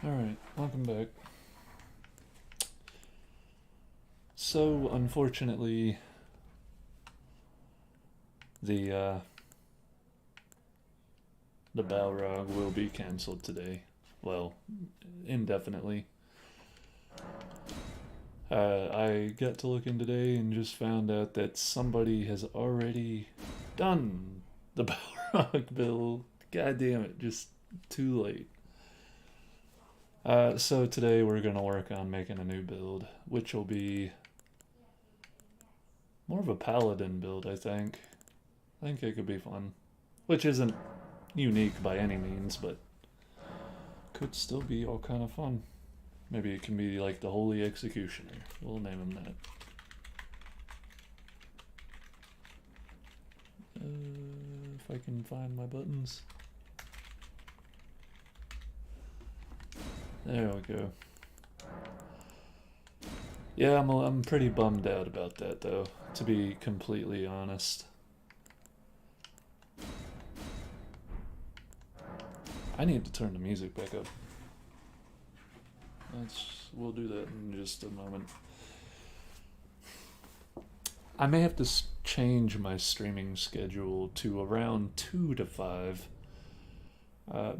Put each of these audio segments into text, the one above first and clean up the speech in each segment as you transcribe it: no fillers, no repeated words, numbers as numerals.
Alright, welcome back. So, unfortunately, the uh, the balrog will be cancelled today. Well, indefinitely. I got to looking today and just found out that somebody has already done the balrog build. God damn it, just too late. So today we're gonna work on making a new build, which will be more of a paladin build, I think. I think it could be fun. Which isn't unique by any means, but could still be all kind of fun. Maybe it can be like the Holy Executioner. We'll name him that. If I can find my buttons. There we go. Yeah, I'm pretty bummed out about that though, to be completely honest. I need to turn the music back up. We'll do that in just a moment. I may have to change my streaming schedule to around 2 to 5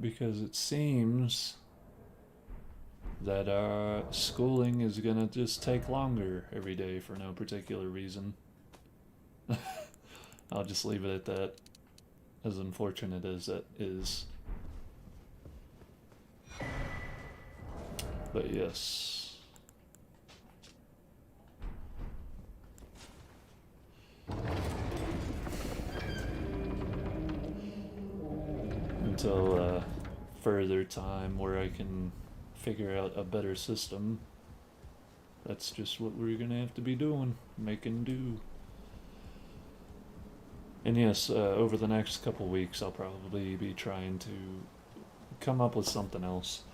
because it seems that schooling is gonna just take longer every day for no particular reason. I'll just leave it at that, as unfortunate as that is. But yes. Until further time where I can figure out a better system, that's just what we're gonna have to be doing, making do. And yes, over the next couple weeks I'll probably be trying to come up with something else.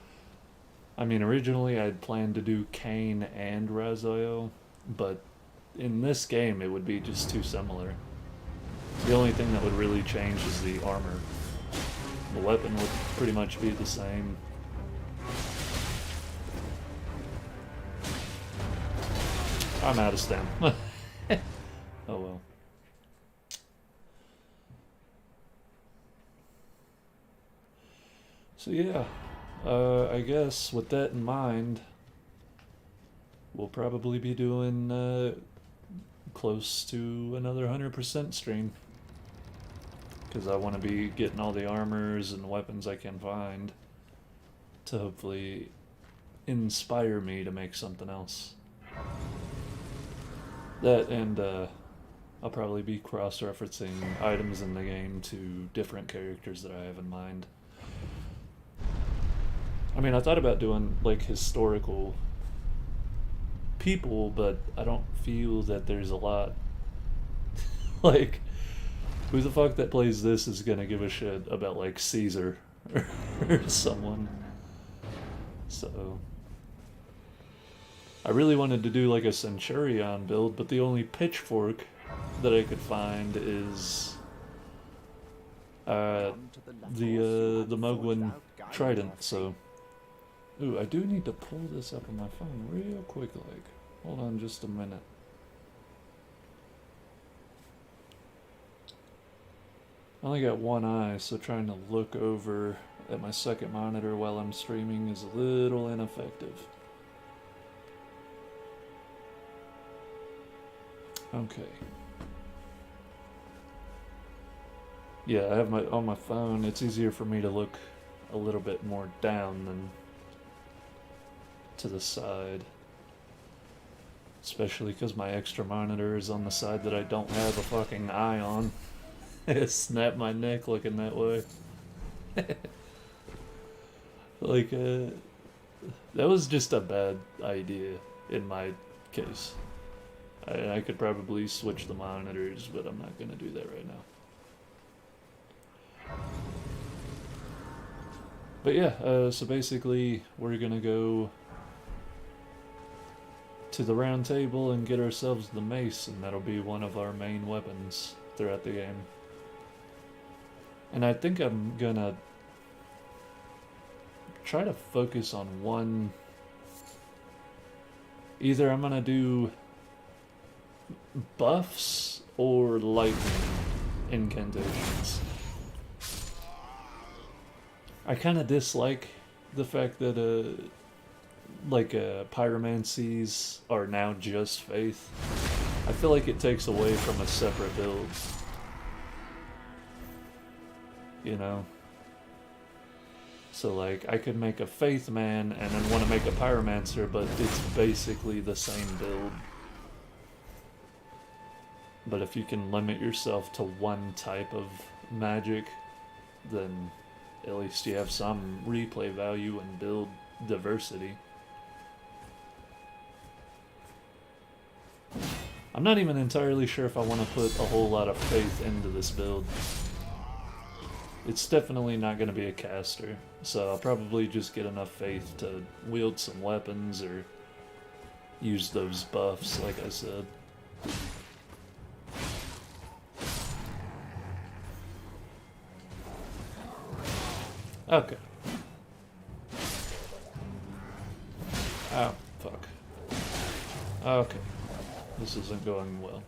I mean, originally I'd planned to do Kane and Raziel, but in this game it would be just too similar. The only thing that would really change is the armor. The weapon would pretty much be the same. I'm out of stem. Oh well. So yeah, I guess with that in mind, we'll probably be doing close to another 100% stream. Because I want to be getting all the armors and weapons I can find to hopefully inspire me to make something else. That and I'll probably be cross-referencing items in the game to different characters that I have in mind. I mean, I thought about doing like historical people, but I don't feel that there's a lot. Like, who the fuck that plays this is gonna give a shit about like Caesar or someone? So I really wanted to do like a Centurion build, but the only pitchfork that I could find is the Mugwin Trident. So, ooh, I do need to pull this up on my phone real quick. Like, hold on just a minute. I only got one eye, so trying to look over at my second monitor while I'm streaming is a little ineffective. Okay. Yeah, I have my on my phone. It's easier for me to look a little bit more down than to the side. Especially because my extra monitor is on the side that I don't have a fucking eye on. It snapped my neck looking that way. Like, that was just a bad idea in my case. I could probably switch the monitors, but I'm not gonna do that right now. But yeah, so basically we're gonna go to the round table and get ourselves the mace, and that'll be one of our main weapons throughout the game. And I think I'm gonna try to focus on one. Either I'm gonna do buffs or lightning incantations. I kind of dislike the fact that pyromancies are now just faith. I feel like it takes away from a separate build. You know? So like, I could make a faith man and then want to make a pyromancer, but it's basically the same build. But if you can limit yourself to one type of magic, then at least you have some replay value and build diversity. I'm not even entirely sure if I want to put a whole lot of faith into this build. It's definitely not going to be a caster, so I'll probably just get enough faith to wield some weapons or use those buffs, like I said. Okay. Oh, fuck. Okay. This isn't going well.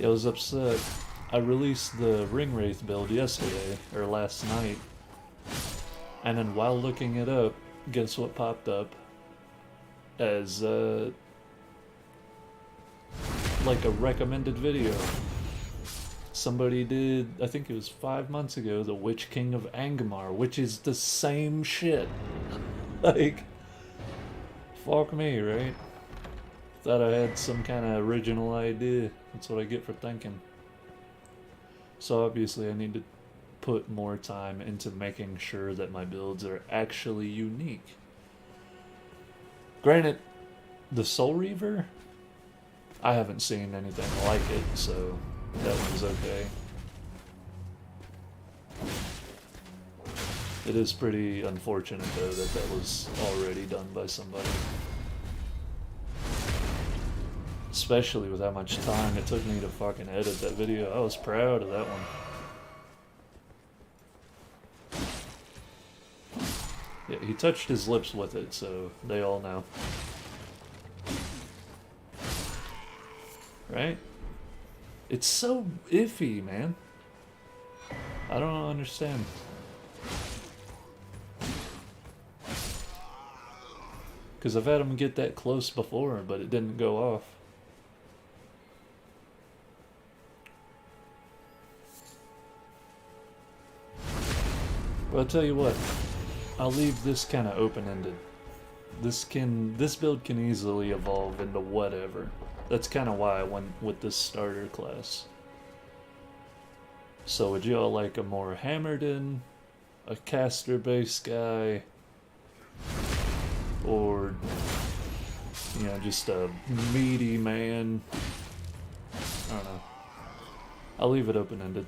I was upset. I released the Ring Wraith build yesterday, or last night, and then while looking it up, guess what popped up as like a recommended video. Somebody did, I think it was 5 months ago, the Witch King of Angmar, which is the same shit. Like, fuck me, right? Thought I had some kind of original idea. That's what I get for thinking. So obviously I need to put more time into making sure that my builds are actually unique. Granted, the Soul Reaver, I haven't seen anything like it, so that one's okay. It is pretty unfortunate though that that was already done by somebody. Especially with how much time it took me to fucking edit that video. I was proud of that one. Yeah, he touched his lips with it, so they all know. Right? It's so iffy, man. I don't understand. Because I've had him get that close before, but it didn't go off. But I'll tell you what, I'll leave this kind of open-ended. This build can easily evolve into whatever. That's kind of why I went with this starter class. So would y'all like a more hammerden, a caster-based guy, or, you know, just a meaty man? I don't know. I'll leave it open-ended.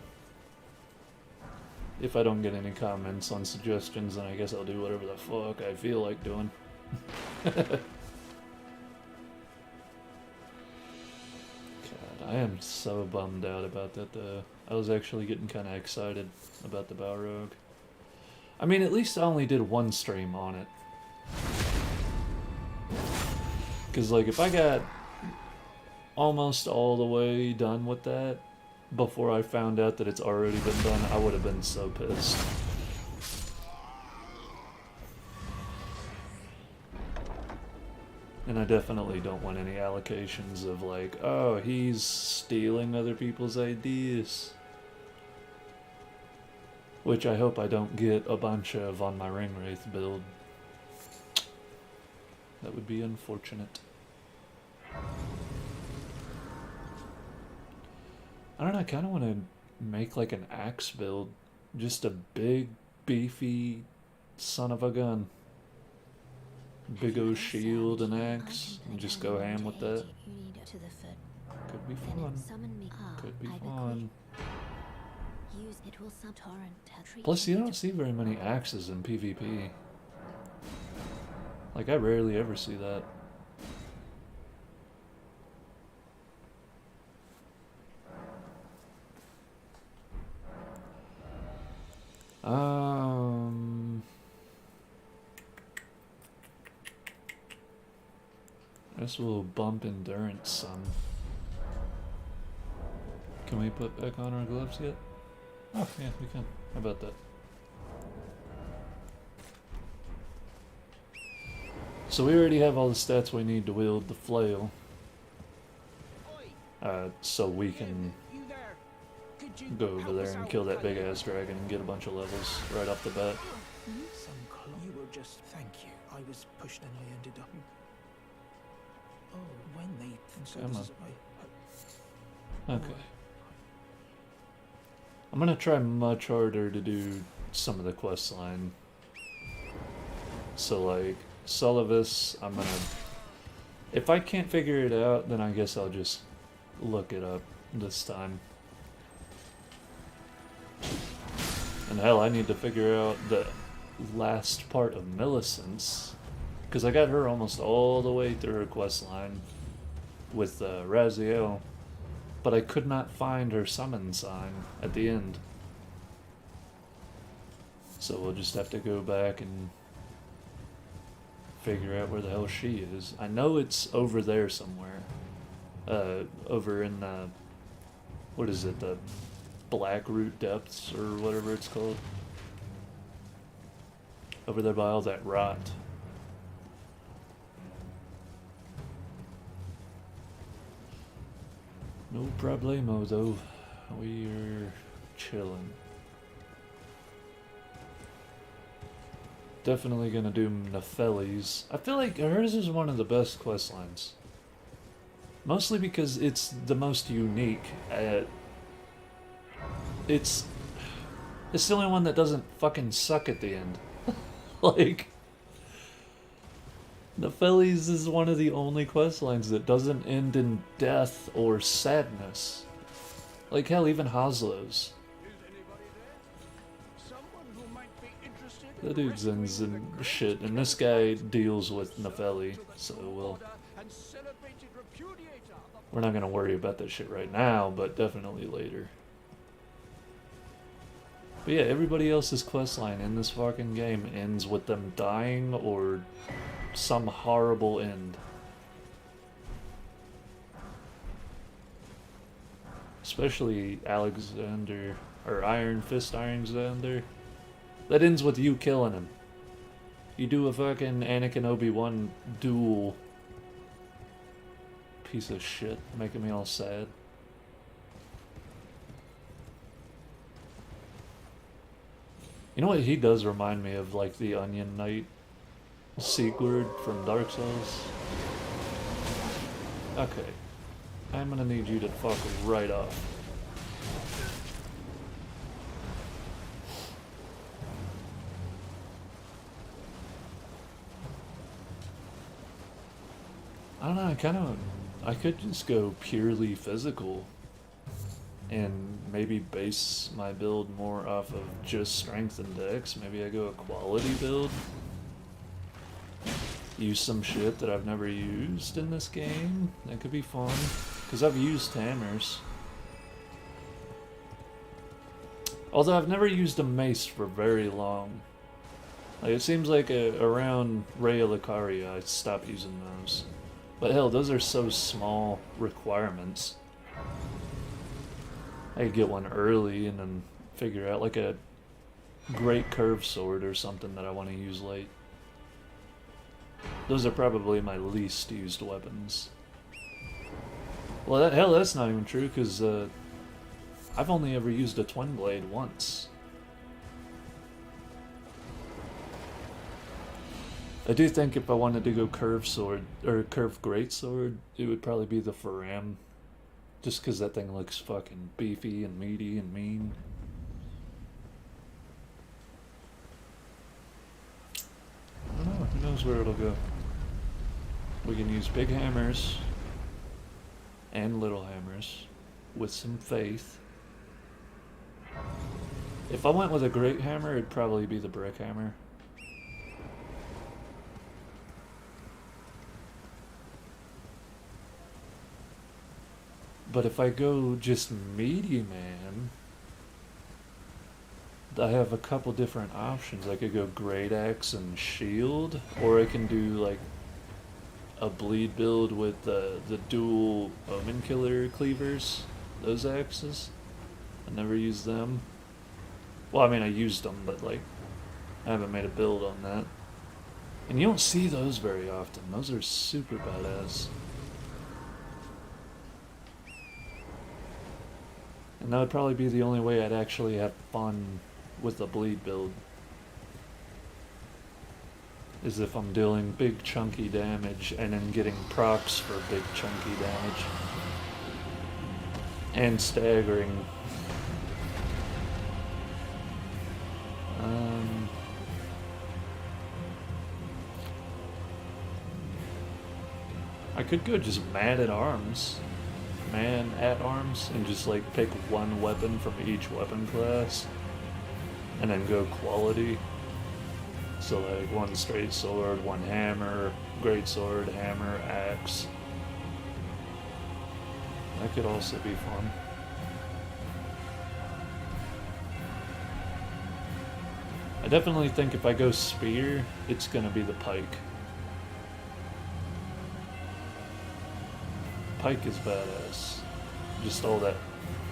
If I don't get any comments on suggestions, then I guess I'll do whatever the fuck I feel like doing. God, I am so bummed out about that though. I was actually getting kind of excited about the balrog. I mean, at least I only did one stream on it. Because, like, if I got almost all the way done with that before I found out that it's already been done, I would have been so pissed. And I definitely don't want any allocations of like, oh, he's stealing other people's ideas. Which I hope I don't get a bunch of on my Ring Wraith build. That would be unfortunate. I don't know, I kind of want to make like an axe build. Just a big, beefy son of a gun. Big old shield and axe, and just go ham with that. Could be fun. Could be fun. Plus, you don't see very many axes in PvP. Like, I rarely ever see that. Um, This will bump endurance some. Can we put back on our gloves yet? Oh, yeah, we can. How about that? So we already have all the stats we need to wield the flail. So we can go over there and kill that big ass dragon and get a bunch of levels right off the bat. You were just... Thank you. I was pushed and I ended up... Oh, when they... Come on. Okay. I'm gonna try much harder to do some of the quest line. So like, Sullivis, I'm gonna... If I can't figure it out, then I guess I'll just look it up this time. And hell, I need to figure out the last part of Millicent's, because I got her almost all the way through her quest line with Raziel, but I could not find her summon sign at the end. So we'll just have to go back and figure out where the hell she is. I know it's over there somewhere. Over in, what is it, the Blackroot Depths, or whatever it's called. Over there by all that rot. No problemo, though. We're chilling. Definitely gonna do Nepheli's. I feel like hers is one of the best quest lines. Mostly because it's the most unique. It's the only one that doesn't fucking suck at the end. Like, Nepheli's is one of the only quest lines that doesn't end in death or sadness. Like, hell, even Haslow's. The dude's ends and shit, and this guy deals with Nepheli, so we're not gonna worry about that shit right now, but definitely later. But yeah, everybody else's questline in this fucking game ends with them dying or some horrible end. Especially Alexander, or Iron Fist Alexander. That ends with you killing him. You do a fucking Anakin Obi-Wan duel. Piece of shit, making me all sad. You know what he does remind me of, like the Onion Knight Sigurd from Dark Souls? Okay. I'm gonna need you to fuck right off. I don't know, I could just go purely physical and maybe base my build more off of just strength and dex. Maybe I go a quality build. Use some shit that I've never used in this game. That could be fun, because I've used hammers. Although I've never used a mace for very long. Like, it seems like around Raya Lucaria I stopped using those. But hell, those are so small requirements. I could get one early and then figure out like a great curved sword or something that I want to use late. Those are probably my least used weapons. Well, hell, that's not even true, because I've only ever used a twin blade once. I do think if I wanted to go curved sword, or curved greatsword, it would probably be the Faram. Just because that thing looks fucking beefy and meaty and mean. I don't know, who knows where it'll go. We can use big hammers and little hammers with some faith. If I went with a great hammer, it'd probably be the brick hammer. But if I go just meaty man, I have a couple different options. I could go great axe and shield, or I can do like a bleed build with the dual omen killer cleavers. Those axes. I never used them. Well, I mean, I used them, but like, I haven't made a build on that. And you don't see those very often. Those are super badass. And that would probably be the only way I'd actually have fun with the bleed build. Is if I'm dealing big chunky damage and then getting procs for big chunky damage. And staggering. I could go just man at arms, and just like pick one weapon from each weapon class, and then go quality. So like one straight sword, one hammer, great sword, hammer, axe. That could also be fun. I definitely think if I go spear, it's gonna be the pike. Pike is badass. Just all that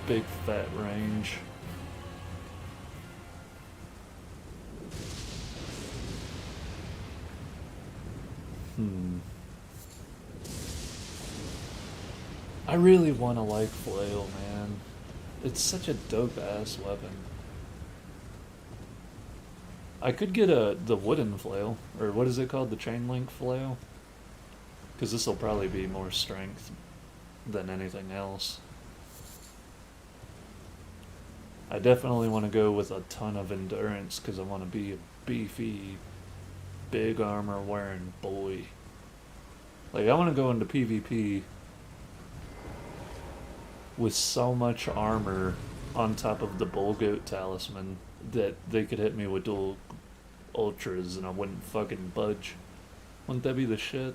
big fat range. I really want to like flail, man. It's such a dope ass weapon. I could get the wooden flail, or what is it called, the chain link flail? Because this will probably be more strength than anything else. I definitely want to go with a ton of endurance because I want to be a beefy, big armor wearing boy. Like, I want to go into PvP with so much armor on top of the bull goat talisman that they could hit me with dual ultras and I wouldn't fucking budge. Wouldn't that be the shit?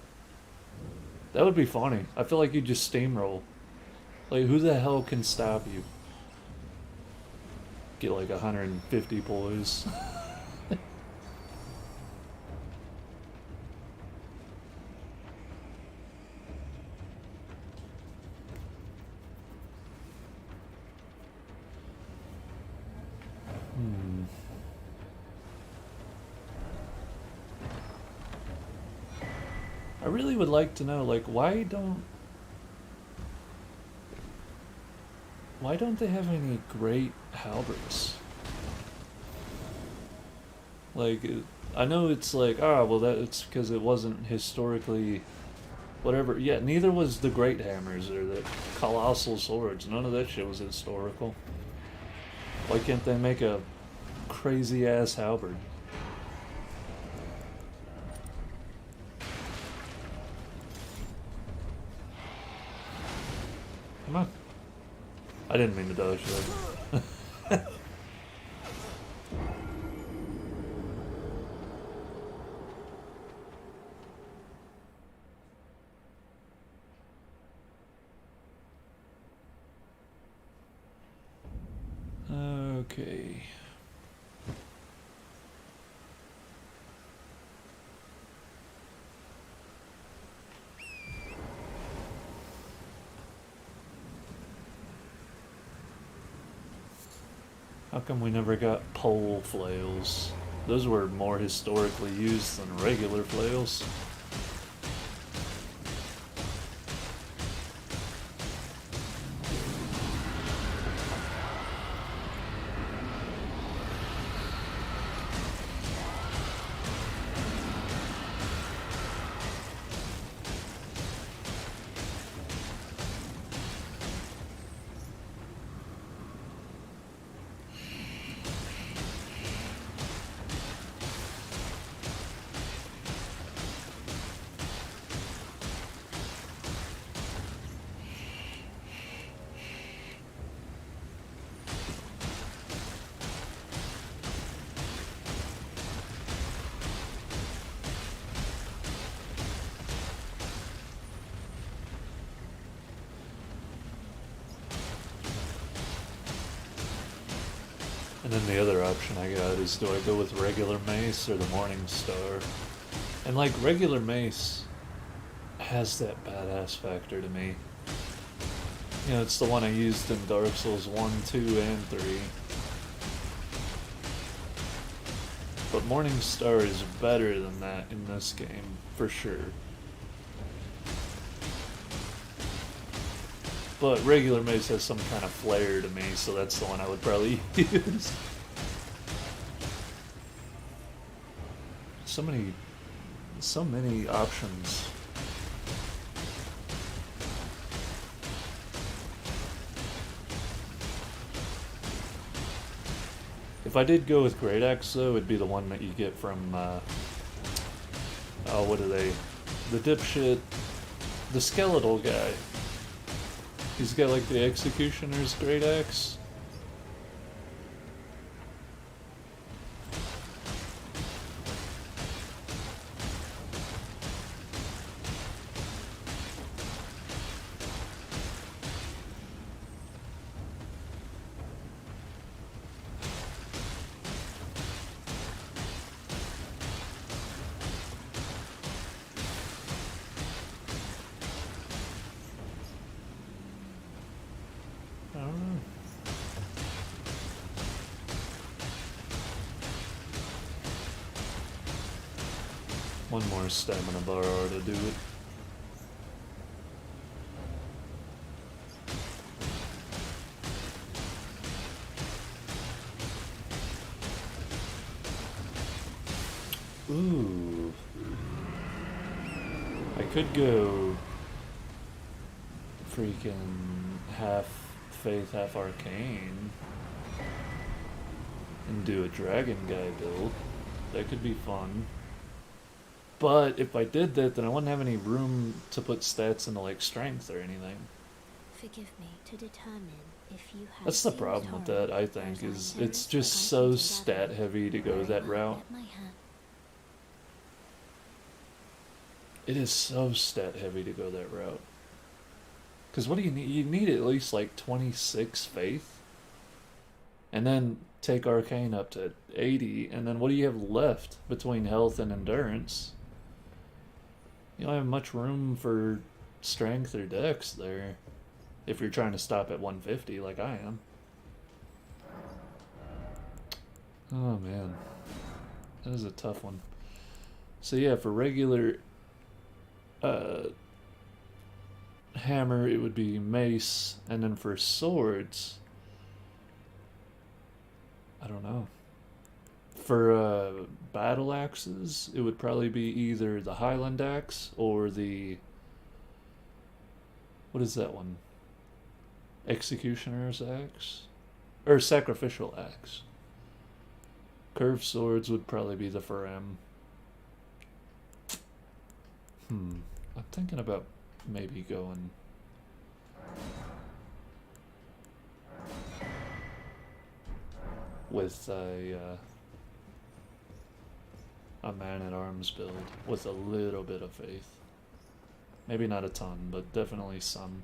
That would be funny. I feel like you just steamroll. Like, who the hell can stop you? Get like 150 boys. I really would like to know, like, why don't they have any great halberds? Like, I know it's like, well, it's because it wasn't historically whatever. Yeah, neither was the great hammers or the colossal swords. None of that shit was historical. Why can't they make a crazy ass halberd? Come on. I didn't mean to dodge that. Okay. How come we never got pole flails? Those were more historically used than regular flails. And then the other option I got is, do I go with regular mace or the Morning Star? And like, regular mace has that badass factor to me. You know, it's the one I used in Dark Souls 1, 2, and 3. But Morning Star is better than that in this game, for sure. But regular mace has some kind of flair to me, so that's the one I would probably use. So many options. If I did go with Great Axe, though, it'd be the one that you get from, oh, what are they? The dipshit, the skeletal guy. He's got like the Executioner's Great Axe. I don't know. One more stamina bar to do it. Ooh. I could go freaking half faith, half arcane and do a dragon guy build. That could be fun. But if I did that, then I wouldn't have any room to put stats into like strength or anything. Forgive me to determine if you have. That's the problem with that, I think, is it's just so stat heavy to go that route. It is so stat heavy to go that route. Because what do you need? You need at least like 26 faith. And then take arcane up to 80. And then what do you have left between health and endurance? You don't have much room for strength or dex there. If you're trying to stop at 150 like I am. Oh man. That is a tough one. So yeah, for regular hammer it would be mace, and then for swords, I don't know. For battle axes, it would probably be either the Highland axe or the, what is that one? Executioner's axe? Or sacrificial axe. Curved swords would probably be the Faram. I'm thinking about maybe going with a man-at-arms build with a little bit of faith. Maybe not a ton, but definitely some.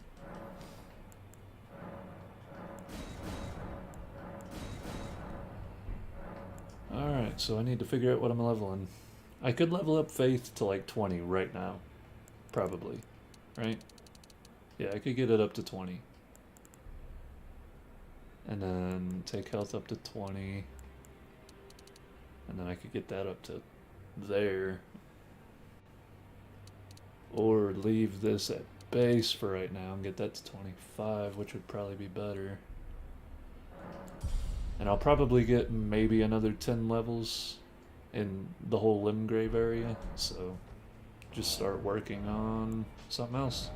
Alright, so I need to figure out what I'm leveling. I could level up faith to like 20 right now. Probably. Right? Yeah, I could get it up to 20. And then take health up to 20. And then I could get that up to there. Or leave this at base for right now and get that to 25, which would probably be better. And I'll probably get maybe another 10 levels in the whole Limgrave area, so just start working on something else.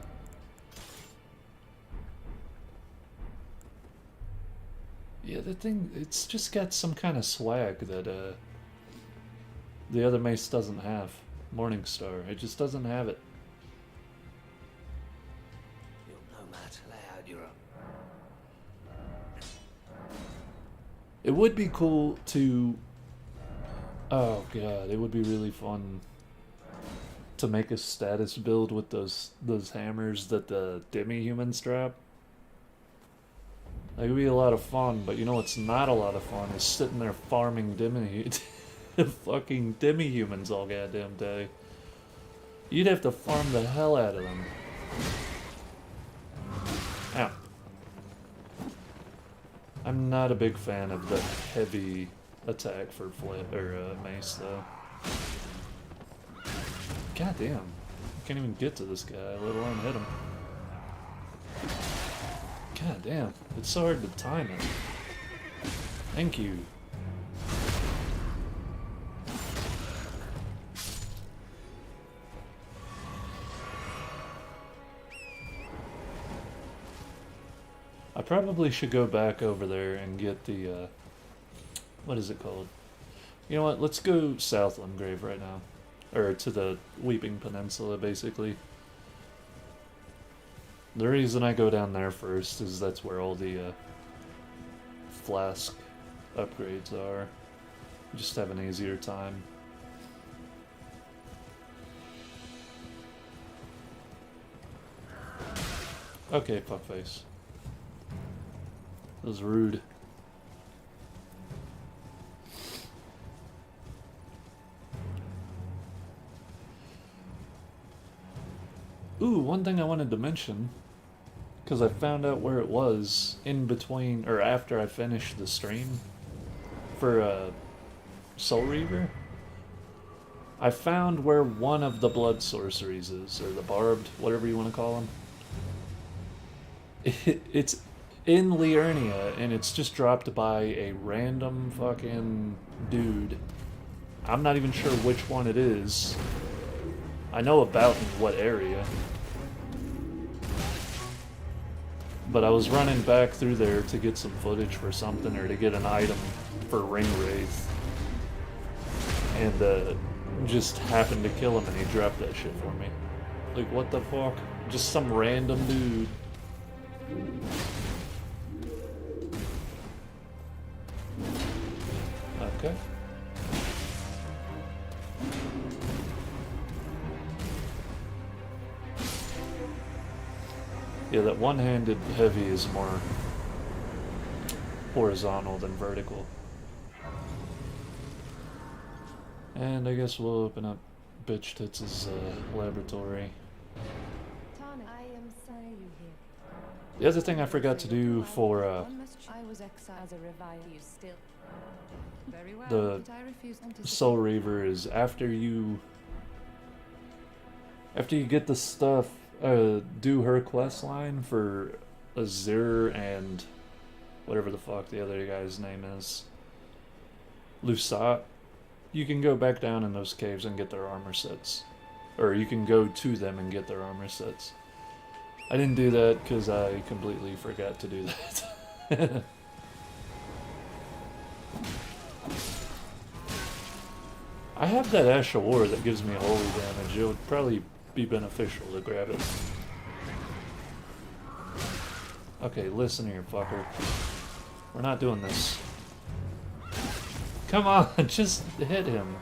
Yeah, the thing, it's just got some kind of swag that the other mace doesn't have. Morningstar, it just doesn't have it. It would be cool to, oh god, it would be really fun to make a status build with those hammers that the demi-humans drop. That could be a lot of fun, but you know what's not a lot of fun is sitting there farming fucking demi-humans all goddamn day. You'd have to farm the hell out of them. Ow. I'm not a big fan of the heavy attack for mace, though. God damn. I can't even get to this guy, let alone hit him. God damn. It's so hard to time it. Thank you. I probably should go back over there and get the, what is it called? You know what, let's go south Limgrave right now. Or to the Weeping Peninsula, basically. The reason I go down there first is that's where all the, flask upgrades are. Just have an easier time. Okay, fuckface. That was rude. Ooh, one thing I wanted to mention, because I found out where it was in between, or after I finished the stream for Soul Reaver. I found where one of the blood sorceries is, or the barbed, whatever you want to call them. It's in Liurnia, and it's just dropped by a random fucking dude. I'm not even sure which one it is. I know about in what area. But I was running back through there to get some footage for something, or to get an item for Ring Wraith. And just happened to kill him, and he dropped that shit for me. Like, what the fuck? Just some random dude. Okay. Yeah, that one-handed heavy is more horizontal than vertical. And I guess we'll open up Bitch Tits' laboratory. The other thing I forgot to do for the Soul Reaver is after you get the stuff, do her quest line for Azure and whatever the fuck the other guy's name is, Lusat. You can go back down in those caves and get their armor sets, or you can go to them and get their armor sets. I didn't do that because I completely forgot to do that. I have that Ash of War that gives me holy damage. It would probably be beneficial to grab it. Okay, listen here, fucker. We're not doing this. Come on, just hit him.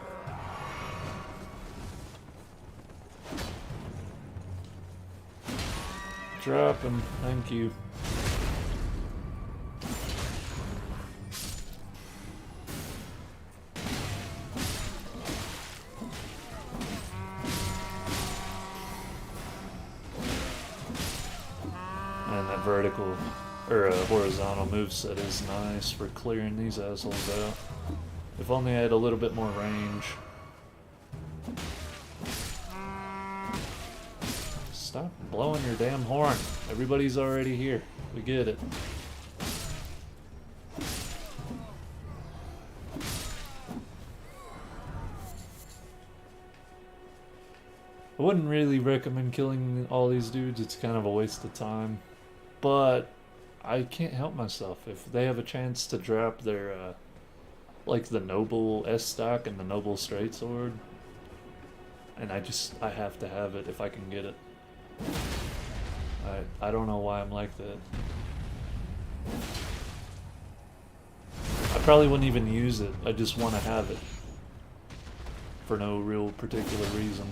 Drop him, thank you. And that vertical, or horizontal moveset is nice for clearing these assholes out. If only I had a little bit more range. Stop blowing your damn horn. Everybody's already here. We get it. I wouldn't really recommend killing all these dudes. It's kind of a waste of time. But I can't help myself. If they have a chance to drop their, like the Noble S stock and the Noble Straight Sword, and I have to have it if I can get it. I don't know why I'm like that. I probably wouldn't even use it. I just want to have it. For no real particular reason.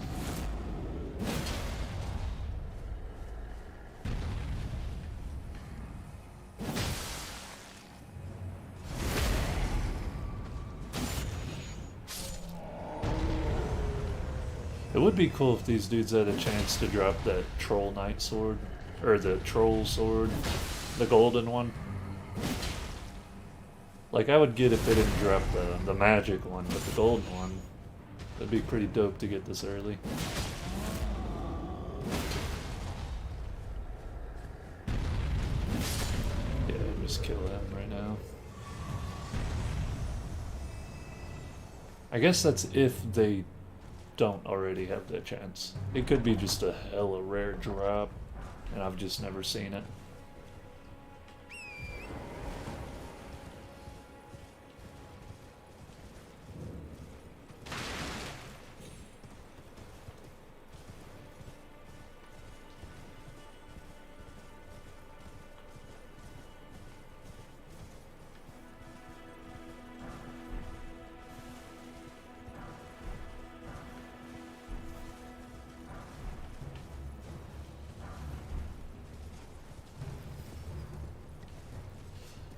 would be cool if these dudes had a chance to drop that troll knight sword, or the troll sword, the golden one. Like, I would get if they didn't drop the magic one, but the golden one, that'd be pretty dope to get this early. Yeah, just kill him right now. I guess that's if they don't already have that chance. It could be just a hella rare drop, and I've just never seen it.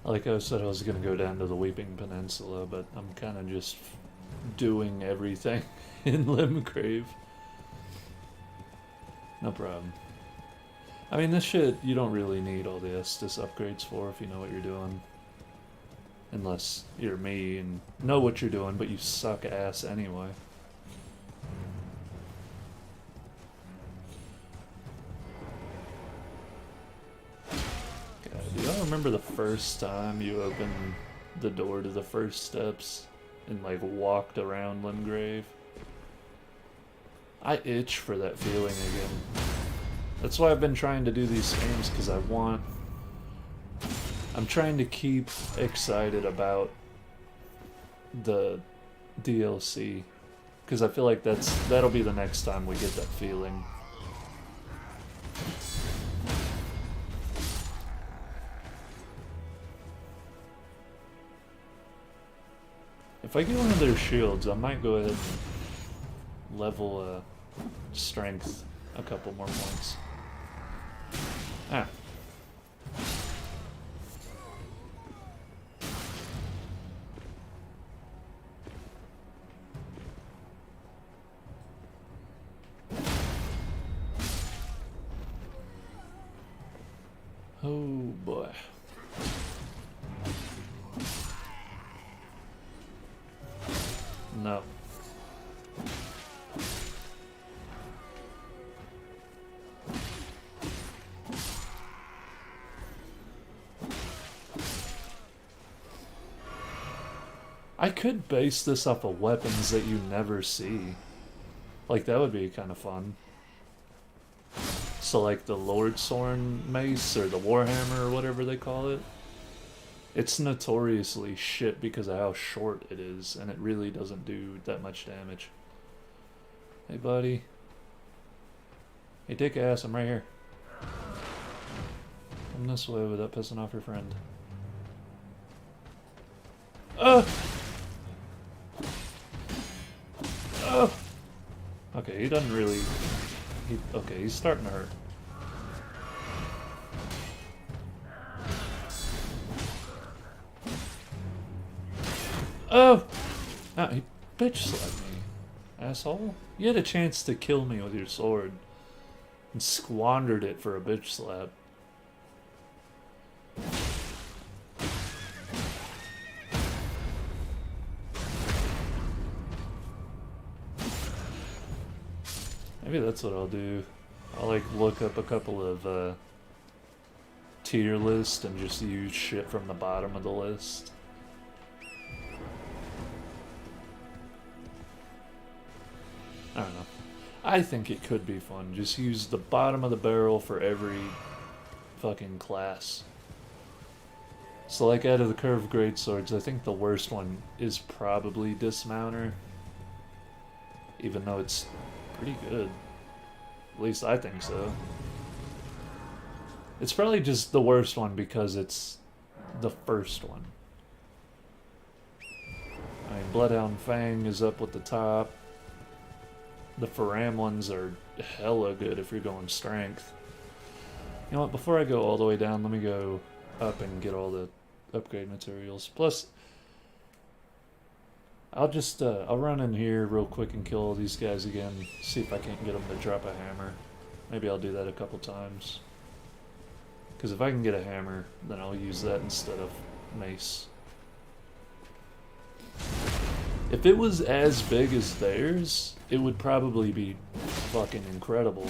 Like I said, I was gonna go down to the Weeping Peninsula, but I'm kind of just doing everything in Limgrave. No problem. I mean, this shit you don't really need all the Estus upgrades for if you know what you're doing. Unless you're me and know what you're doing, but you suck ass anyway. Do y'all remember the first time you opened the door to the first steps and like walked around Limgrave? I itch for that feeling again. That's why I've been trying to do these games, because I'm trying to keep excited about the DLC, because I feel like that'll be the next time we get that feeling. If I get one of their shields, I might go ahead and level strength a couple more points. Ah. Oh boy. No. I could base this off of weapons that you never see. Like, that would be kind of fun. So like the Lordsorn mace, or the Warhammer, or whatever they call it. It's notoriously shit because of how short it is, and it really doesn't do that much damage. Hey, buddy. Hey, dick ass, I'm right here. Come this way without pissing off your friend. Oh! Oh! Okay, he doesn't really... okay, he's starting to hurt. Oh! No, he bitch slapped me, asshole. You had a chance to kill me with your sword and squandered it for a bitch slap. Maybe that's what I'll do. I'll like look up a couple of tier lists and just use shit from the bottom of the list. I don't know. I think it could be fun. Just use the bottom of the barrel for every fucking class. So like out of the curved greatswords, I think the worst one is probably Dismounter. Even though it's pretty good. At least I think so. It's probably just the worst one because it's the first one. I mean, Bloodhound Fang is up with the top. The Faram ones are hella good if you're going strength. You know what, before I go all the way down, let me go up and get all the upgrade materials. Plus, I'll just, I'll run in here real quick and kill all these guys again, see if I can't get them to drop a hammer. Maybe I'll do that a couple times. Because if I can get a hammer, then I'll use that instead of mace. If it was as big as theirs, it would probably be fucking incredible.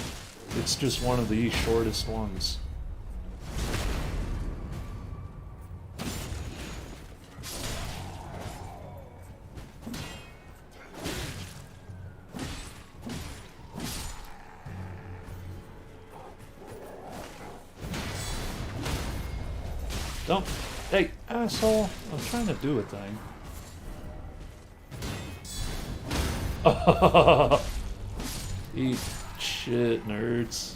It's just one of the shortest ones. Don't. Hey, asshole. I was trying to do a thing. Eat shit, nerds.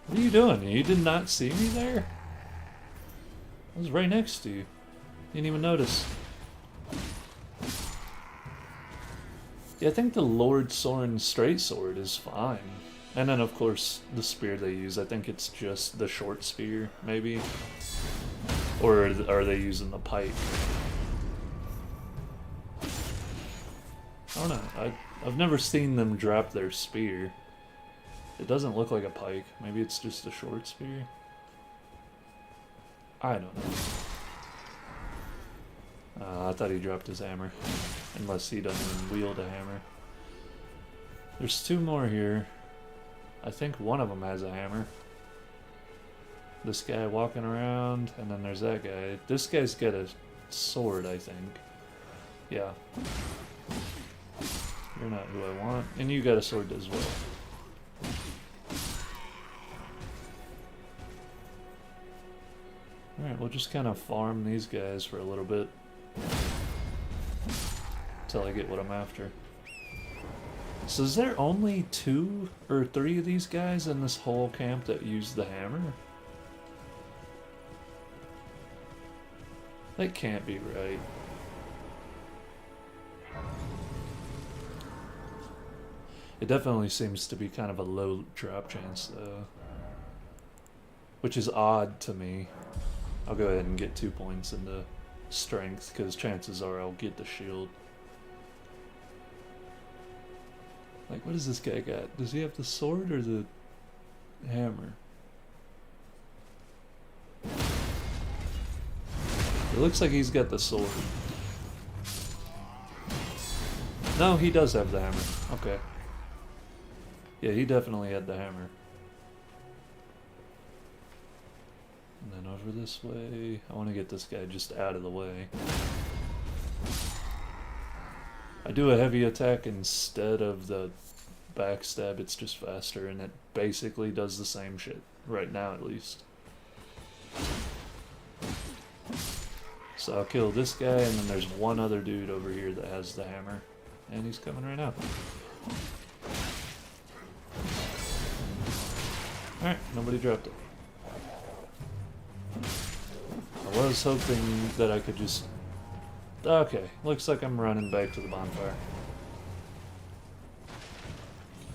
What are you doing? You did not see me there? I was right next to you. Didn't even notice. Yeah, I think the Lord Soren straight sword is fine. And then, of course, the spear they use, I think it's just the short spear, maybe? Or are they using the pike? I don't know. I've never seen them drop their spear. It doesn't look like a pike. Maybe it's just a short spear? I don't know. I thought he dropped his hammer. Unless he doesn't even wield a hammer. There's two more here. I think one of them has a hammer. This guy walking around, and then there's that guy. This guy's got a sword, I think. Yeah. You're not who I want. And you got a sword as well. Alright, we'll just kind of farm these guys for a little bit. Until I get what I'm after. So is there only 2 or 3 of these guys in this whole camp that use the hammer? That can't be right. It definitely seems to be kind of a low drop chance though. Which is odd to me. I'll go ahead and get 2 points into strength because chances are I'll get the shield. Like, what does this guy got? Does he have the sword or the hammer? It looks like he's got the sword. No, he does have the hammer. Okay. Yeah, he definitely had the hammer. And then over this way. I want to get this guy just out of the way. I do a heavy attack instead of the backstab, it's just faster, and it basically does the same shit, right now at least. So I'll kill this guy, and then there's one other dude over here that has the hammer, and he's coming right now. Alright, nobody dropped it. I was hoping that I could just... Okay, looks like I'm running back to the bonfire.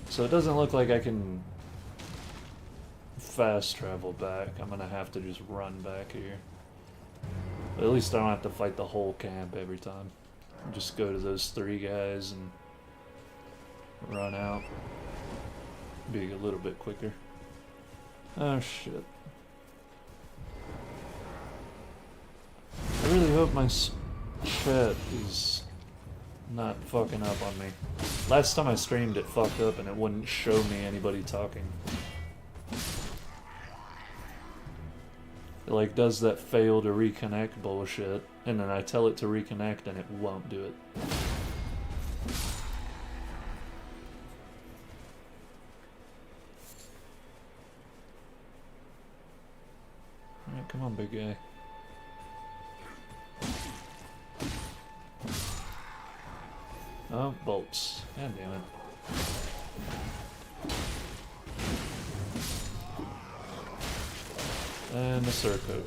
So it doesn't look like I can fast travel back. I'm gonna have to just run back here. But at least I don't have to fight the whole camp every time. Just go to those 3 guys and run out. Be a little bit quicker. Oh shit. I really hope my chat is not fucking up on me. Last time I streamed it fucked up and it wouldn't show me anybody talking. It like does that fail to reconnect bullshit, and then I tell it to reconnect and it won't do it. Alright, come on, big guy. Oh, bolts. God damn it. And the surcoat.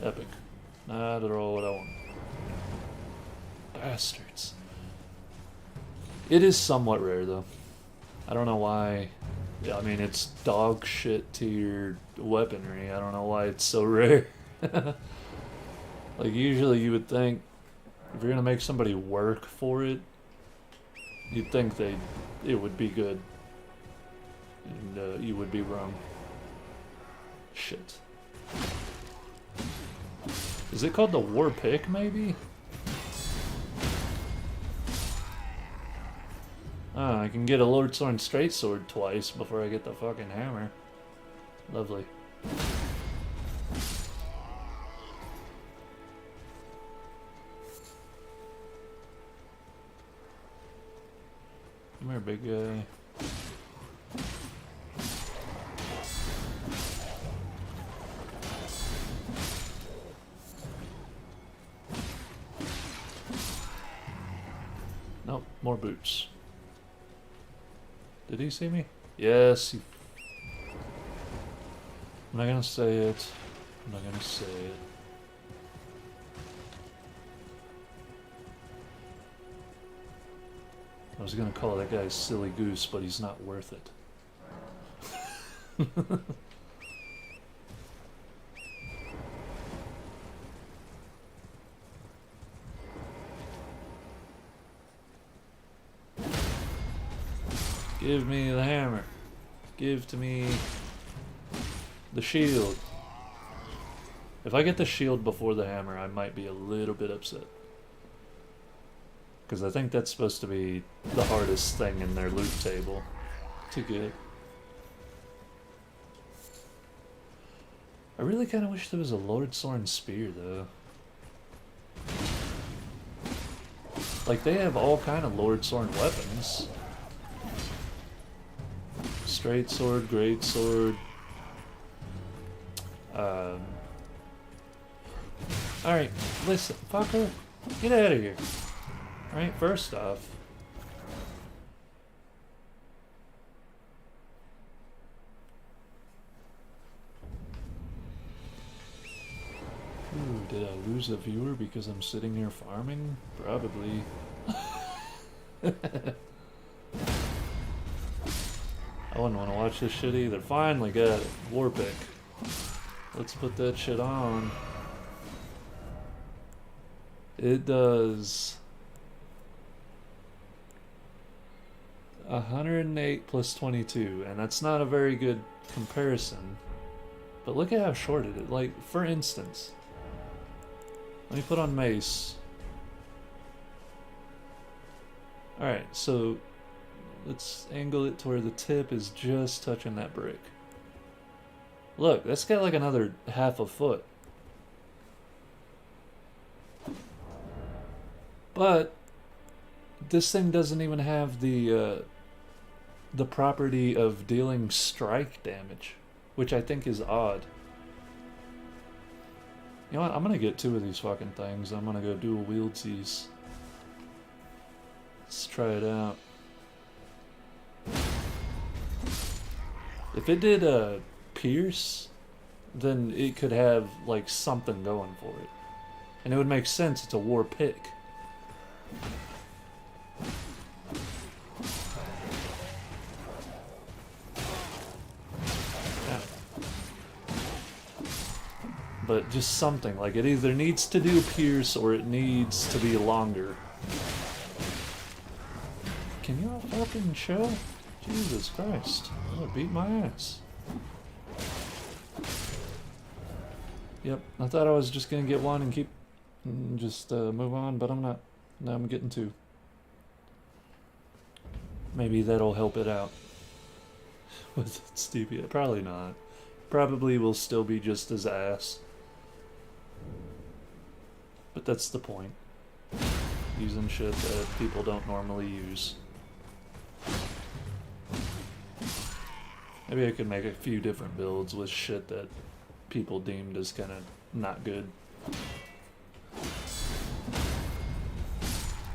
Epic. Not at all what I want. Bastards. It is somewhat rare, though. I don't know why I mean, it's dog shit tier weaponry. I don't know why it's so rare. Like, usually you would think if you're gonna make somebody work for it, you'd think it would be good. And you would be wrong. Shit. Is it called the War Pick, maybe? Ah, I can get a Lord Sword and Straight Sword twice before I get the fucking hammer. Lovely. Come here, big guy. Nope, more boots. Did he see me? Yes, he... I'm not gonna say it. I'm not gonna say it. I was gonna call that guy Silly Goose, but he's not worth it. Give me the hammer. Give to me the shield. If I get the shield before the hammer, I might be a little bit upset. Because I think that's supposed to be the hardest thing in their loot table to get. I really kind of wish there was a Lord Sword and Spear, though. Like, they have all kind of Lord Sword weapons. Straight sword, great sword. Alright, listen, fucker. Get out of here. Alright, first off. Ooh, did I lose a viewer because I'm sitting here farming? Probably. I wouldn't want to watch this shit either. Finally got it. War Pick. Let's put that shit on. It does 108 plus 22, and that's not a very good comparison. But look at how short it is. Like, for instance, let me put on mace. Alright, so let's angle it to where the tip is just touching that brick. Look, that's got like another half a foot. But this thing doesn't even have the property of dealing strike damage, which I think is odd. You know what? I'm gonna get 2 of these fucking things. I'm gonna go dual wield these. Let's try it out. If it did pierce, then it could have like something going for it, and it would make sense. It's a war pick. Yeah. But just something like it either needs to do pierce or it needs to be longer. Can you all fucking chill? Jesus Christ. I'm gonna beat my ass. Yep, I thought I was just gonna get one and keep... just move on, but I'm not. Now I'm getting 2. Maybe that'll help it out. With Stevia. Probably not. Probably will still be just as ass. But that's the point. Using shit that people don't normally use. Maybe I could make a few different builds with shit that people deemed as kind of not good.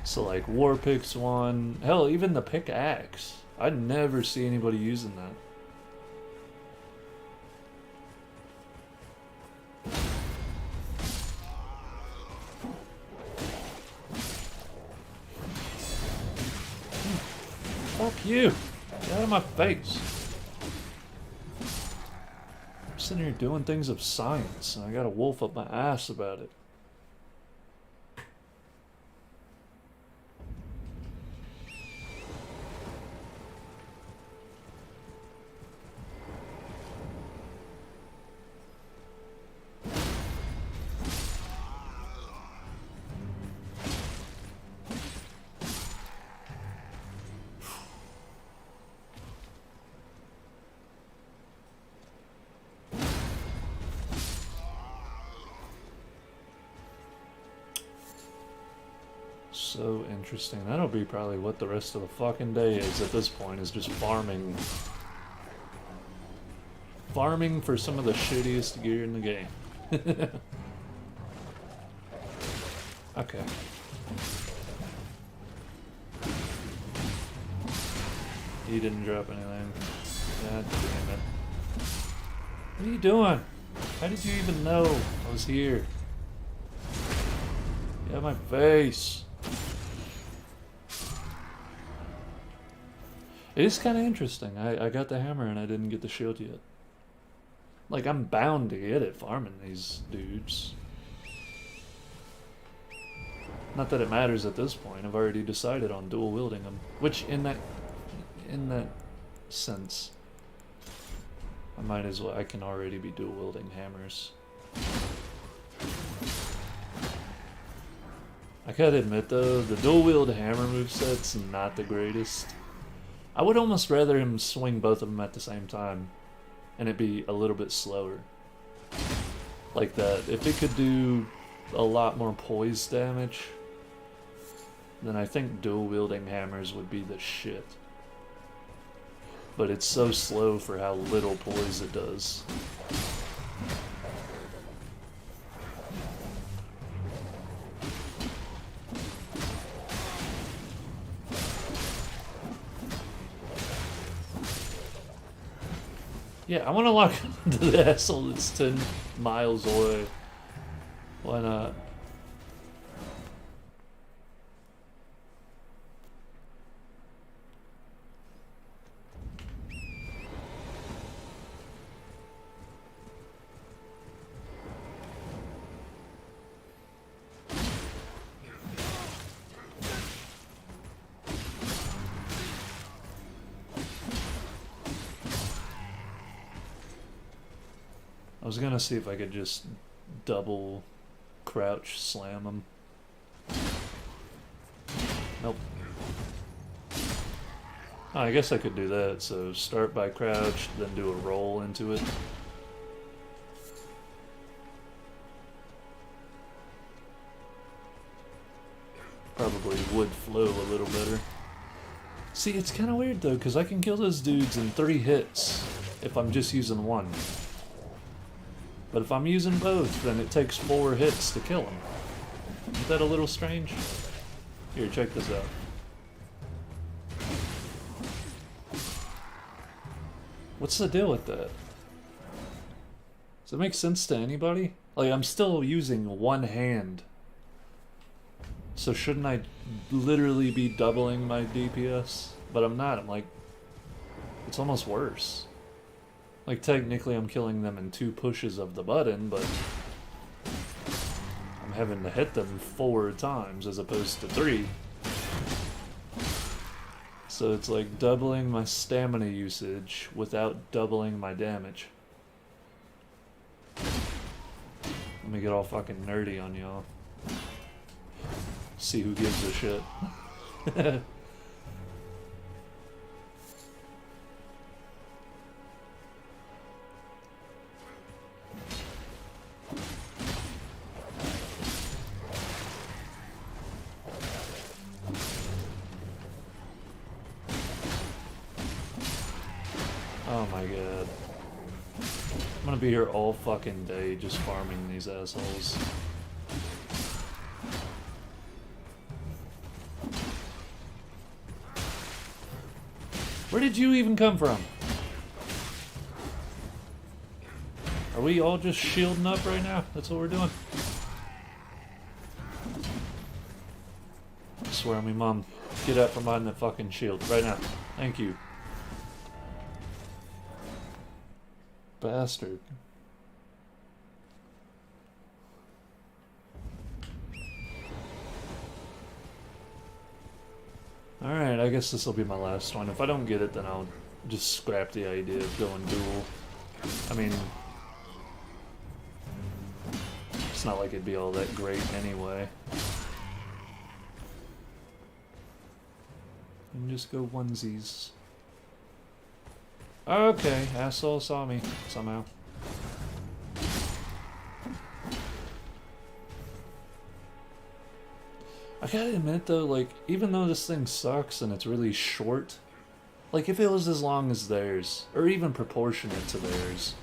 So like war picks one. Hell, even the pickaxe. I'd never see anybody using that. Fuck you. Get out of my face. Sitting here doing things of science, and I got a wolf up my ass about it. So interesting. That'll be probably what the rest of the fucking day is at this point, is just farming. Farming for some of the shittiest gear in the game. Okay. He didn't drop anything. God damn it. What are you doing? How did you even know I was here? Get my face. It is kind of interesting. I got the hammer and I didn't get the shield yet. Like, I'm bound to get it farming these dudes. Not that it matters at this point. I've already decided on dual wielding them. Which, in that sense, I might as well. I can already be dual wielding hammers. I gotta admit though, the dual wield hammer moveset's not the greatest. I would almost rather him swing both of them at the same time, and it be a little bit slower. Like that. If it could do a lot more poise damage, then I think dual wielding hammers would be the shit. But it's so slow for how little poise it does. Yeah, I want to lock into the asshole that's 10 miles away. Why not? I was gonna see if I could just double crouch slam him. Nope. Oh, I guess I could do that. So start by crouch, then do a roll into it. Probably would flow a little better. See, it's kind of weird though, because I can kill those dudes in 3 hits if I'm just using one. But if I'm using both, then it takes 4 hits to kill him. Isn't that a little strange? Here, check this out. What's the deal with that? Does it make sense to anybody? Like, I'm still using one hand. So shouldn't I literally be doubling my DPS? But I'm not. I'm like, it's almost worse. Like, technically I'm killing them in 2 pushes of the button, but I'm having to hit them 4 times as opposed to 3. So it's like doubling my stamina usage without doubling my damage. Let me get all fucking nerdy on y'all. See who gives a shit. Oh my god. I'm gonna be here all fucking day just farming these assholes. Where did you even come from? Are we all just shielding up right now? That's what we're doing? I swear on me, Mom. Get out from behind that fucking shield right now. Thank you. Bastard. Alright, I guess this will be my last one. If I don't get it, then I'll just scrap the idea of going dual. I mean, it's not like it'd be all that great anyway. And just go onesies. Okay, asshole saw me somehow. I gotta admit though, like, even though this thing sucks and it's really short, like, if it was as long as theirs, or even proportionate to theirs,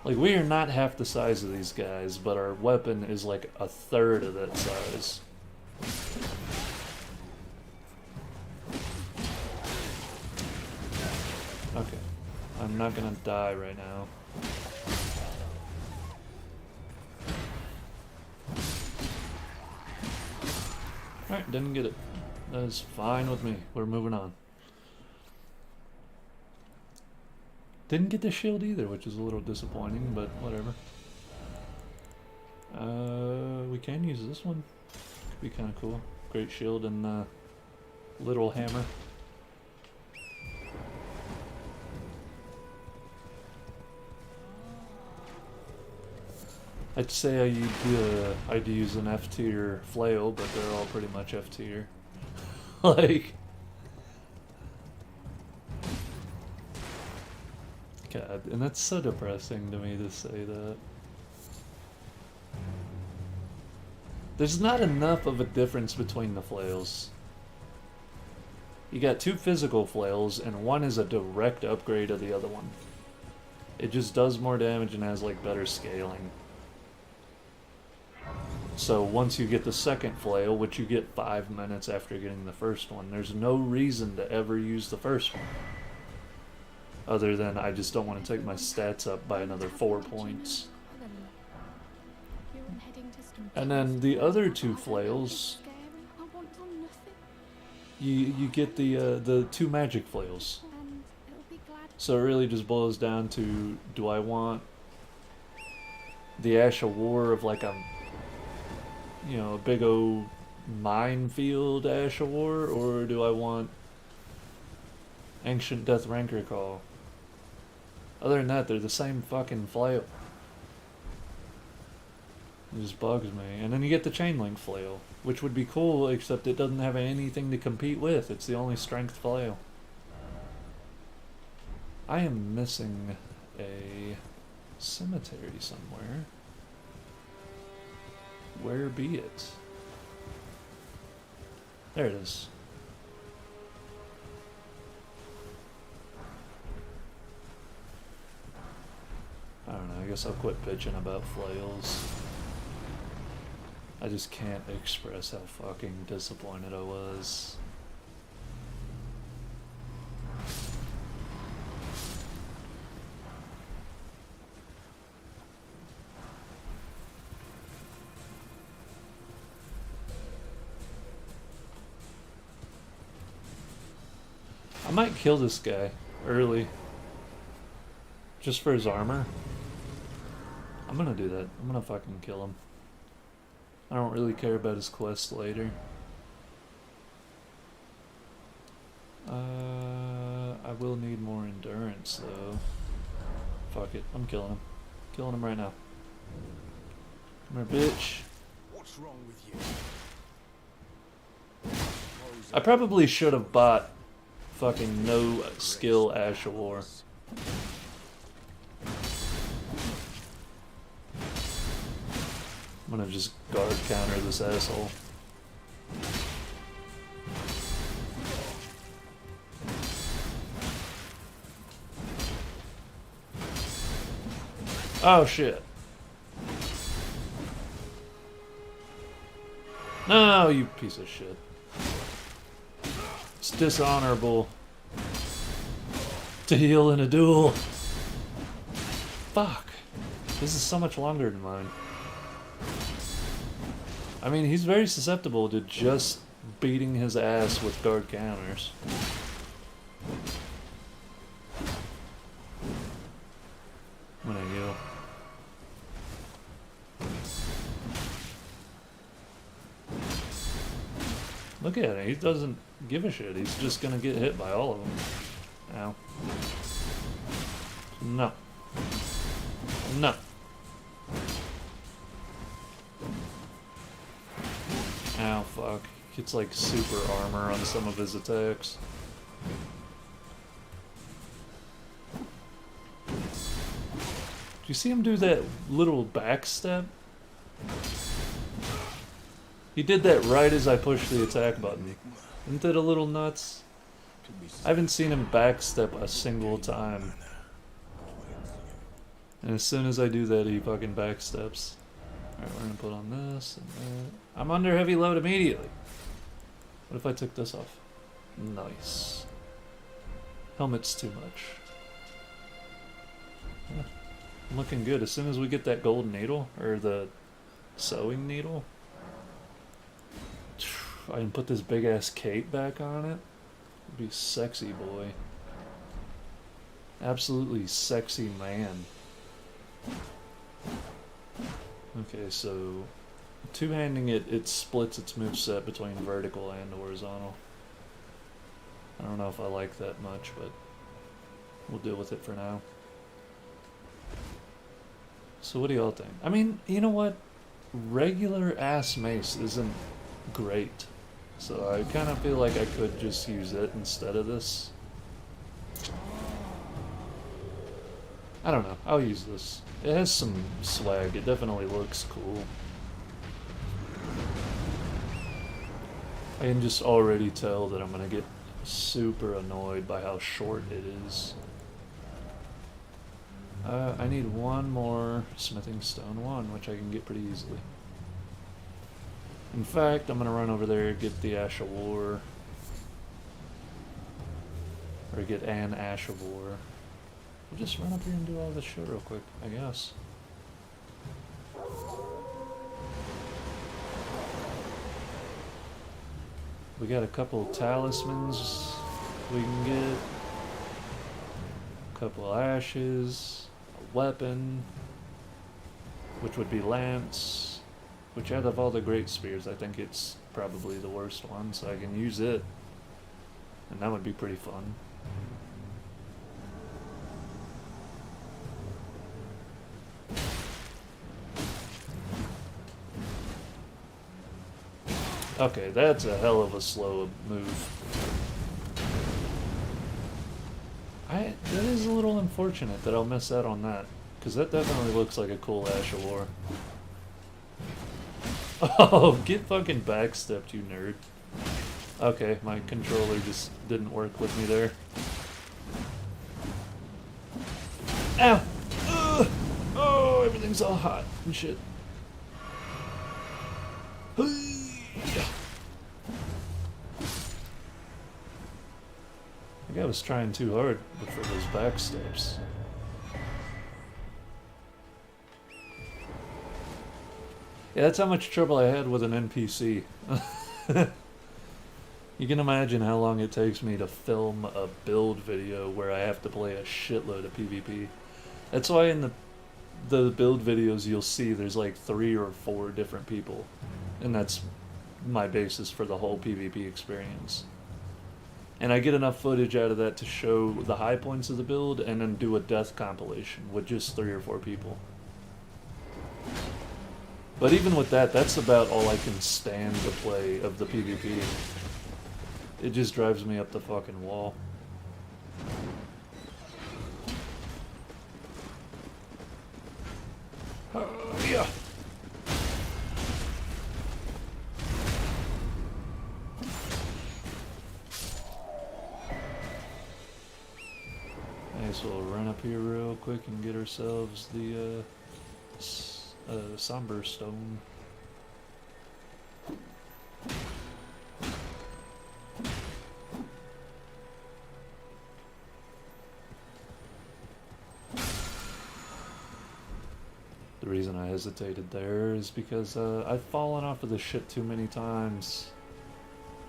like, we are not half the size of these guys, but our weapon is like a third of that size. Okay, I'm not gonna die right now. Alright, didn't get it. That is fine with me. We're moving on. Didn't get the shield either, which is a little disappointing, but whatever. We can use this one. Could be kind of cool. Great shield and little hammer. I'd say I'd use an F tier flail, but they're all pretty much F tier. Like, God, and that's so depressing to me to say that. There's not enough of a difference between the flails. You got two physical flails, and one is a direct upgrade of the other one. It just does more damage and has like better scaling. So once you get the second flail, which you get 5 minutes after getting the first one, there's no reason to ever use the first one. Other than I just don't want to take my stats up by another 4 points. And then the other two flails, you get the two magic flails. So it really just boils down to, do I want the Ash of War of like a big old minefield Ash of War, or do I want Ancient Death Rancor Call? Other than that, they're the same fucking flail. It just bugs me. And then you get the Chain Link flail, which would be cool, except it doesn't have anything to compete with. It's the only strength flail. I am missing a cemetery somewhere. Where be it? There it is. I don't know, I guess I'll quit bitching about flails. I just can't express how fucking disappointed I was. I might kill this guy early. Just for his armor. I'm gonna do that. I'm gonna fucking kill him. I don't really care about his quest later. I will need more endurance though. Fuck it. I'm killing him. Killing him right now. Come here, bitch. What's wrong with you? I probably should have bought fucking no skill Ash of War. I'm gonna just guard counter this asshole. Oh shit. No, you piece of shit. It's dishonorable to heal in a duel. Fuck. This is so much longer than mine. I mean, he's very susceptible to just beating his ass with guard counters. I'm gonna heal. Look at it, he doesn't give a shit. He's just gonna get hit by all of them. Ow. No. No. Ow, fuck. Gets like super armor on some of his attacks. Do you see him do that little back step? He did that right as I pushed the attack button. Isn't that a little nuts? I haven't seen him backstep a single time. And as soon as I do that, he fucking backsteps. Alright, we're gonna put on this and that. I'm under heavy load immediately. What if I took this off? Nice. Helmet's too much. Yeah, I'm looking good. As soon as we get that gold needle, or the sewing needle, I can put this big ass cape back on it. It'd be sexy, boy. Absolutely sexy man. Okay, so two-handing it, it splits its moveset between vertical and horizontal. I don't know if I like that much, but we'll deal with it for now. So what do y'all think? I mean, you know what? Regular ass mace isn't great. So I kind of feel like I could just use it instead of this. I don't know. I'll use this. It has some swag. It definitely looks cool. I can just already tell that I'm gonna get super annoyed by how short it is. I need one more smithing stone 1, which I can get pretty easily. In fact, I'm gonna run over there and get the Ash of War. Or get an Ash of War. We'll just run up here and do all this shit real quick, I guess. We got a couple talismans we can get. A couple ashes. A weapon. Which would be lance. Which out of all the great spears, I think it's probably the worst one, so I can use it. And that would be pretty fun. Okay, that's a hell of a slow move. That is a little unfortunate that I'll miss out on that, because that definitely looks like a cool Ash of War. Oh, get fucking backstepped, you nerd. Okay, my controller just didn't work with me there. Ow! Ugh! Oh, everything's all hot and shit. I think I was trying too hard for those backsteps. Yeah, that's how much trouble I had with an NPC. You can imagine how long it takes me to film a build video where I have to play a shitload of PvP. That's why in the build videos you'll see there's like 3 or 4 different people. And that's my basis for the whole PvP experience. And I get enough footage out of that to show the high points of the build and then do a death compilation with just 3 or 4 people. But even with that, that's about all I can stand to play of the PvP. It just drives me up the fucking wall. Yeah. Nice, we'll run up here real quick and get ourselves the somber stone. The reason I hesitated there is because I've fallen off of this shit too many times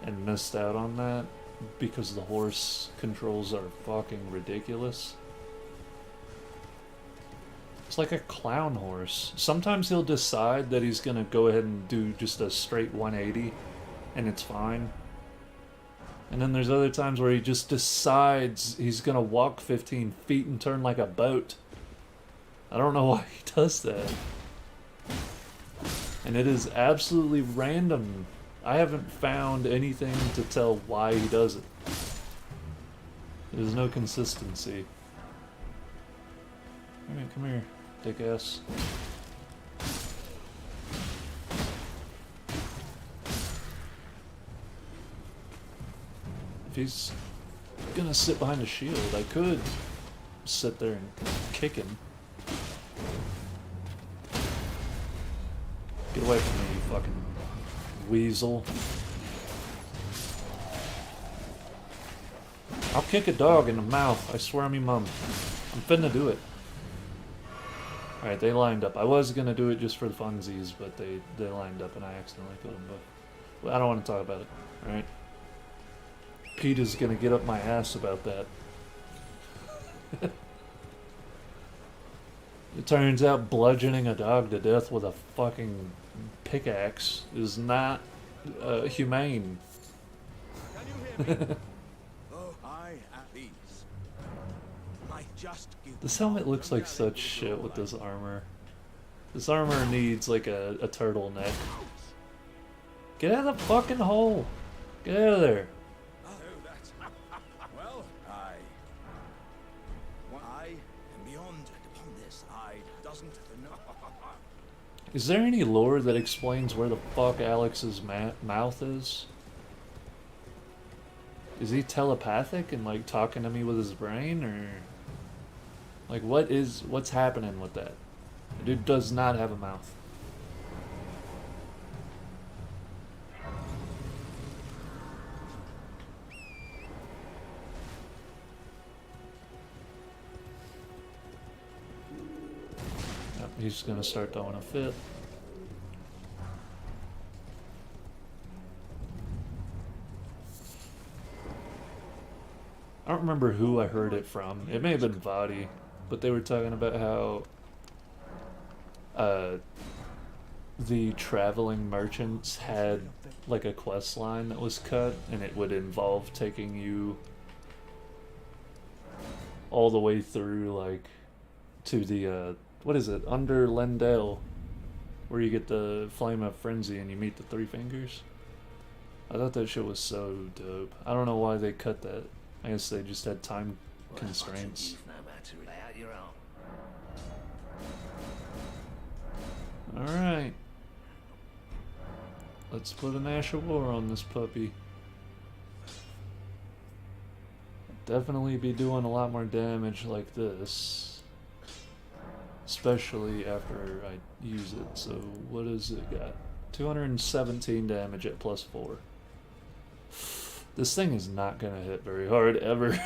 and missed out on that because the horse controls are fucking ridiculous. It's like a clown horse. Sometimes he'll decide that he's gonna go ahead and do just a straight 180 and it's fine. And then there's other times where he just decides he's gonna walk 15 feet and turn like a boat. I don't know why he does that. And it is absolutely random. I haven't found anything to tell why he does it. There's no consistency. Alright, come here, dick ass. If he's gonna sit behind a shield, I could sit there and kick him. Get away from me, you fucking weasel. I'll kick a dog in the mouth, I swear on me mum. I'm finna do it. Alright, they lined up. I was gonna do it just for the funsies, but they lined up and I accidentally put them both. Well, I don't want to talk about it, alright? Pete is gonna get up my ass about that. It turns out bludgeoning a dog to death with a fucking pickaxe is not humane. Can you hear me? Oh, I at ease. I just give This helmet looks like such shit with this armor. This armor needs like a turtleneck. Get out of the fucking hole! Get out of there! Well, I am beyond upon this. I doesn't know. Is there any lore that explains where the fuck Alex's mouth is? Is he telepathic and like talking to me with his brain, or like what's happening with that? The dude does not have a mouth. Yep, he's gonna start throwing a fit. I don't remember who I heard it from. It may have been Vadi, but they were talking about how the traveling merchants had like a quest line that was cut, and it would involve taking you all the way through like to the what is it, under Lendale, where you get the Flame of Frenzy and you meet the Three Fingers. I thought that shit was so dope. I don't know why they cut that. I guess they just had time constraints. Alright. Let's put an Ash of War on this puppy. Definitely be doing a lot more damage like this. Especially after I use it. So what does it got? 217 damage at +4. This thing is not gonna hit very hard ever.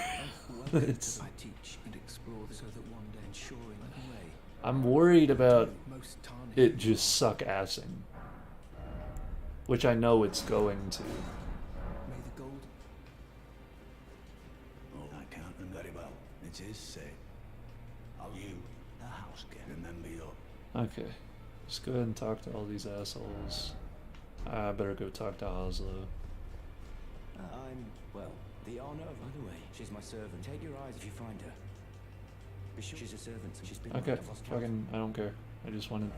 It's, I teach and explore so that one day ensuring the way. I'm worried about Most tarnished. it just suck assing, which I know it's going to. May the gold. Oh, I can't remember very well. It is said. Are you the house girl? Remember your. Okay, let's go ahead and talk to all these assholes. I better go talk to Oslo. I'm, well, the honor of... By the way, she's my servant. Take your eyes if you find her. Be sure she's a servant, so she's been... Okay, fucking, I don't care. I just wanted...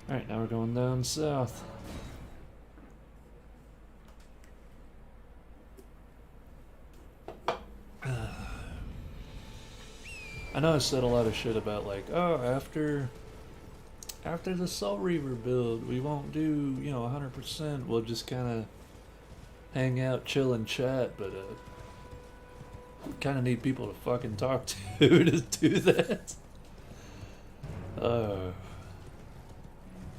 Alright, now we're going down south. I know I said a lot of shit about like, oh, after the Soul Reaver build, we won't do, 100%. We'll just kind of hang out, chill, and chat, but kind of need people to fucking talk to do that.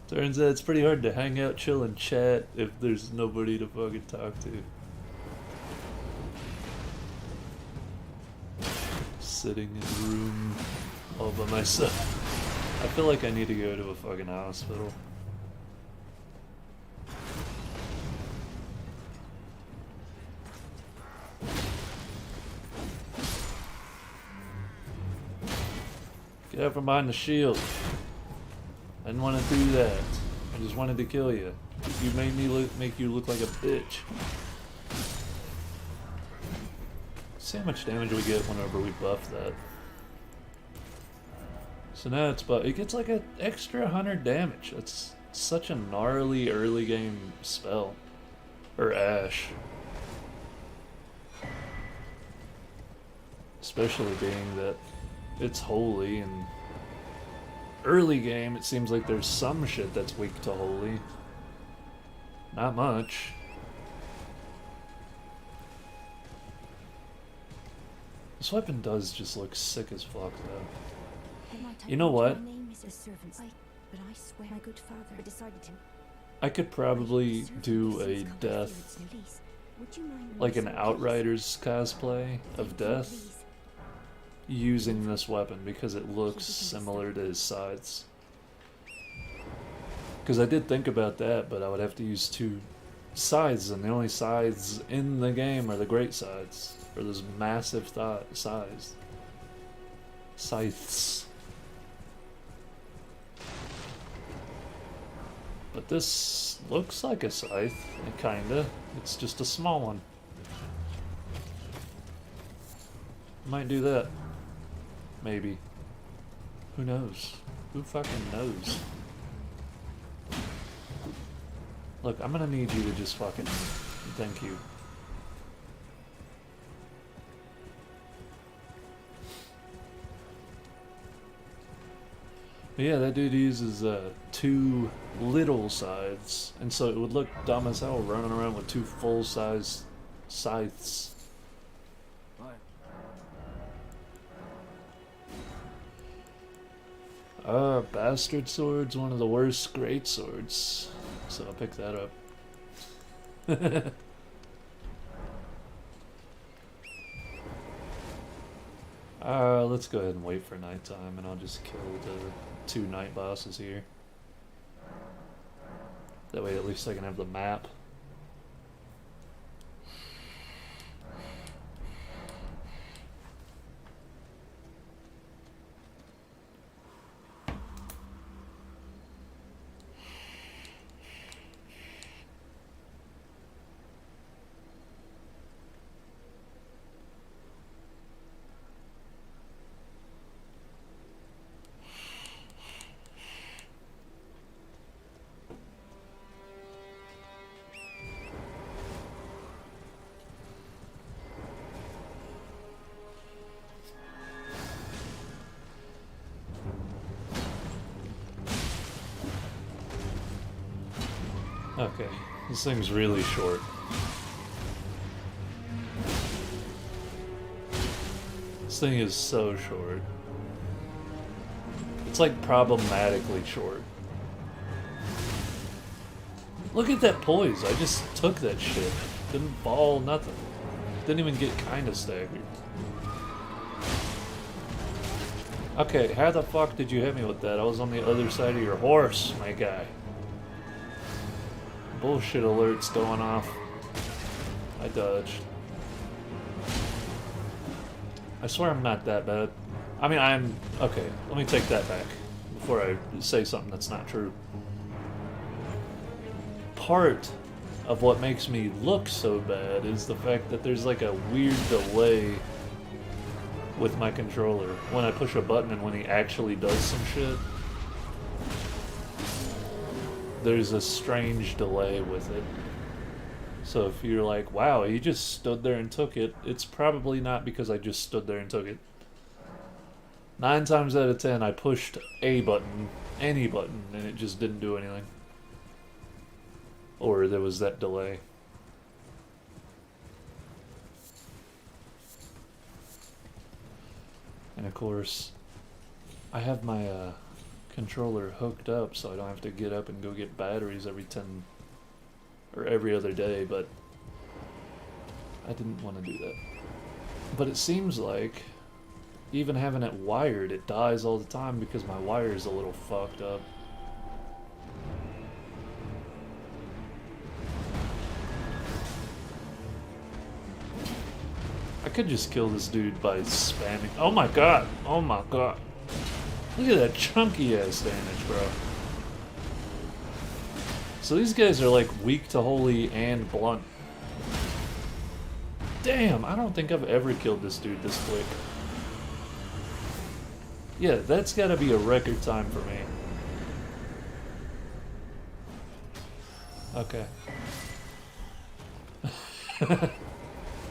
Turns out it's pretty hard to hang out, chill, and chat if there's nobody to fucking talk to. Sitting in a room all by myself. I feel like I need to go to a fucking hospital. Get out from behind the shield. I didn't want to do that. I just wanted to kill you. You made me make you look like a bitch. See how much damage we get whenever we buff that. So now it's it gets like an extra 100 damage. That's such a gnarly early game spell. Or Ash. Especially being that it's holy, and early game it seems like there's some shit that's weak to holy. Not much. This weapon does just look sick as fuck though. You know what? But I swear my good father decided to. I could probably do a death, like an Outriders cosplay of death, using this weapon because it looks similar to his scythes. Because I did think about that, but I would have to use 2 scythes, and the only scythes in the game are the great scythes, or those massive scythes. But this looks like a scythe, kinda. It's just a small one. Might do that. Maybe. Who knows? Who fucking knows? Look, I'm gonna need you to just fucking... Thank you. But yeah, that dude uses 2 little scythes, and so it would look dumb as hell running around with 2 full-size scythes. Bastard Sword's one of the worst great swords, so I'll pick that up. Let's go ahead and wait for nighttime, and I'll just kill the 2 night bosses here. That way at least I can have the map. Okay, this thing's really short. This thing is so short. It's like problematically short. Look at that poise, I just took that shit. Didn't fall, nothing. Didn't even get kinda staggered. Okay, how the fuck did you hit me with that? I was on the other side of your horse, my guy. Bullshit alerts going off. I dodged. I swear I'm not that bad. I mean, I'm... Okay, let me take that back before I say something that's not true. Part of what makes me look so bad is the fact that there's like a weird delay with my controller when I push a button and when he actually does some shit. There's a strange delay with it. So if you're like, wow, he just stood there and took it, it's probably not because I just stood there and took it. 9 times out of 10, I pushed a button, any button, and it just didn't do anything. Or there was that delay. And of course, I have my controller hooked up so I don't have to get up and go get batteries every 10 or every other day, but I didn't want to do that. But it seems like even having it wired, it dies all the time because my wire is a little fucked up. I could just kill this dude by spamming. Oh my god! Oh my god! Look at that chunky ass damage, bro. So these guys are like weak to holy and blunt. Damn, I don't think I've ever killed this dude this quick. Yeah, that's gotta be a record time for me. Okay.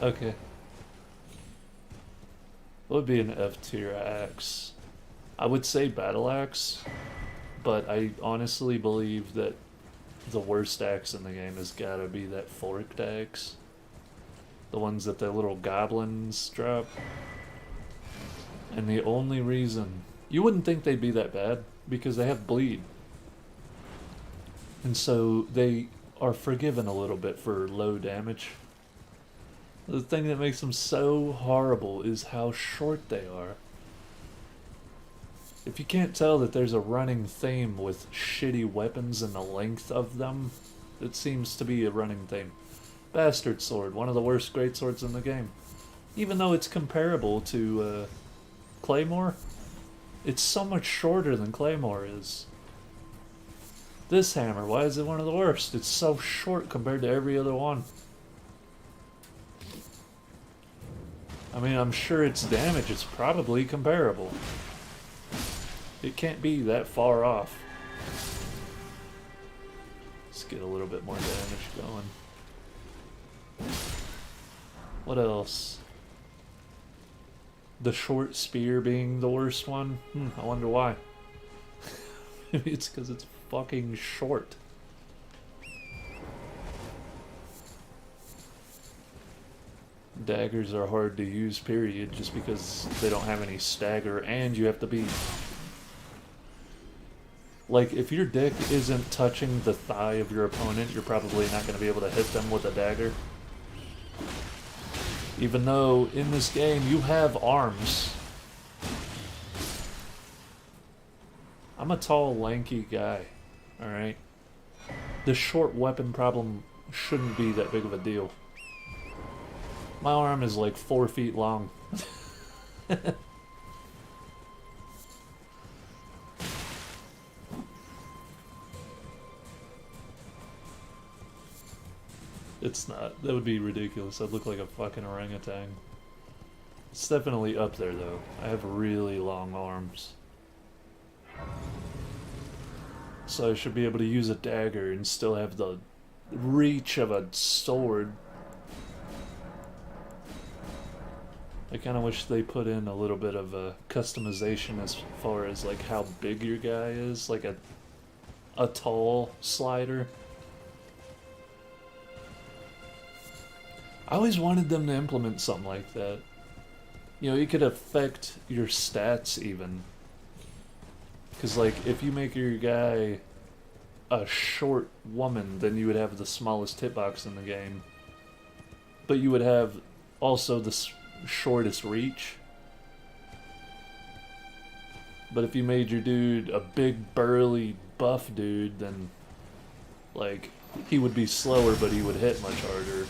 Okay. What would be an F tier axe? I would say battle axe, but I honestly believe that the worst axe in the game has gotta be that forked axe. The ones that the little goblins drop. And the only reason... You wouldn't think they'd be that bad, because they have bleed. And so they are forgiven a little bit for low damage. The thing that makes them so horrible is how short they are. If you can't tell that there's a running theme with shitty weapons and the length of them, it seems to be a running theme. Bastard Sword, one of the worst greatswords in the game. Even though it's comparable to Claymore, it's so much shorter than Claymore is. This hammer, why is it one of the worst? It's so short compared to every other one. I mean, I'm sure its damage is probably comparable. It can't be that far off. Let's get a little bit more damage going. What else? The short spear being the worst one? I wonder why. Maybe it's because it's fucking short. Daggers are hard to use, period, just because they don't have any stagger, and you have to be... Like, if your dick isn't touching the thigh of your opponent, you're probably not going to be able to hit them with a dagger. Even though, in this game, you have arms. I'm a tall, lanky guy, alright? The short weapon problem shouldn't be that big of a deal. My arm is like 4 feet long. It's not. That would be ridiculous. I'd look like a fucking orangutan. It's definitely up there, though. I have really long arms. So I should be able to use a dagger and still have the reach of a sword. I kind of wish they put in a little bit of a customization as far as like how big your guy is, like a tall slider. I always wanted them to implement something like that. You know, it could affect your stats even. Because like, if you make your guy a short woman, then you would have the smallest hitbox in the game. But you would have also the shortest reach. But if you made your dude a big, burly, buff dude, then like, he would be slower, but he would hit much harder.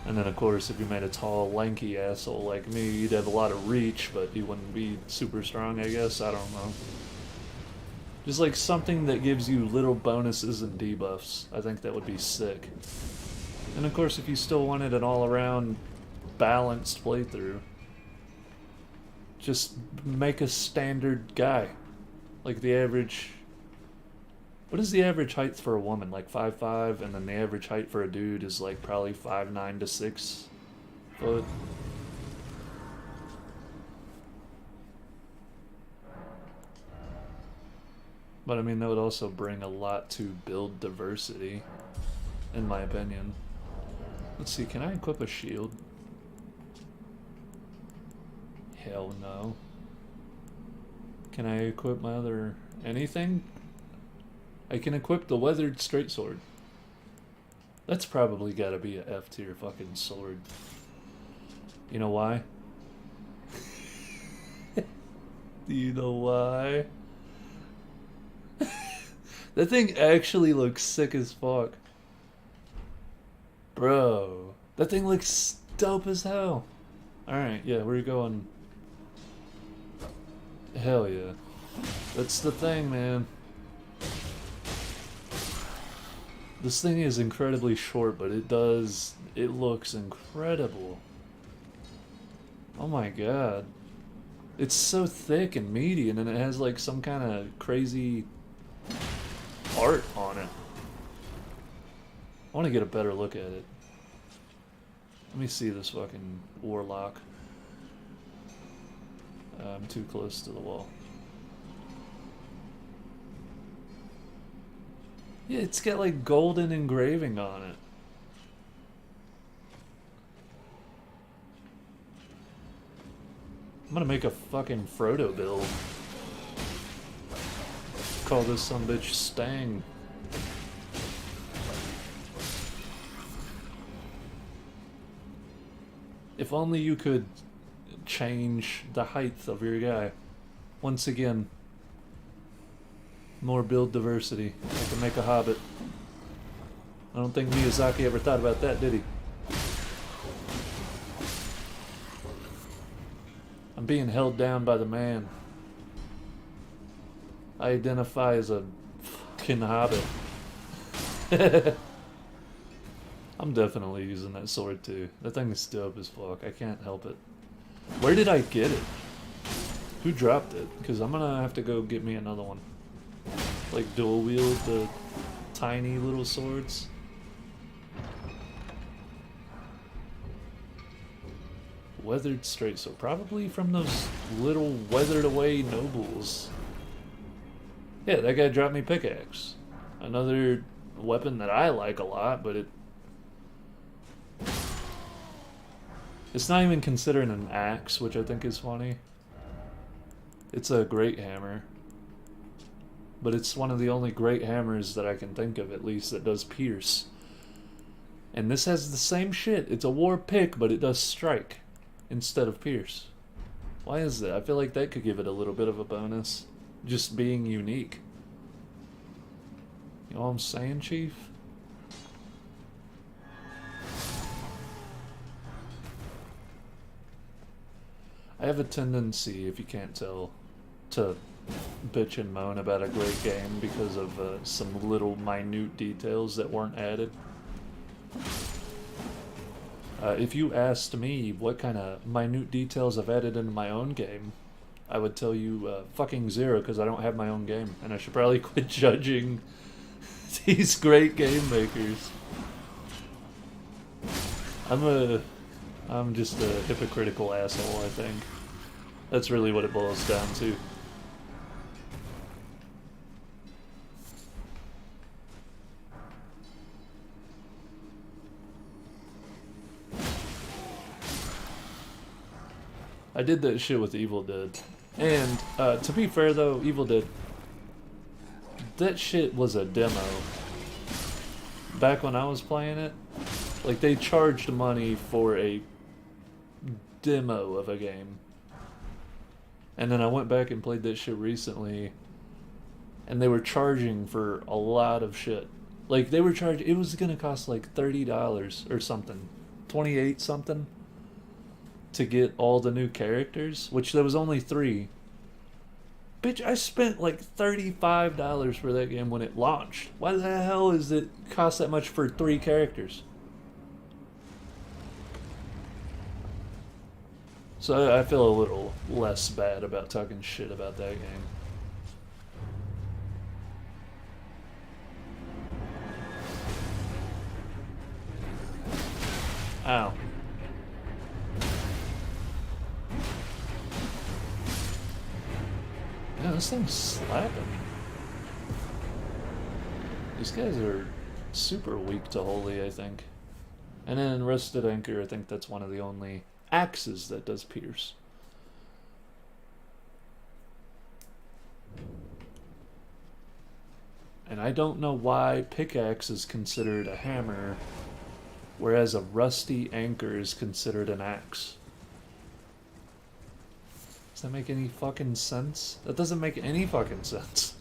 And then, of course, if you made a tall, lanky asshole like me, you'd have a lot of reach, but you wouldn't be super strong, I guess. I don't know. Just like something that gives you little bonuses and debuffs. I think that would be sick. And of course, if you still wanted an all-around balanced playthrough, just make a standard guy. Like the average... What is the average height for a woman? Like 5'5", and then the average height for a dude is like probably 5'9" to 6 foot. But I mean, that would also bring a lot to build diversity, in my opinion. Let's see, can I equip a shield? Hell no. Can I equip my other... anything? I can equip the weathered straight sword. That's probably gotta be a F tier fucking sword. You know why? Do you know why? That thing actually looks sick as fuck. Bro, that thing looks dope as hell. Alright, yeah, we're going... Hell yeah. That's the thing, man. This thing is incredibly short, but it does it looks incredible. Oh my god. It's so thick and meaty, and then it has like some kind of crazy art on it. I want to get a better look at it. Let me see this fucking warlock. I'm too close to the wall. Yeah, it's got like golden engraving on it. I'm gonna make a fucking Frodo build. Call this sumbitch Stang. If only you could change the height of your guy. Once again, more build diversity. I can make a hobbit. I don't think Miyazaki ever thought about that, did he? I'm being held down by the man. I identify as a fucking hobbit. I'm definitely using that sword too. That thing is dope as fuck. I can't help it. Where did I get it? Who dropped it? Because I'm gonna have to go get me another one. Like dual wield the tiny little swords. Weathered straight, so probably from those little weathered away nobles. Yeah, that guy dropped me pickaxe. Another weapon that I like a lot, but it's not even considered an axe, which I think is funny. It's a great hammer. But it's one of the only great hammers that I can think of, at least, that does pierce. And this has the same shit. It's a war pick, but it does strike instead of pierce. Why is that? I feel like that could give it a little bit of a bonus. Just being unique. You know what I'm saying, Chief? I have a tendency, if you can't tell, to bitch and moan about a great game because of some little minute details that weren't added. If you asked me what kind of minute details I've added into my own game, I would tell you fucking zero, because I don't have my own game, and I should probably quit judging these great game makers. I'm just a hypocritical asshole, I think. That's really what it boils down to. I did that shit with Evil Dead. And, to be fair though, Evil Dead, that shit was a demo. Back when I was playing it, like, they charged money for a demo of a game. And then I went back and played that shit recently, and they were charging for a lot of shit. Like, they were charging, it was gonna cost like $30 or something. 28 something. To get all the new characters, which there was only 3. Bitch, I spent like $35 for that game when it launched. Why the hell is it cost that much for 3 characters? So I feel a little less bad about talking shit about that game. Ow. Yeah, this thing's slapping. These guys are super weak to holy, I think. And then Rusted Anchor, I think that's one of the only axes that does pierce. And I don't know why pickaxe is considered a hammer, whereas a rusty anchor is considered an axe. Does that make any fucking sense? That doesn't make any fucking sense.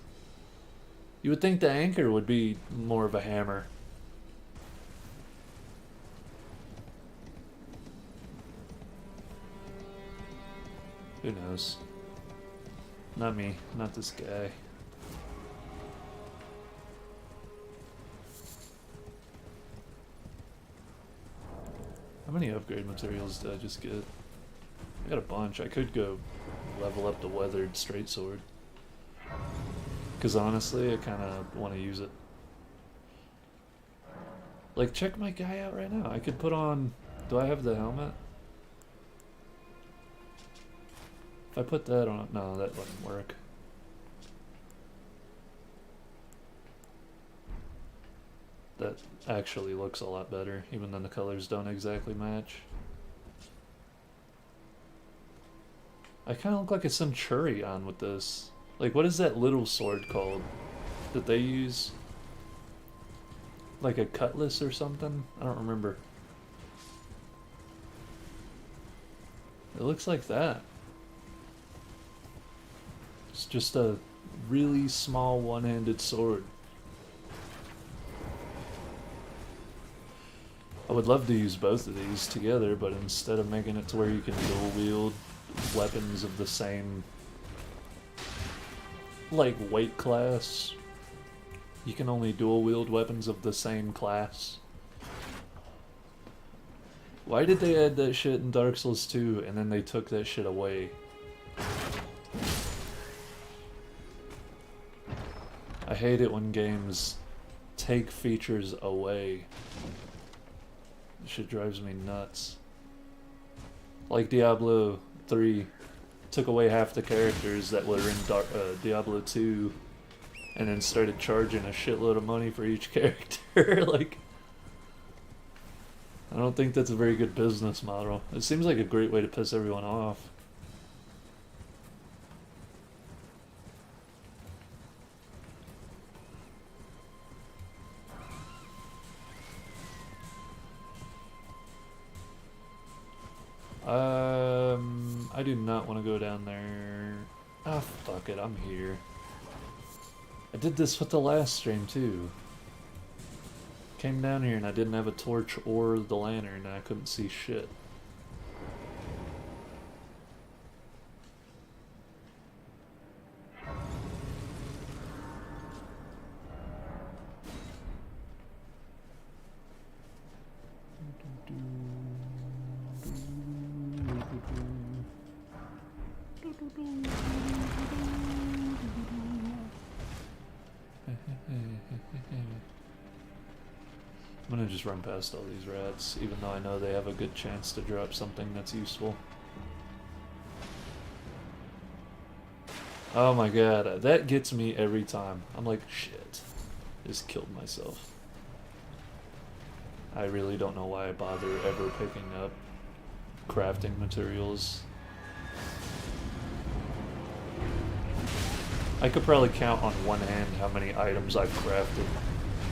You would think the anchor would be more of a hammer. Who knows? Not me, not this guy. many upgrade materials did I just get? I got a bunch. I could go level up the weathered straight sword. Because honestly, I kind of want to use it. Like, check my guy out right now. I could put on... Do I have the helmet? If I put that on... No, that wouldn't work. That actually looks a lot better, even though the colors don't exactly match. I kind of look like a Centurion with this. Like, what is that little sword called that they use? Like a cutlass or something? I don't remember. It looks like that. It's just a really small one-handed sword. I would love to use both of these together, but instead of making it to where you can dual wield weapons of the same, like, weight class, you can only dual wield weapons of the same class. Why did they add that shit in Dark Souls 2 and then they took that shit away? I hate it when games take features away. This shit drives me nuts. Like Diablo 3 took away half the characters that were in Diablo 2 and then started charging a shitload of money for each character. Like, I don't think that's a very good business model. It seems like a great way to piss everyone off. I do not want to go down there. Ah, fuck it, I'm here. I did this with the last stream too. Came down here and I didn't have a torch or the lantern and I couldn't see shit. I'm gonna just run past all these rats, even though I know they have a good chance to drop something that's useful. Oh my god, that gets me every time. I'm like, shit, just killed myself. I really don't know why I bother ever picking up crafting materials. I could probably count on one hand how many items I've crafted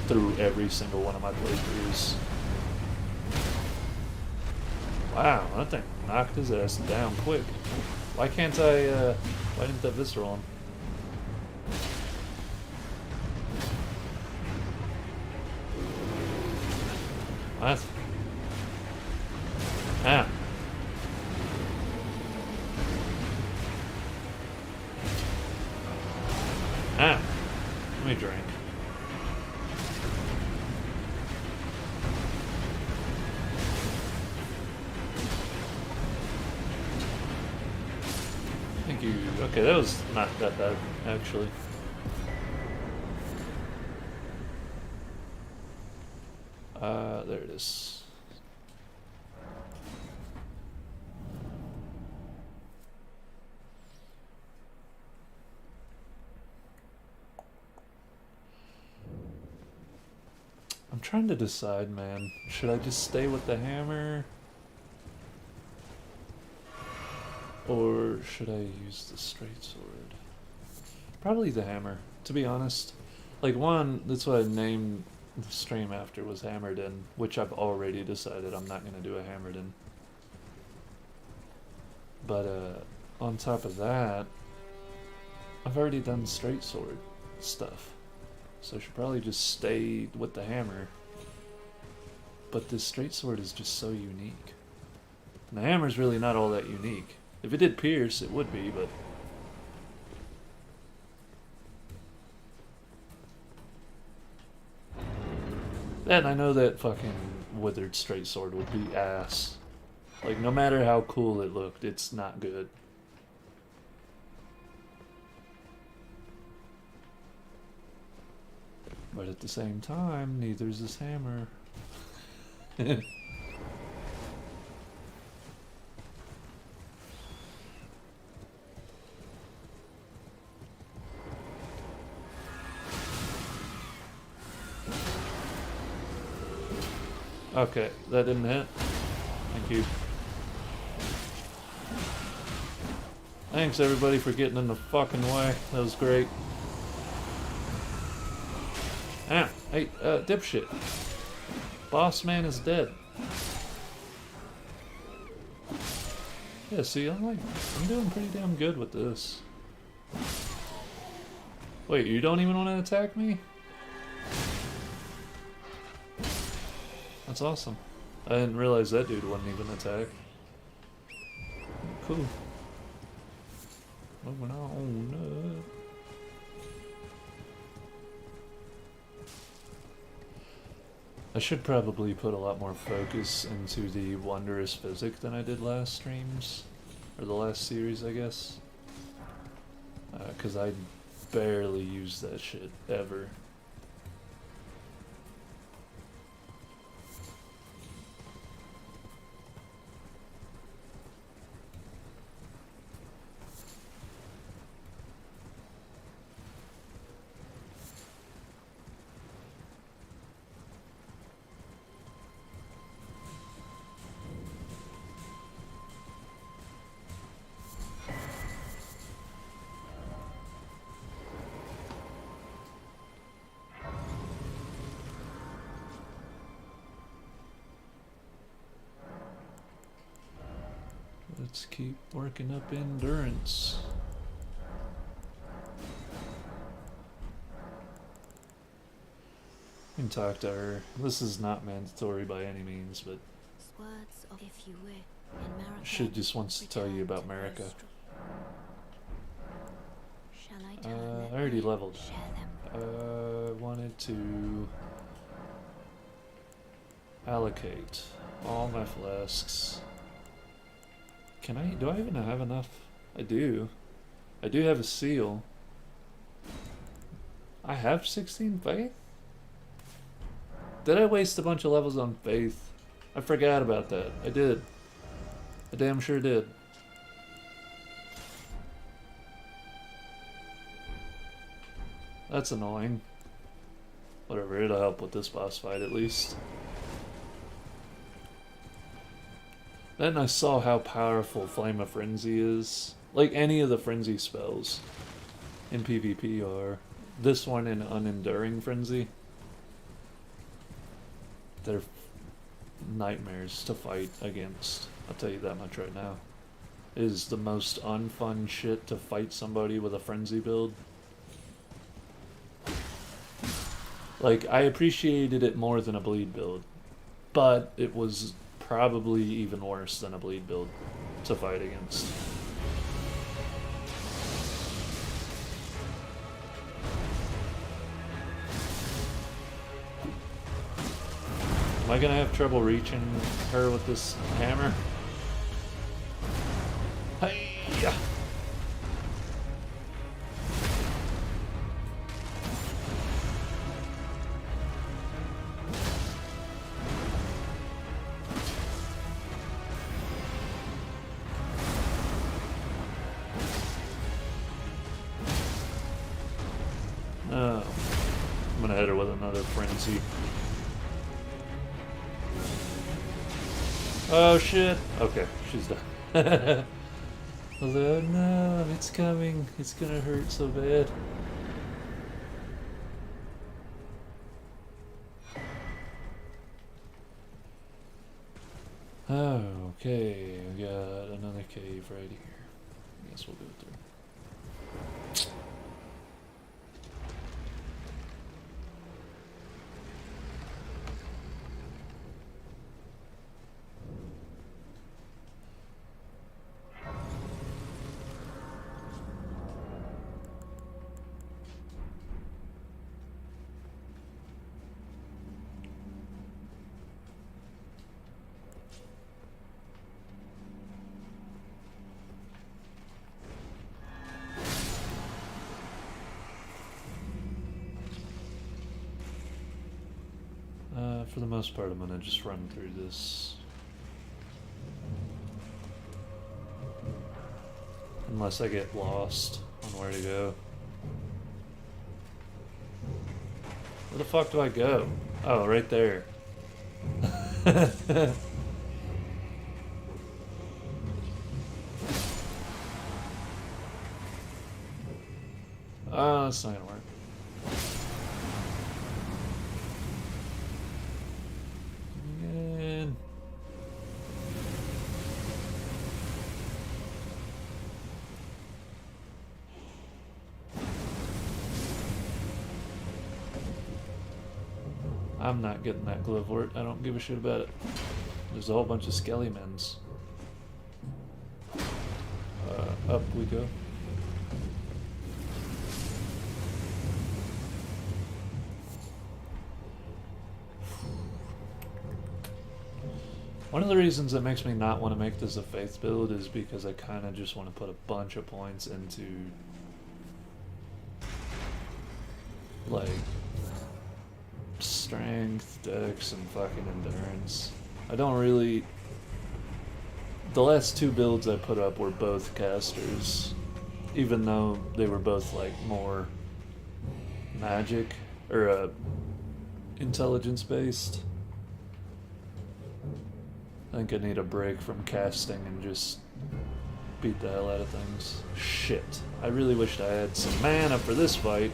through every single one of my playthroughs. Wow, that thing knocked his ass down quick. Why can't I, why didn't that visceral him? What? Ah. Ah. Let me drink. Thank you. Okay, that was not that bad, actually. There it is. I'm trying to decide, man. Should I just stay with the hammer? Or should I use the straight sword? Probably the hammer, to be honest. Like, one, that's what I named the stream after, was hamerdin, which I've already decided I'm not going to do a hamerdin. But, on top of that, I've already done straight sword stuff. So I should probably just stay with the hammer. But this straight sword is just so unique. And the hammer's really not all that unique. If it did pierce, it would be, but... And I know that fucking withered straight sword would be ass. Like, no matter how cool it looked, it's not good. But at the same time, neither's this hammer. Okay, that didn't hit. Thank you. Thanks everybody for getting in the fucking way. That was great. Ah, hey, dipshit. Boss man is dead. Yeah, see, I'm doing pretty damn good with this. Wait, you don't even want to attack me? That's awesome. I didn't realize that dude wouldn't even attack. Cool. Moving on. I should probably put a lot more focus into the wondrous physic than I did last streams. Or the last series, I guess. Because I barely use that shit, ever. Let's keep working up endurance. We can talk to her. This is not mandatory by any means, but Words of if you wish in America, she just wants to tell you about America. Shall I tell them that I already they leveled. share them? Wanted to allocate all my flasks. Can I? Do I even have enough? I do. I do have a seal. I have 16 faith? Did I waste a bunch of levels on faith? I forgot about that. I did. I damn sure did. That's annoying. Whatever, it'll help with this boss fight at least. Then I saw how powerful Flame of Frenzy is. Like any of the Frenzy spells in PvP are. This one in Unenduring Frenzy. They're nightmares to fight against. I'll tell you that much right now. It is the most unfun shit to fight somebody with a Frenzy build. Like, I appreciated it more than a Bleed build. But it was probably even worse than a Bleed build to fight against. Am I gonna have trouble reaching her with this hammer? Hey-ya! Oh, I'm gonna hit her with another frenzy. Oh shit! Okay, she's done. Although, no, it's coming. It's gonna hurt so bad. Okay, we got another cave right here. I guess we'll go through. for the most part, I'm gonna just run through this. Unless I get lost on where to go. Where the fuck do I go? Oh, right there. Oh, that's not gonna work. Man. I'm not getting that glove wort. I don't give a shit about it. There's a whole bunch of skelly-mens. Up we go. One of the reasons that makes me not want to make this a faith build is because I kind of just want to put a bunch of points into like strength, dex, and fucking endurance. I don't really... The last two builds I put up were both casters, even though they were both like more magic or intelligence based. I think I need a break from casting and just beat the hell out of things. Shit. I really wished I had some mana for this fight.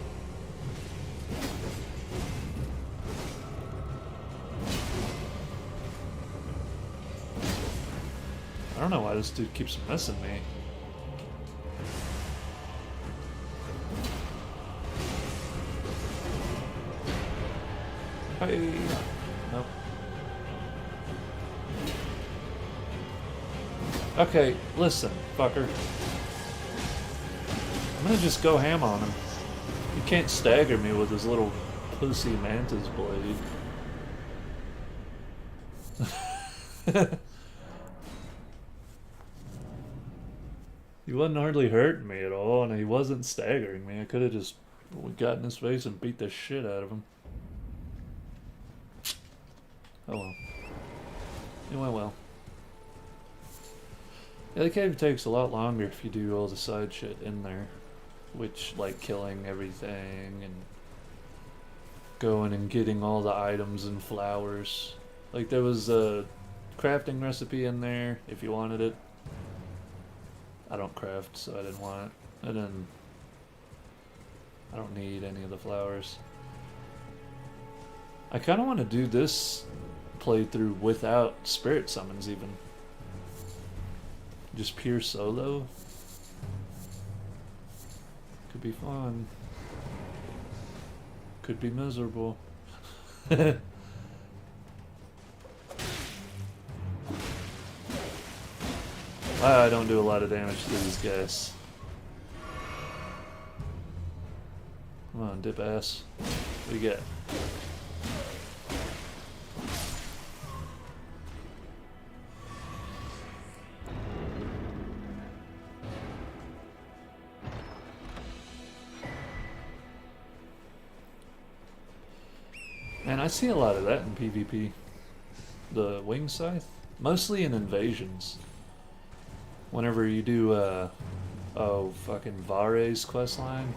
I don't know why this dude keeps missing me. Hey. Nope. Okay, listen, fucker. I'm gonna just go ham on him. You can't stagger me with his little pussy mantis blade. He wasn't hardly hurting me at all, and he wasn't staggering me. I could have just got in his face and beat the shit out of him. Oh well. It went well. Yeah, the cave takes a lot longer if you do all the side shit in there. Which, like killing everything and going and getting all the items and flowers. Like there was a crafting recipe in there if you wanted it. I don't craft, so I didn't want it. I don't need any of the flowers. I kind of want to do this playthrough without spirit summons even. Just pure solo. Could be fun. Could be miserable. I don't do a lot of damage to these guys. Come on, dip ass. What do you get? Man, I see a lot of that in PvP. The wing scythe? Mostly in invasions. Whenever you do, oh, fucking Vare's questline.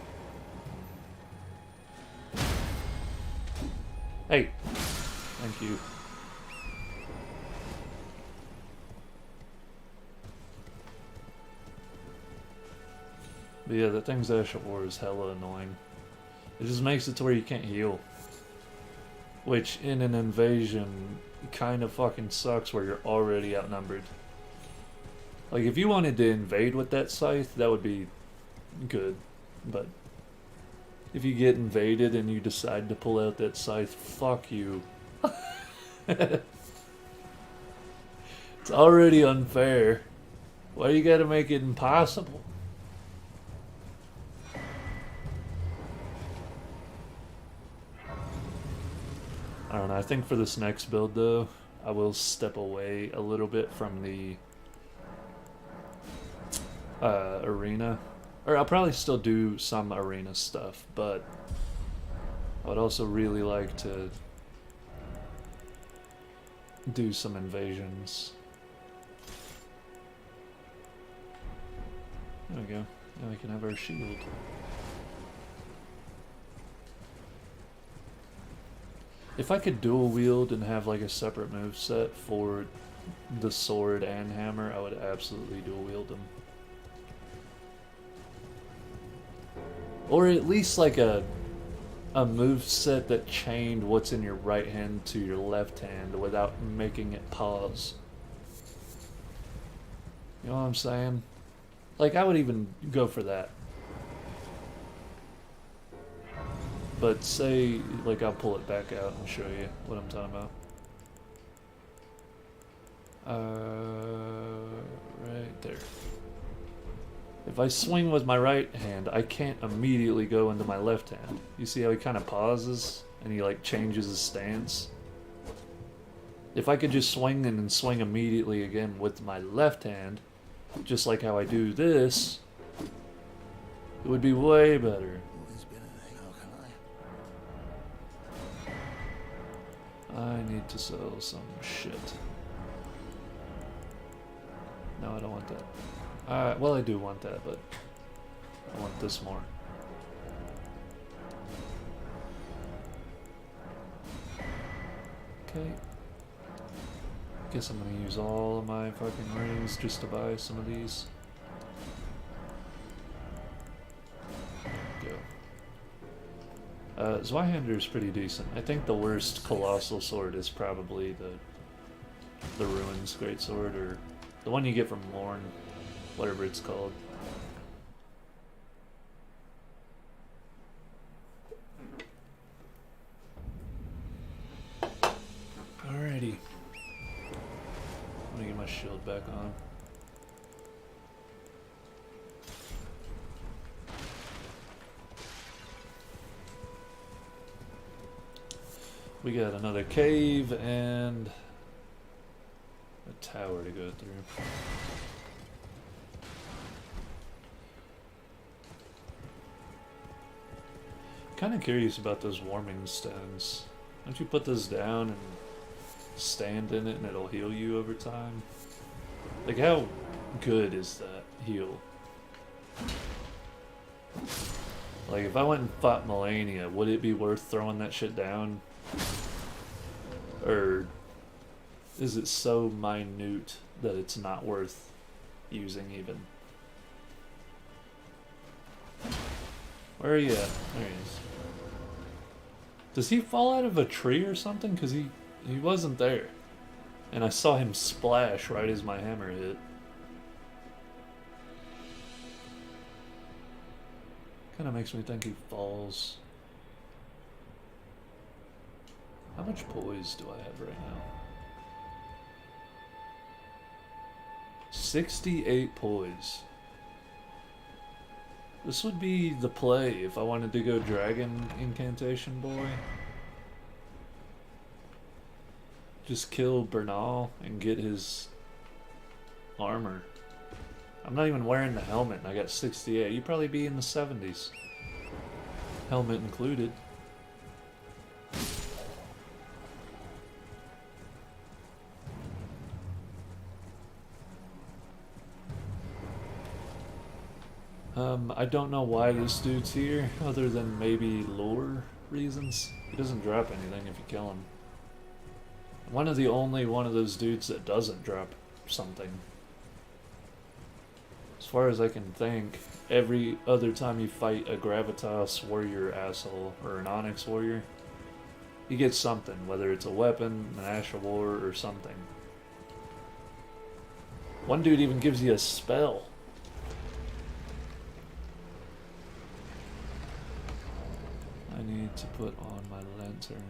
Hey! Thank you. But yeah, that thing's Ash of War is hella annoying. It just makes it to where you can't heal. Which, in an invasion, kind of fucking sucks where you're already outnumbered. Like, if you wanted to invade with that scythe, that would be good. But if you get invaded and you decide to pull out that scythe, fuck you. It's already unfair. Why you gotta make it impossible? I don't know, I think for this next build though, I will step away a little bit from the arena. Or I'll probably still do some arena stuff, but I would also really like to do some invasions. There we go. Now we can have our shield. If I could dual wield and have like a separate move set for the sword and hammer, I would absolutely dual wield them. Or at least like a move set that chained what's in your right hand to your left hand without making it pause. You know what I'm saying? Like, I would even go for that. But say, like, I'll pull it back out and show you what I'm talking about. Right there. If I swing with my right hand, I can't immediately go into my left hand. You see how he kind of pauses and he like changes his stance? If I could just swing and then swing immediately again with my left hand, just like how I do this, it would be way better. Always been a thing, how can I? I need to sell some shit. No, I don't want that. Well, I do want that, but I want this more. Okay. Guess I'm gonna use all of my fucking rings just to buy some of these. Go. Zweihander's pretty decent. I think the worst colossal sword is probably the Ruins Greatsword, or the one you get from Lorne. Whatever it's called. Alrighty. Let me get my shield back on. We got another cave and a tower to go through. Kind of curious about those warming stones. Don't you put those down and stand in it and it'll heal you over time? Like, how good is that heal? Like, if I went and fought Melania, would it be worth throwing that shit down? Or is it so minute that it's not worth using even? Where are you at? There he is. Does he fall out of a tree or something? Because he wasn't there. And I saw him splash right as my hammer hit. Kind of makes me think he falls. How much poise do I have right now? 68 poise. This would be the play if I wanted to go Dragon Incantation Boy. Just kill Bernal and get his armor. I'm not even wearing the helmet and I got 68. You'd probably be in the 70s. Helmet included. I don't know why this dude's here, other than maybe lore reasons. He doesn't drop anything if you kill him. One of those dudes that doesn't drop something. As far as I can think, every other time you fight a Gravitas warrior asshole or an Onyx warrior, you get something, whether it's a weapon, an Ash of War, or something. One dude even gives you a spell. I need to put on my lantern.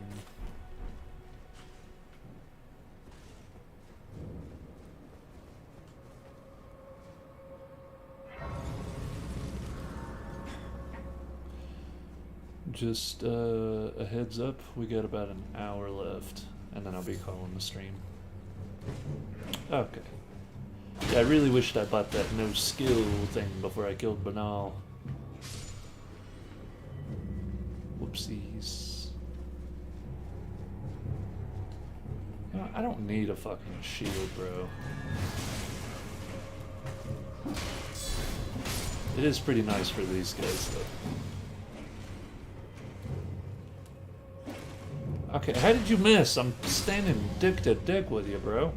Just a heads up, we got about an hour left, and then I'll be calling the stream. Okay. Yeah, I really wished I bought that no skill thing before I killed Banal. Whoopsies. You know, I don't need a fucking shield, bro. It is pretty nice for these guys, though. Okay, how did you miss? I'm standing dick to dick with you, bro.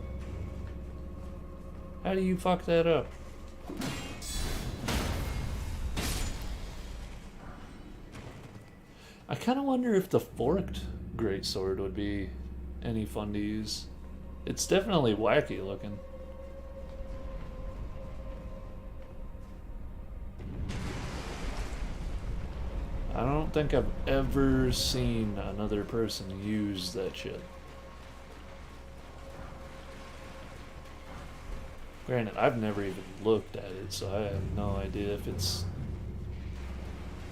How do you fuck that up? I kind of wonder if the forked greatsword would be any fun to use. It's definitely wacky looking. I don't think I've ever seen another person use that shit. Granted, I've never even looked at it, so I have no idea if it's...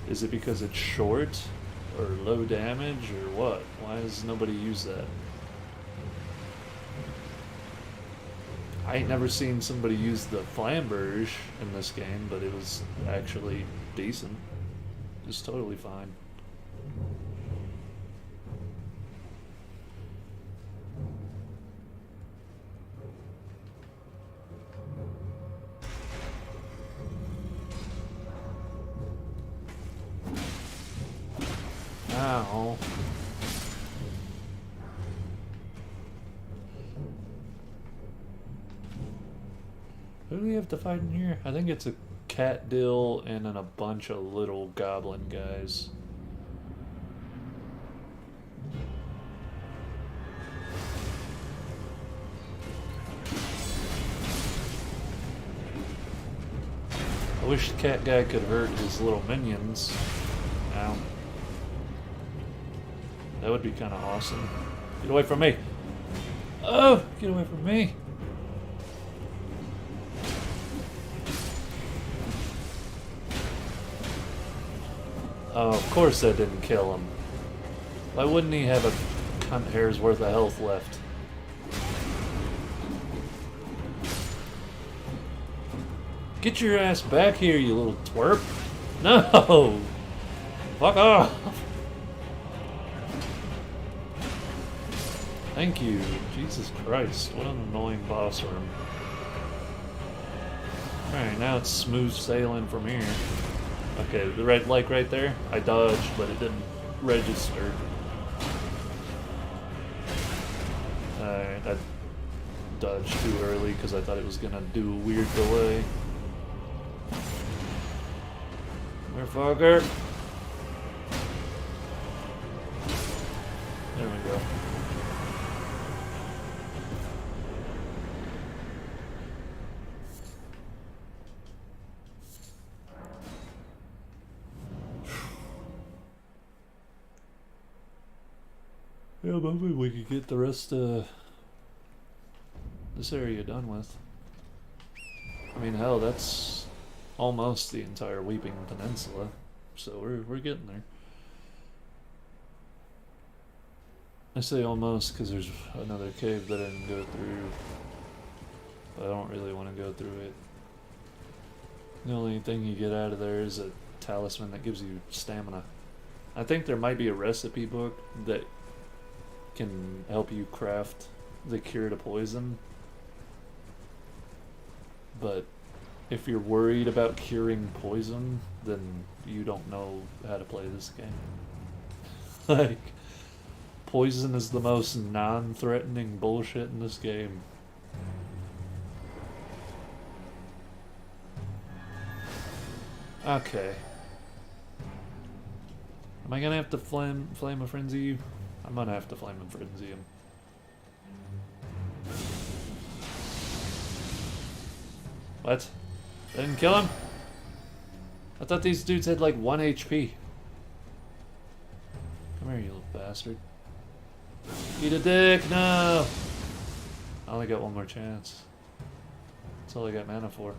Is it because it's short? Or low damage? Or what? Why has nobody used that? I ain't never seen somebody use the flamberge in this game, but it was actually decent. It's totally fine. Ow. Who do we have to fight in here? I think it's a cat dill and then a bunch of little goblin guys. I wish the cat guy could hurt his little minions. Ow. That would be kind of awesome. Get away from me! Oh! Get away from me! Oh, of course that didn't kill him. Why wouldn't he have a cunt hair's worth of health left? Get your ass back here, you little twerp! No! Fuck off! Thank you. Jesus Christ, what an annoying boss room. Alright, now it's smooth sailing from here. Okay, the red light right there, I dodged, but it didn't register. Alright, I dodged too early because I thought it was gonna do a weird delay. Motherfucker! There we go. Yeah, maybe we could get the rest of this area done with. I mean, hell, that's almost the entire Weeping Peninsula, so we're getting there. I say almost because there's another cave that I didn't go through, but I don't really want to go through it. The only thing you get out of there is a talisman that gives you stamina. I think there might be a recipe book that can help you craft the cure to poison, but if you're worried about curing poison, then you don't know how to play this game. Like, poison is the most non-threatening bullshit in this game. Okay. Am I gonna have to flame a frenzy you? I'm gonna have to flame a frenzy him. What? I didn't kill him? I thought these dudes had like 1 HP. Come here, you little bastard. Eat a dick, no! I only got one more chance. That's all I got mana for.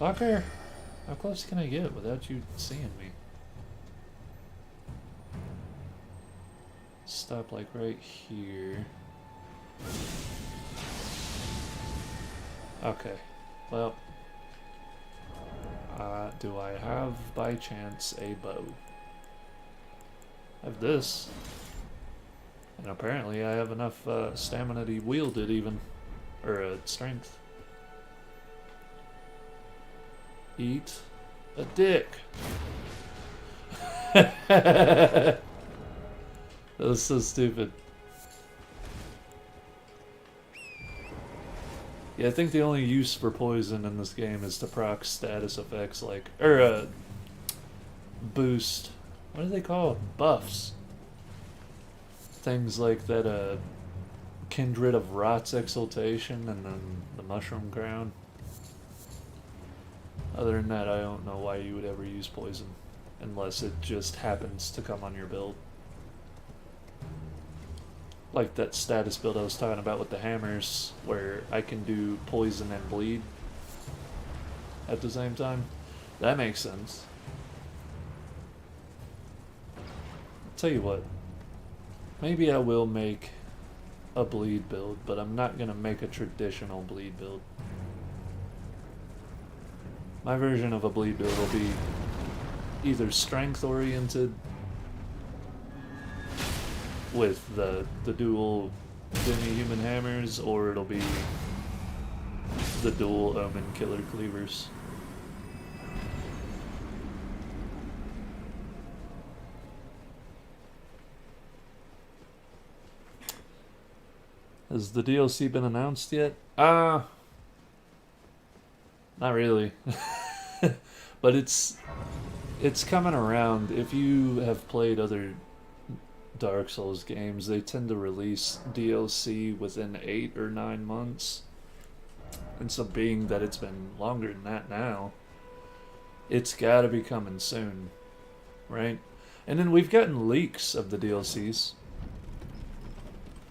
Fucker! How close can I get without you seeing me? Stop like right here. Okay, well, do I have by chance a bow? I have this. And apparently I have enough stamina to wield it even. Or strength. Eat a dick. That was so stupid. Yeah, I think the only use for poison in this game is to proc status effects like, boost. What do they call it? Buffs. Things like that, Kindred of Rot's Exaltation and then the Mushroom Crown. Other than that, I don't know why you would ever use poison. Unless it just happens to come on your build. Like that status build I was talking about with the hammers, where I can do poison and bleed at the same time. That makes sense. I'll tell you what. Maybe I will make a bleed build, but I'm not going to make a traditional bleed build. My version of a bleed build will be either strength oriented with the dual demi-human hammers, or it'll be the dual omen killer cleavers. Has the DLC been announced yet? Not really. But it's coming around. If you have played other Dark Souls games, they tend to release DLC within 8 or 9 months. And so being that it's been longer than that now, it's gotta be coming soon, right? And then we've gotten leaks of the DLCs.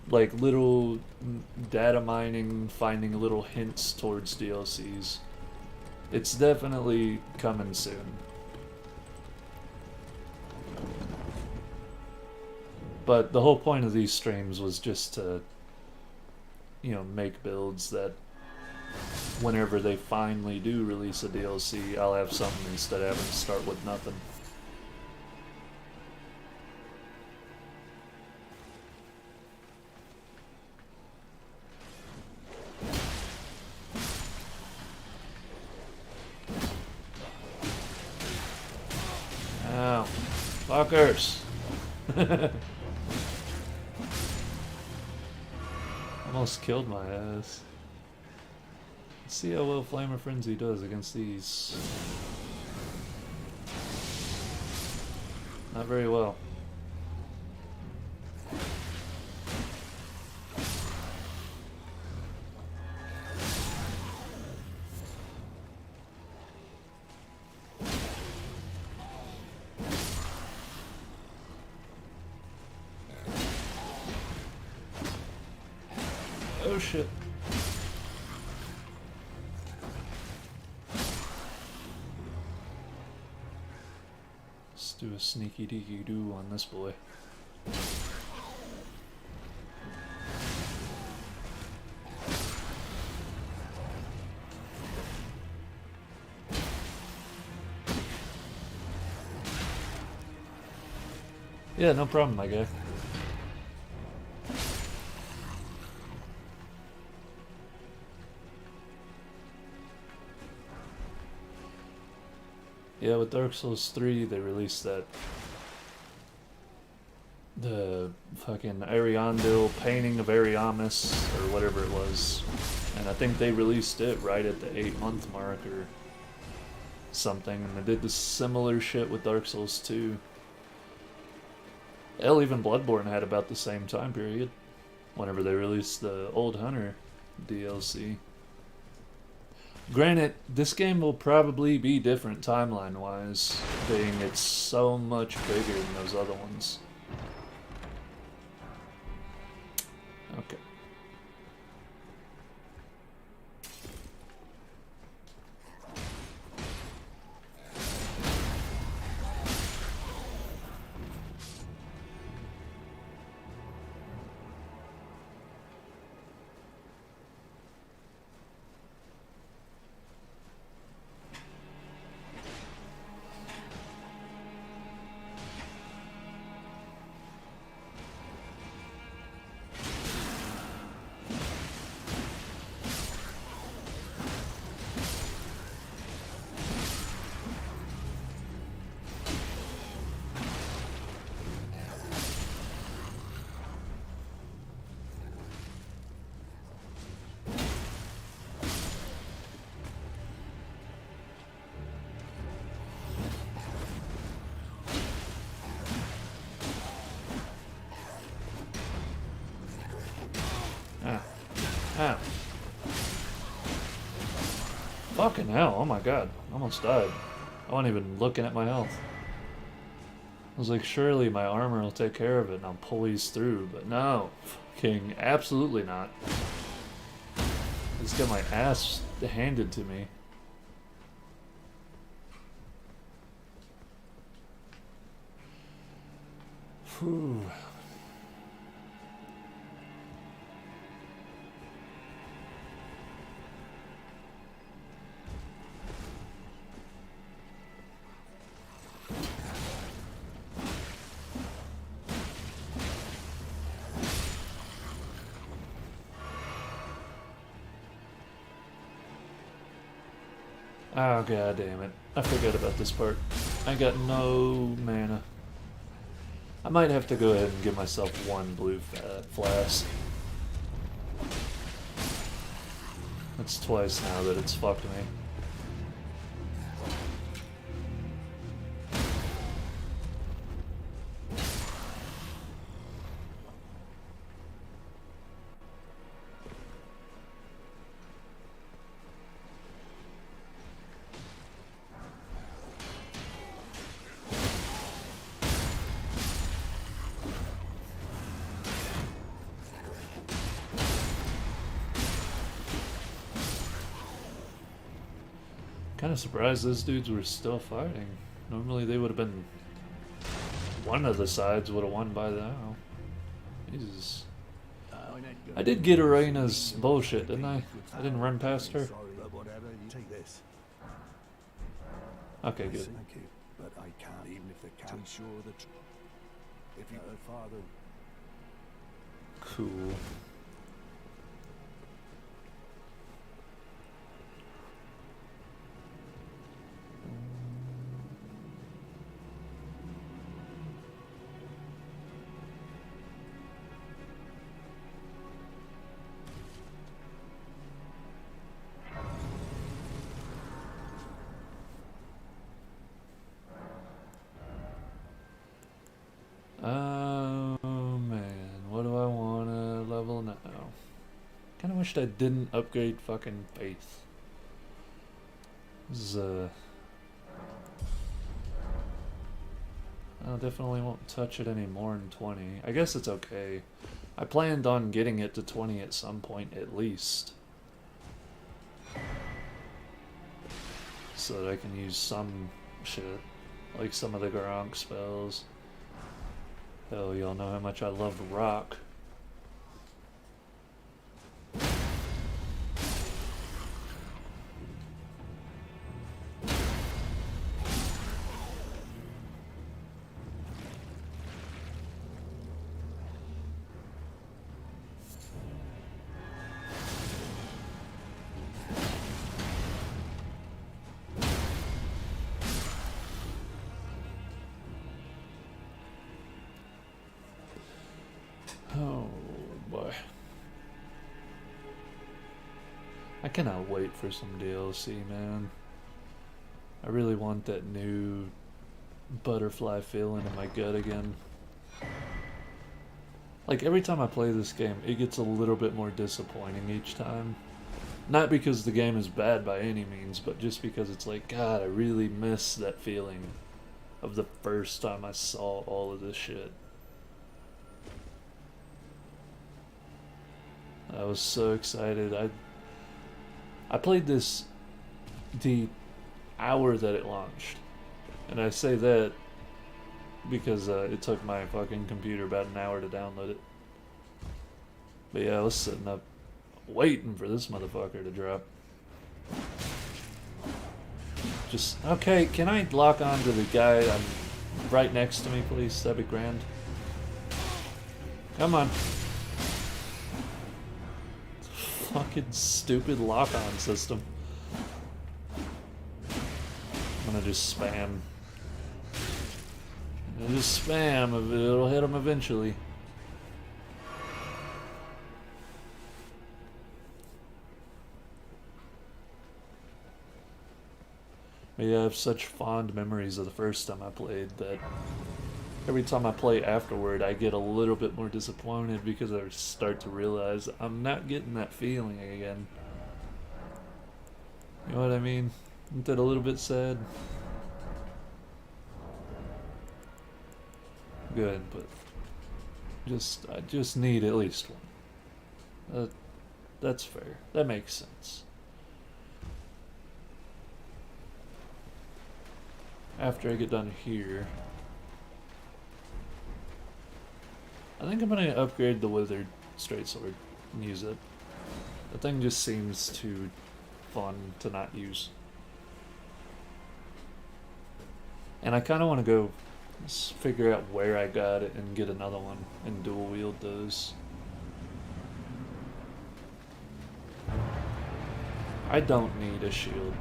Like little data mining, finding little hints towards DLCs. It's definitely coming soon. But the whole point of these streams was just to, make builds that whenever they finally do release a DLC, I'll have something instead of having to start with nothing. Ow. Fuckers! Almost killed my ass. Let's see how well Flame of Frenzy does against these. Not very well. Oh shit. Let's do a sneaky deaky doo on this boy. Yeah, no problem, my guy. Yeah, with Dark Souls 3, they released the fucking Ariandel painting of Ariamis, or whatever it was. And I think they released it right at the 8-month mark or something, and they did the similar shit with Dark Souls 2. Hell, even Bloodborne had about the same time period, whenever they released the Old Hunter DLC. Granted, this game will probably be different timeline-wise, being it's so much bigger than those other ones. Okay. Fucking hell, oh my god. Almost died. I wasn't even looking at my health. I was like, surely my armor will take care of it and I'll pull these through, but no. Fucking absolutely not. I just got my ass handed to me. Whew. Oh god damn it. I forgot about this part. I got no mana. I might have to go ahead and give myself one blue flask. That's twice now that it's fucked me. Kind of surprised those dudes were still fighting. Normally they would have been... One of the sides would have won by now. Jesus. I did get Arena's bullshit, didn't I? I didn't run past her. Take this. Okay, good. Thank you, but I can't even if they can. Ensure that if you father. Cool. Oh man, what do I want to level now? Kind of wished I didn't upgrade fucking faith. This is I definitely won't touch it any more than 20. I guess it's okay. I planned on getting it to 20 at some point at least. So that I can use some shit. Like some of the Gronk spells. Hell, y'all know how much I love rock. Oh boy. I cannot wait for some DLC, man. I really want that new butterfly feeling in my gut again. Like every time I play this game, it gets a little bit more disappointing each time. Not because the game is bad by any means, but just because it's like, God, I really miss that feeling of the first time I saw all of this shit. I was so excited. I played this the hour that it launched. And I say that because it took my fucking computer about an hour to download it. But yeah, I was sitting up waiting for this motherfucker to drop. Just, okay, can I lock on to the guy right next to me, please? That'd be grand. Come on. Fucking stupid lock-on system. I'm gonna just spam. Just spam, it'll hit him eventually. But yeah, I have such fond memories of the first time I played that every time I play afterward, I get a little bit more disappointed because I start to realize I'm not getting that feeling again. You know what I mean? Isn't that a little bit sad? Good, but I just need at least one. That's fair. That makes sense. After I get done here, I think I'm gonna upgrade the withered straight sword and use it. The thing just seems too fun to not use. And I kind of want to go figure out where I got it and get another one and dual wield those. I don't need a shield.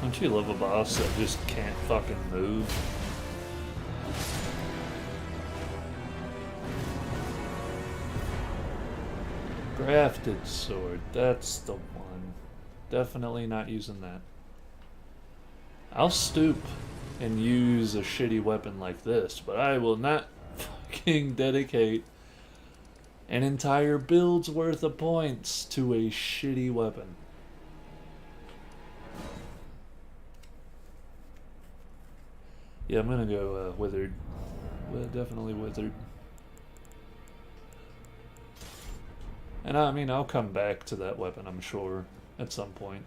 Don't you love a boss that just can't fucking move? Grafted sword, that's the one. Definitely not using that. I'll stoop and use a shitty weapon like this, but I will not fucking dedicate an entire build's worth of points to a shitty weapon. Yeah, I'm gonna go withered. Well, definitely withered. And I mean, I'll come back to that weapon, I'm sure, at some point.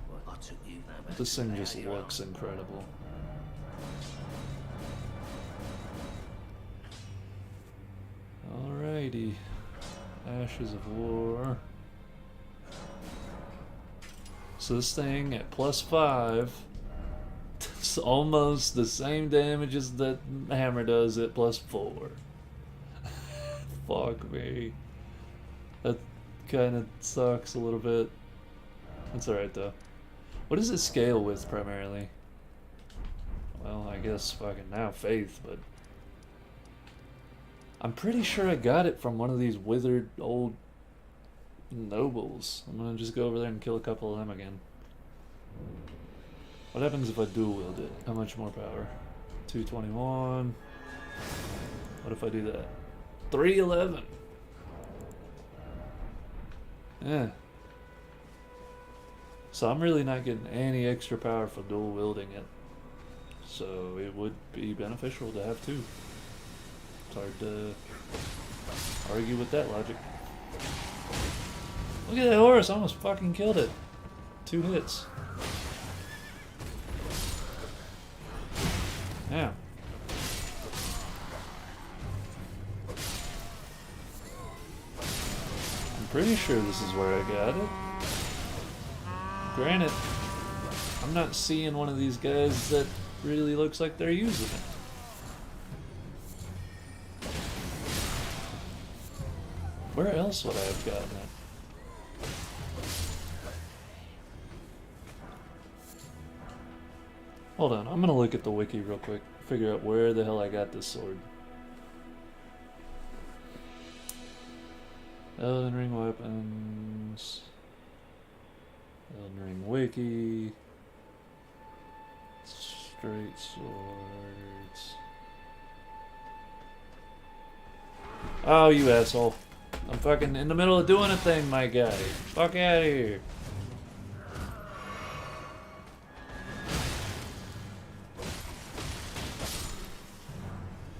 What took you that This thing just looks incredible. Alrighty. Ashes of War. So this thing at +5, it's almost the same damage as that hammer does at +4. Fuck me. That kind of sucks a little bit. That's alright though. What does it scale with primarily? Well, I guess fucking now Faith, but I'm pretty sure I got it from one of these withered old nobles. I'm gonna just go over there and kill a couple of them again. What happens if I dual wield it? How much more power? 221. What if I do that? 311. Yeah. So I'm really not getting any extra power for dual wielding it. So it would be beneficial to have two. It's hard to argue with that logic. Look at that horse, I almost fucking killed it. 2 hits. Yeah. I'm pretty sure this is where I got it. Granted, I'm not seeing one of these guys that really looks like they're using it. Where else would I have gotten it? Hold on, I'm gonna look at the wiki real quick, figure out where the hell I got this sword. Elden Ring weapons. Elden Ring wiki. Straight swords. Oh, you asshole. I'm fucking in the middle of doing a thing, my guy. Fuck out of here.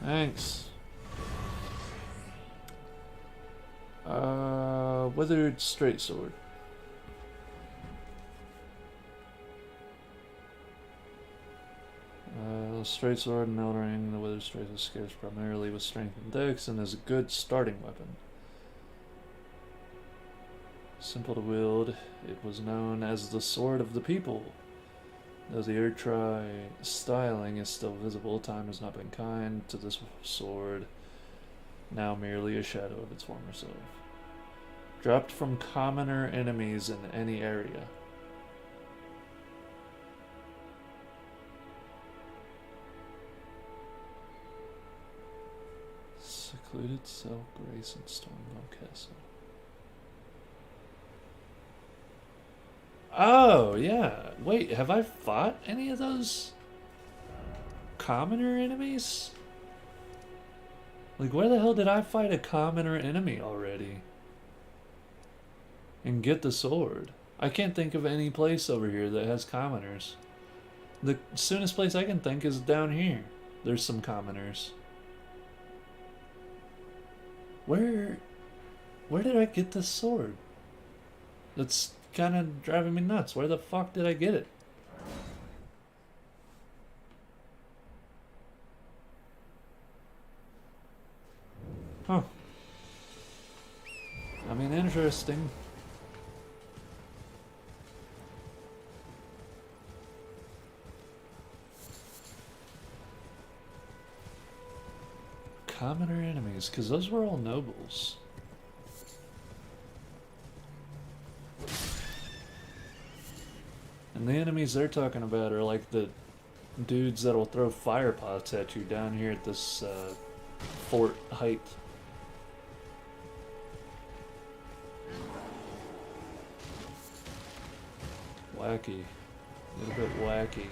Thanks. Withered straight sword. Straight sword and Elden Ring. The withered straight is scarce primarily with strength and dex and is a good starting weapon. Simple to wield, it was known as the Sword of the People. Though the Erdtree styling is still visible, time has not been kind to this sword, now merely a shadow of its former self. Dropped from commoner enemies in any area. Secluded Cell, Grace, and Stormwell Castle. Oh, yeah. Wait, have I fought any of those commoner enemies? Like, where the hell did I fight a commoner enemy already? And get the sword? I can't think of any place over here that has commoners. The soonest place I can think is down here. There's some commoners. Where did I get this sword? That's kind of driving me nuts. Where the fuck did I get it? Huh. I mean, interesting. Commoner enemies, because those were all nobles. And the enemies they're talking about are like the dudes that'll throw fire pots at you down here at this fort height. Wacky. A little bit wacky.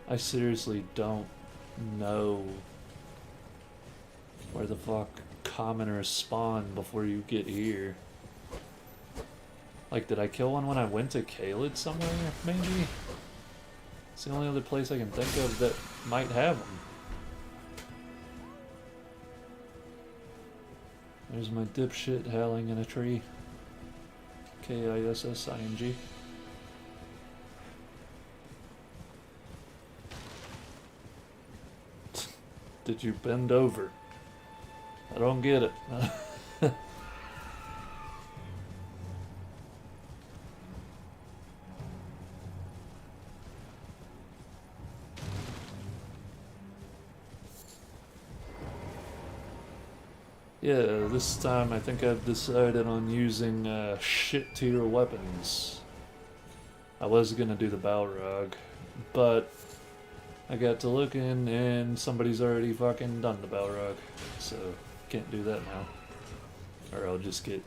I seriously don't know where the fuck commoners spawn before you get here. Like, did I kill one when I went to Caelid somewhere, maybe? It's the only other place I can think of that might have them. There's my dipshit howling in a tree. K-I-S-S-I-N-G. Did you bend over? I don't get it. Yeah, this time I think I've decided on using shit tier weapons. I was gonna do the balrog, but I got to looking and somebody's already fucking done the balrog, so can't do that now. Or I'll just get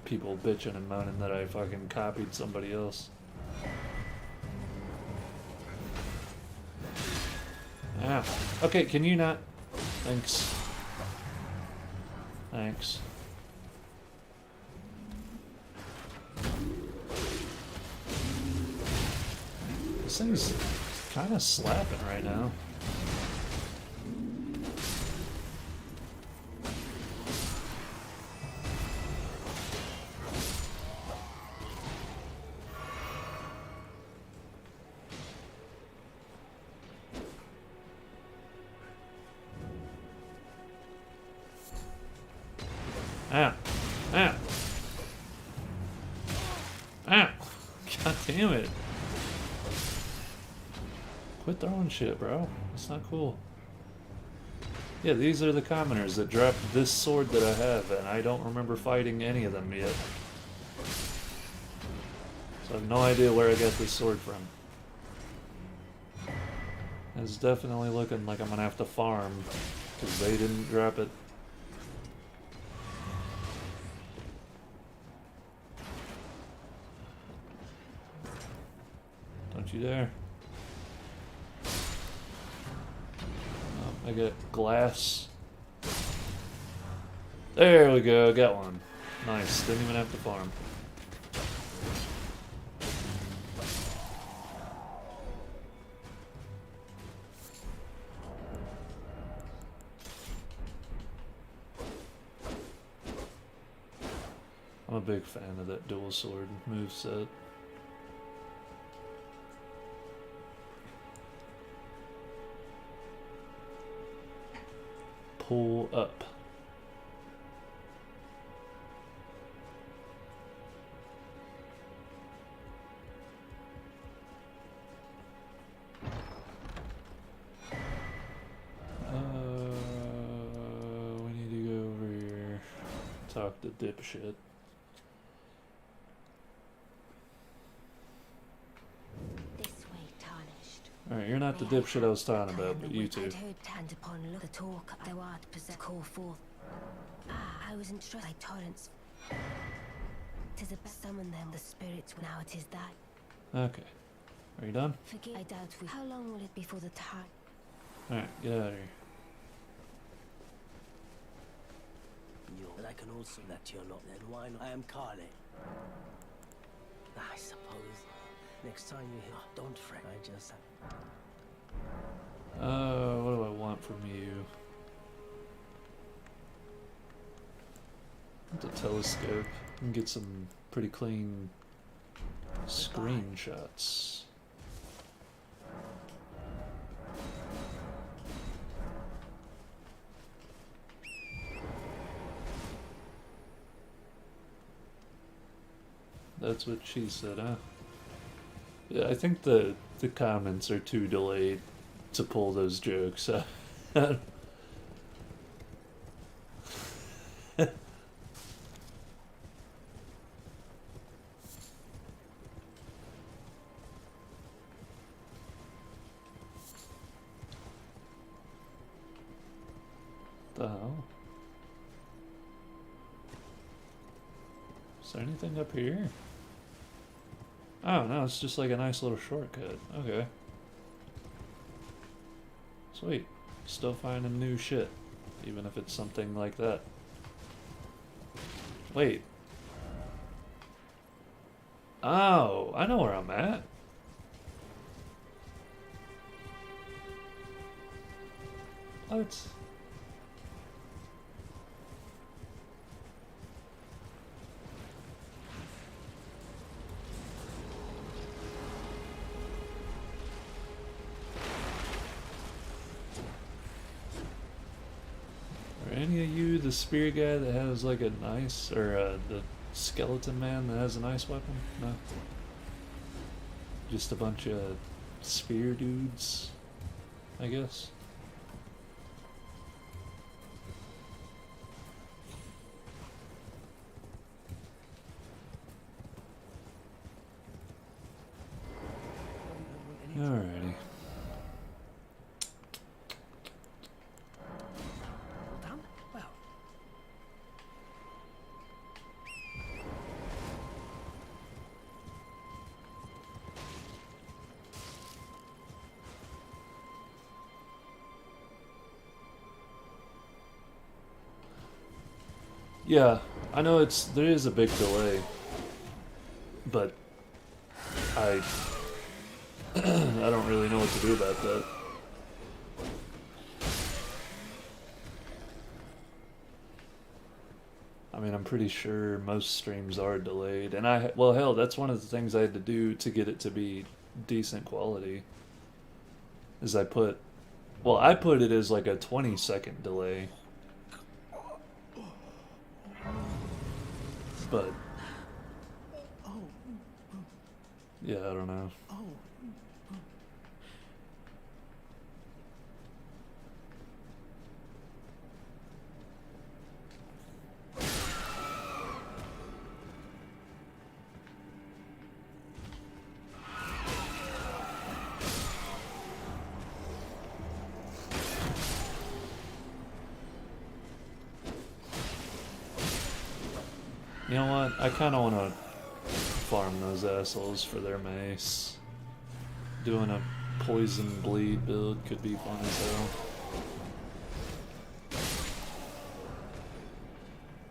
people bitching and moaning that I fucking copied somebody else. Ah, okay, can you not? Thanks. Thanks. This thing's kind of slapping right now. Ah! Ah! Ah! God damn it. Quit throwing shit, bro. It's not cool. Yeah, these are the commoners that dropped this sword that I have, and I don't remember fighting any of them yet. So I have no idea where I got this sword from. It's definitely looking like I'm gonna have to farm, because they didn't drop it. Don't you dare. I got glass. There we go, got one. Nice, didn't even have to farm. I'm a big fan of that dual sword moveset. Pull up. We need to go over here. talk to dipshit. This way, tarnished. Alright, you're not the dipshit I was talking about, but you two. I'd heard hand upon look the talk thou art possessed call forth. I was instructed by torrents. 'Tis a best summon them, the spirits, now it is thy. Okay. Are you done? Forgive, I doubt we. How long will it be for the time? Alright, get out of here. But I can also that you're not. Then why not? I am Carly. I suppose next time you hear, don't fret. I just. What do I want from you? The telescope and get some pretty clean screenshots. That's what she said, huh? Yeah, I think the comments are too delayed to pull those jokes. The hell? Is there anything up here? Oh no, it's just like a nice little shortcut. Okay. Sweet. Still finding new shit. Even if it's something like that. Wait. Oh, I know where I'm at. What? Are any of you the spear guy that has like a nice, or the skeleton man that has a nice weapon? No. Just a bunch of spear dudes, I guess. Alrighty. Done? Well. Yeah, I know there is a big delay, but I I don't really know what to do about that. I mean, I'm pretty sure most streams are delayed, and well, hell, that's one of the things I had to do to get it to be decent quality. Is I put it as like a 20-second delay. But yeah, I don't know. You know what? I kind of want to farm those assholes for their mace. Doing a poison bleed build could be fun as hell.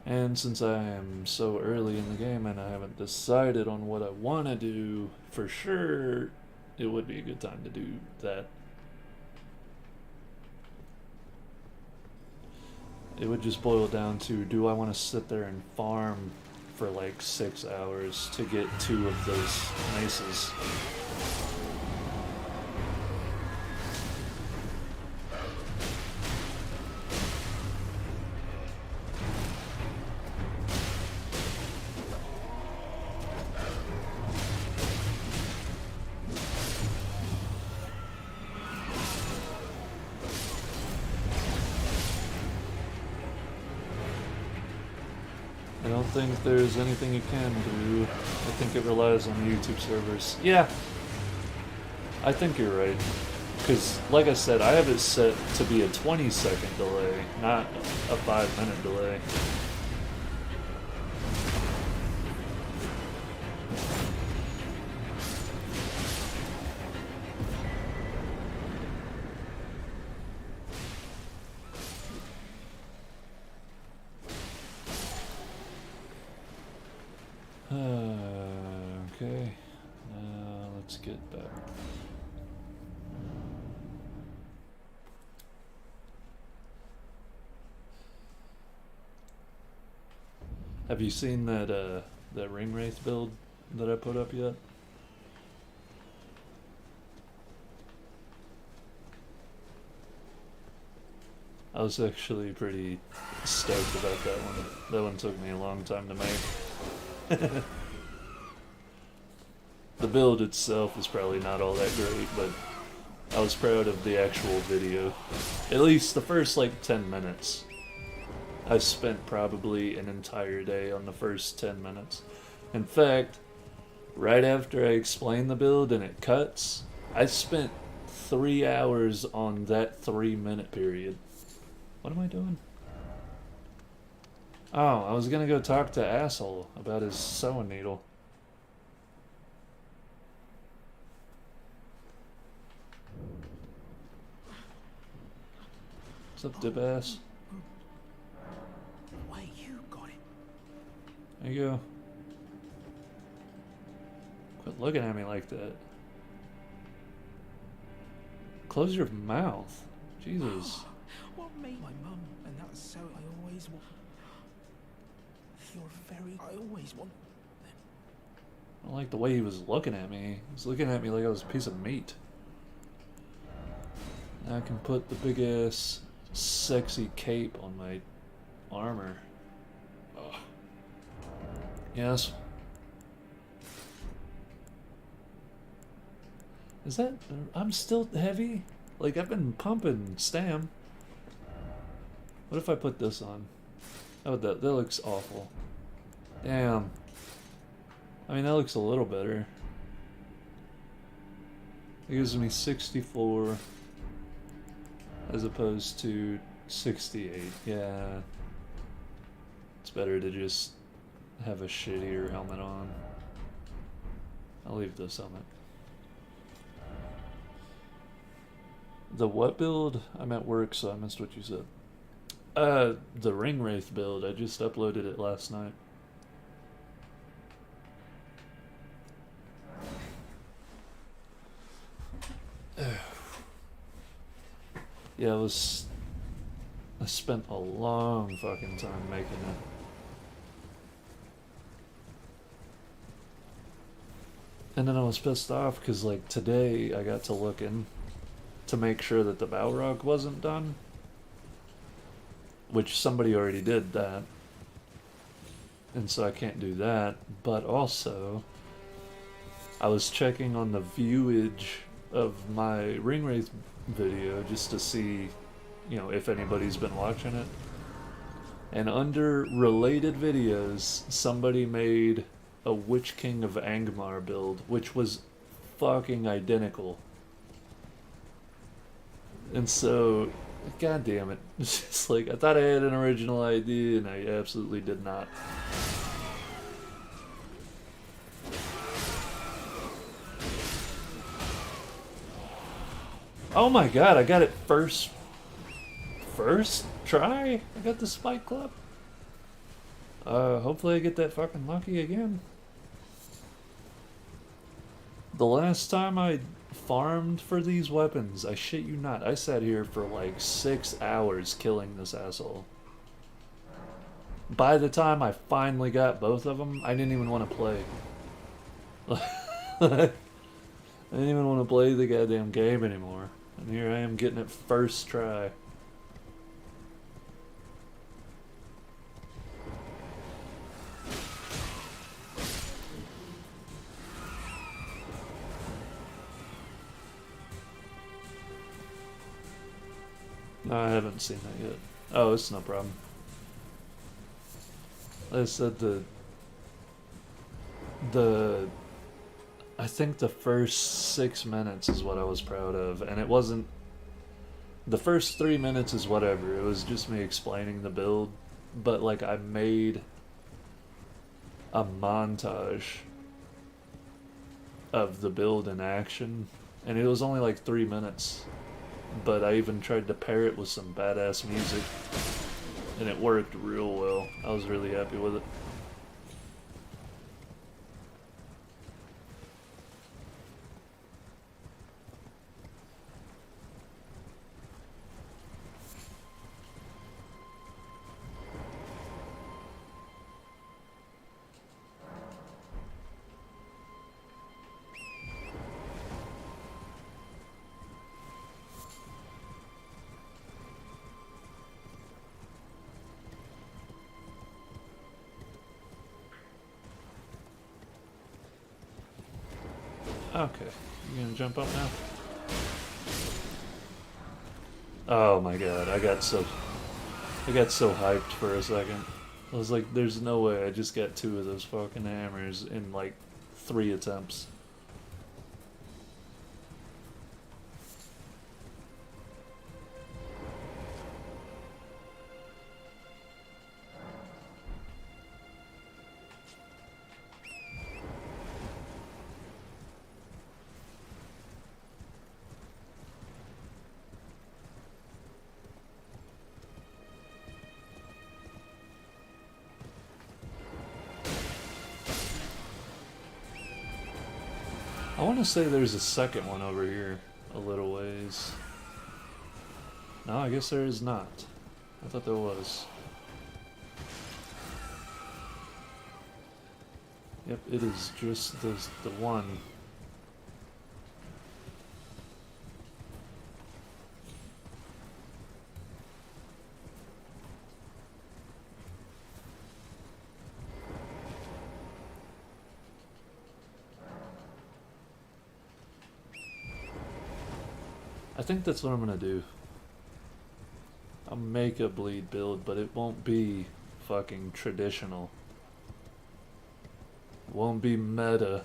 And since I am so early in the game and I haven't decided on what I want to do for sure, it would be a good time to do that. It would just boil down to, do I want to sit there and farm for like 6 hours to get 2 of those maces? don't think there's anything you can do. I think it relies on YouTube servers. Yeah, I think you're right. Because, like I said, I have it set to be a 20-second delay, not a 5-minute delay. Okay, let's get back. Have you seen that that ring wraith build that I put up yet? I was actually pretty stoked about that one. That one took me a long time to make. The build itself is probably not all that great, but I was proud of the actual video. At least the first like 10 minutes. I spent probably an entire day on the first 10 minutes. In fact, right after I explain the build and it cuts, I spent 3 hours on that 3-minute period. What am I doing? Oh, I was gonna go talk to Asshole about his sewing needle. What's up, dip ass? Why you got it? There you go. Quit looking at me like that. Close your mouth. Jesus. What made my mum? And that's so I always want. You're very. I always want. I don't like the way he was looking at me. He was looking at me like I was a piece of meat. Now I can put the big ass sexy cape on my armor. Ugh. Yes. Is that... I'm still heavy? Like, I've been pumping Stam. What if I put this on? Oh, that looks awful. Damn. I mean, that looks a little better. It gives me 64 as opposed to 68. Yeah. It's better to just have a shittier helmet on. I'll leave this helmet. The what build? I'm at work, so I missed what you said. The Ring Wraith build. I just uploaded it last night. Yeah, I spent a long fucking time making it. And then I was pissed off because, like, today I got to looking to make sure that the balrog wasn't done. Which somebody already did that. And so I can't do that. But also, I was checking on the viewage of my Ring Wraith video just to see, you know, if anybody's been watching it. And under related videos, somebody made a Witch King of Angmar build, which was fucking identical. And so, god damn it. It's just like, I thought I had an original idea, and I absolutely did not. Oh my god, I got it first try? I got the Spike Club. Hopefully I get that fucking lucky again. The last time I farmed for these weapons, I shit you not, I sat here for like 6 hours killing this asshole. By the time I finally got both of them, I didn't even want to play. I didn't even want to play the goddamn game anymore. And here I am getting it first try. No, I haven't seen that yet. Oh, it's no problem. Like I said, the I think the first 6 minutes is what I was proud of, and it wasn't. The first 3 minutes is whatever. It was just me explaining the build, but like I made a montage of the build in action, and it was only like 3 minutes. But I even tried to pair it with some badass music, and it worked real well. I was really happy with it. Okay, you gonna jump up now? Oh my god, I got so hyped for a second. I was like, there's no way I just got 2 of those fucking hammers in like 3 attempts. I want to say there's a second one over here, a little ways. No, I guess there is not. I thought there was. Yep, it is just the one. I think that's what I'm gonna do. I'll make a bleed build, but it won't be fucking traditional. It won't be meta.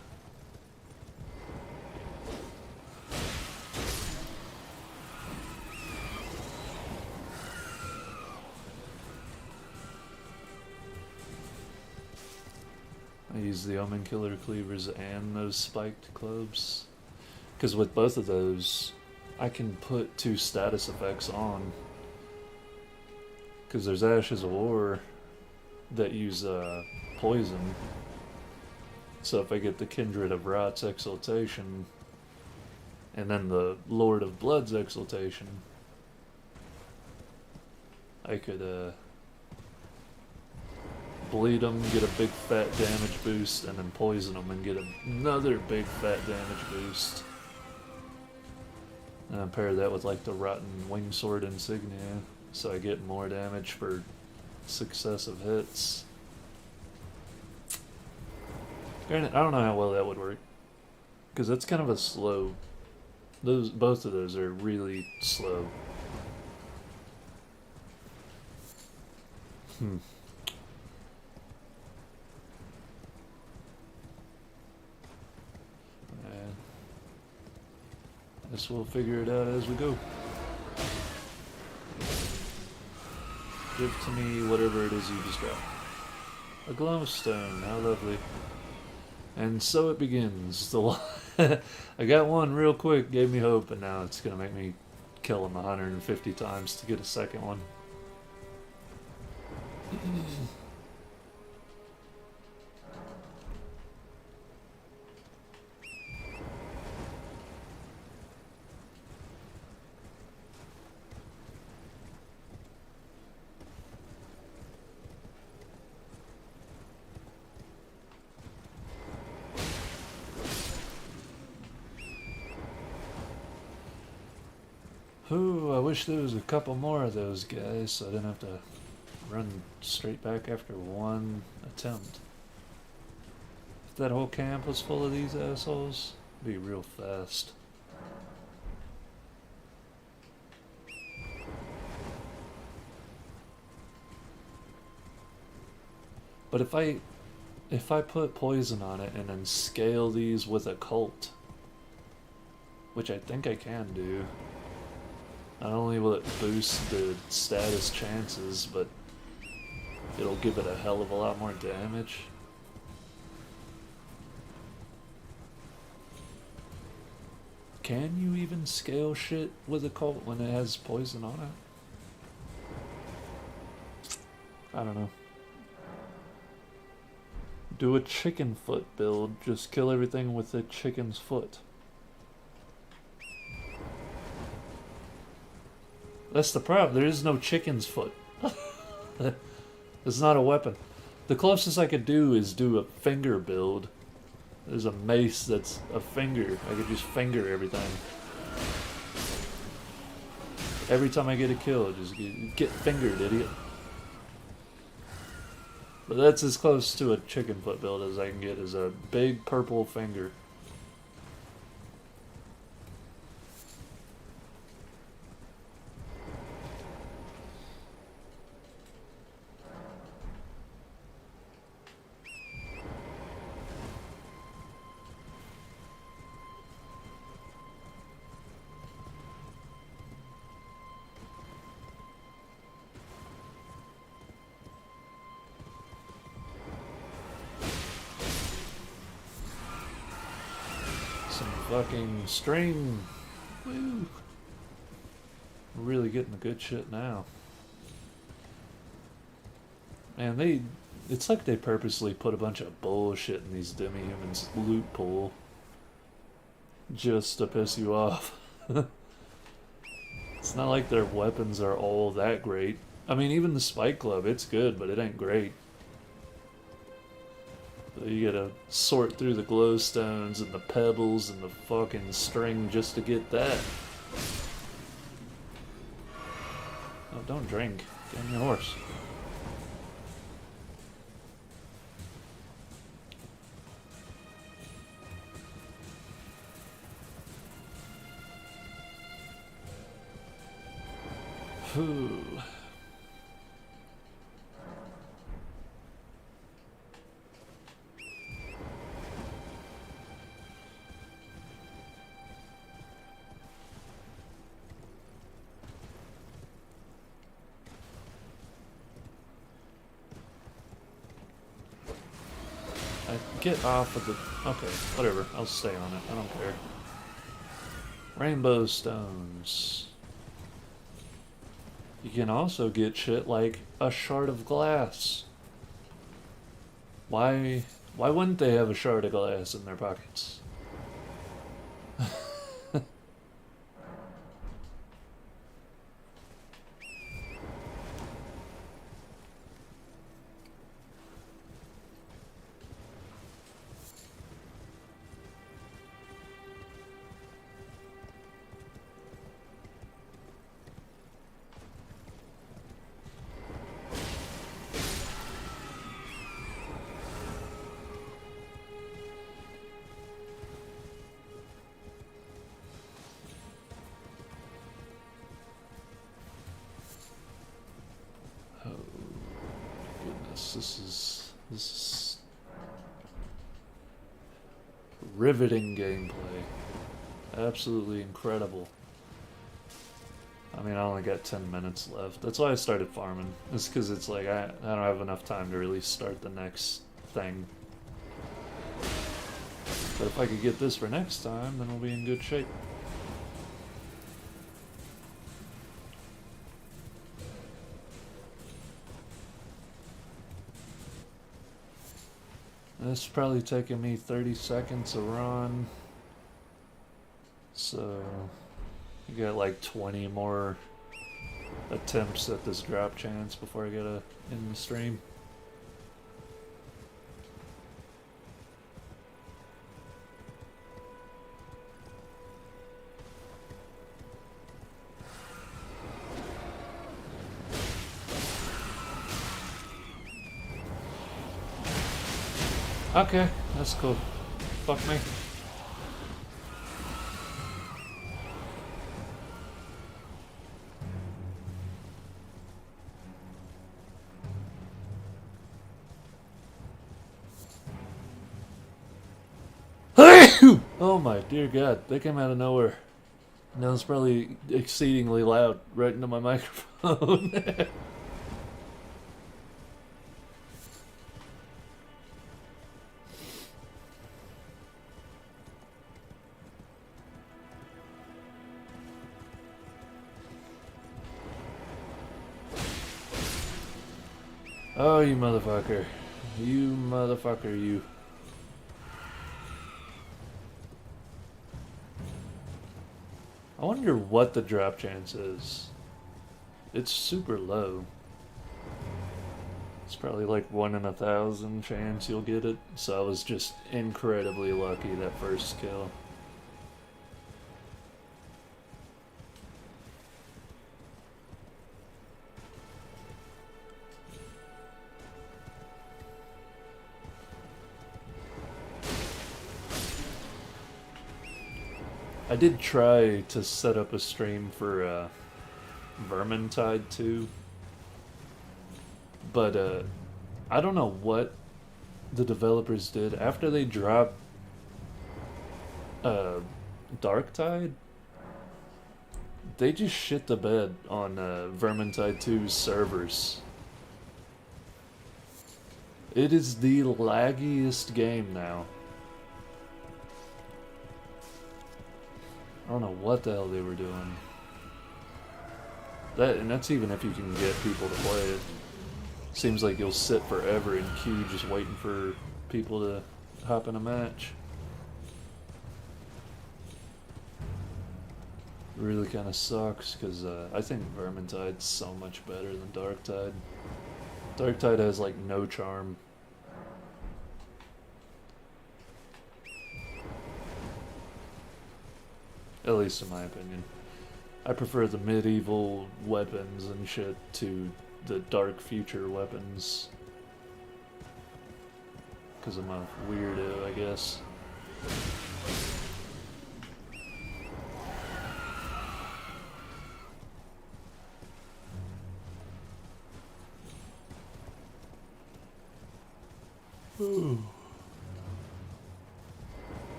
I use the Omen Killer Cleavers and those spiked clubs. Because with both of those, I can put 2 status effects on. Because there's Ashes of War that use poison. So if I get the Kindred of Rot's Exaltation, and then the Lord of Blood's Exaltation, I could bleed them, get a big fat damage boost, and then poison them and get another big fat damage boost. And I pair that with like the Rotten Wingsword Insignia, so I get more damage for successive hits. Granted, I don't know how well that would work, because that's kind of a slow. Both of those are really slow. Guess we'll figure it out as we go. Give to me whatever it is you just dropped. A glowstone, how lovely. And so it begins. I got one real quick, gave me hope, and now it's gonna make me kill him 150 times to get a second one. Ooh, I wish there was a couple more of those guys so I didn't have to run straight back after one attempt. If that whole camp was full of these assholes, it'd be real fast. But if I put poison on it and then scale these with a cult, which I think I can do, not only will it boost the status chances, but it'll give it a hell of a lot more damage. Can you even scale shit with a cult when it has poison on it? I don't know. Do a chicken foot build. Just kill everything with a chicken's foot. That's the problem. There is no chicken's foot. It's not a weapon. The closest I could do is do a finger build. There's a mace that's a finger. I could just finger everything. Every time I get a kill, just get fingered, idiot. But that's as close to a chicken foot build as I can get, is a big purple finger. Fucking string. Woo. We're really getting the good shit now. Man, it's like they purposely put a bunch of bullshit in these demi-humans loot pool just to piss you off. It's not like their weapons are all that great. I mean, even the spike club, it's good, but it ain't great. You gotta sort through the glowstones and the pebbles and the fucking string just to get that. Oh, don't drink. Get on your horse. Phew. Get off of the... Okay, whatever. I'll stay on it. I don't care. Rainbow stones. You can also get shit like a shard of glass. Why wouldn't they have a shard of glass in their pockets? This is riveting gameplay. Absolutely incredible. I mean, I only got 10 minutes left. That's why I started farming. It's because it's like I don't have enough time to really start the next thing. But if I could get this for next time, then we'll be in good shape. This is probably taking me 30 seconds to run. So, you got like 20 more attempts at this drop chance before I get in the stream. Okay, that's cool. Fuck me. Oh my dear God, they came out of nowhere. Now it's probably exceedingly loud right into my microphone. Oh, you motherfucker. You motherfucker, you. I wonder what the drop chance is. It's super low. It's probably like 1 in 1,000 chance you'll get it. So I was just incredibly lucky that first kill. I did try to set up a stream for Vermintide 2, but I don't know what the developers did after they dropped Darktide. They just shit the bed on Vermintide 2's servers. It is the laggiest game now. I don't know what the hell they were doing. That's even if you can get people to play it. Seems like you'll sit forever in queue just waiting for people to hop in a match. It really kind of sucks because I think Vermintide's so much better than Darktide. Darktide has like no charm. At least in my opinion. I prefer the medieval weapons and shit to the dark future weapons. Because I'm a weirdo, I guess. Ooh.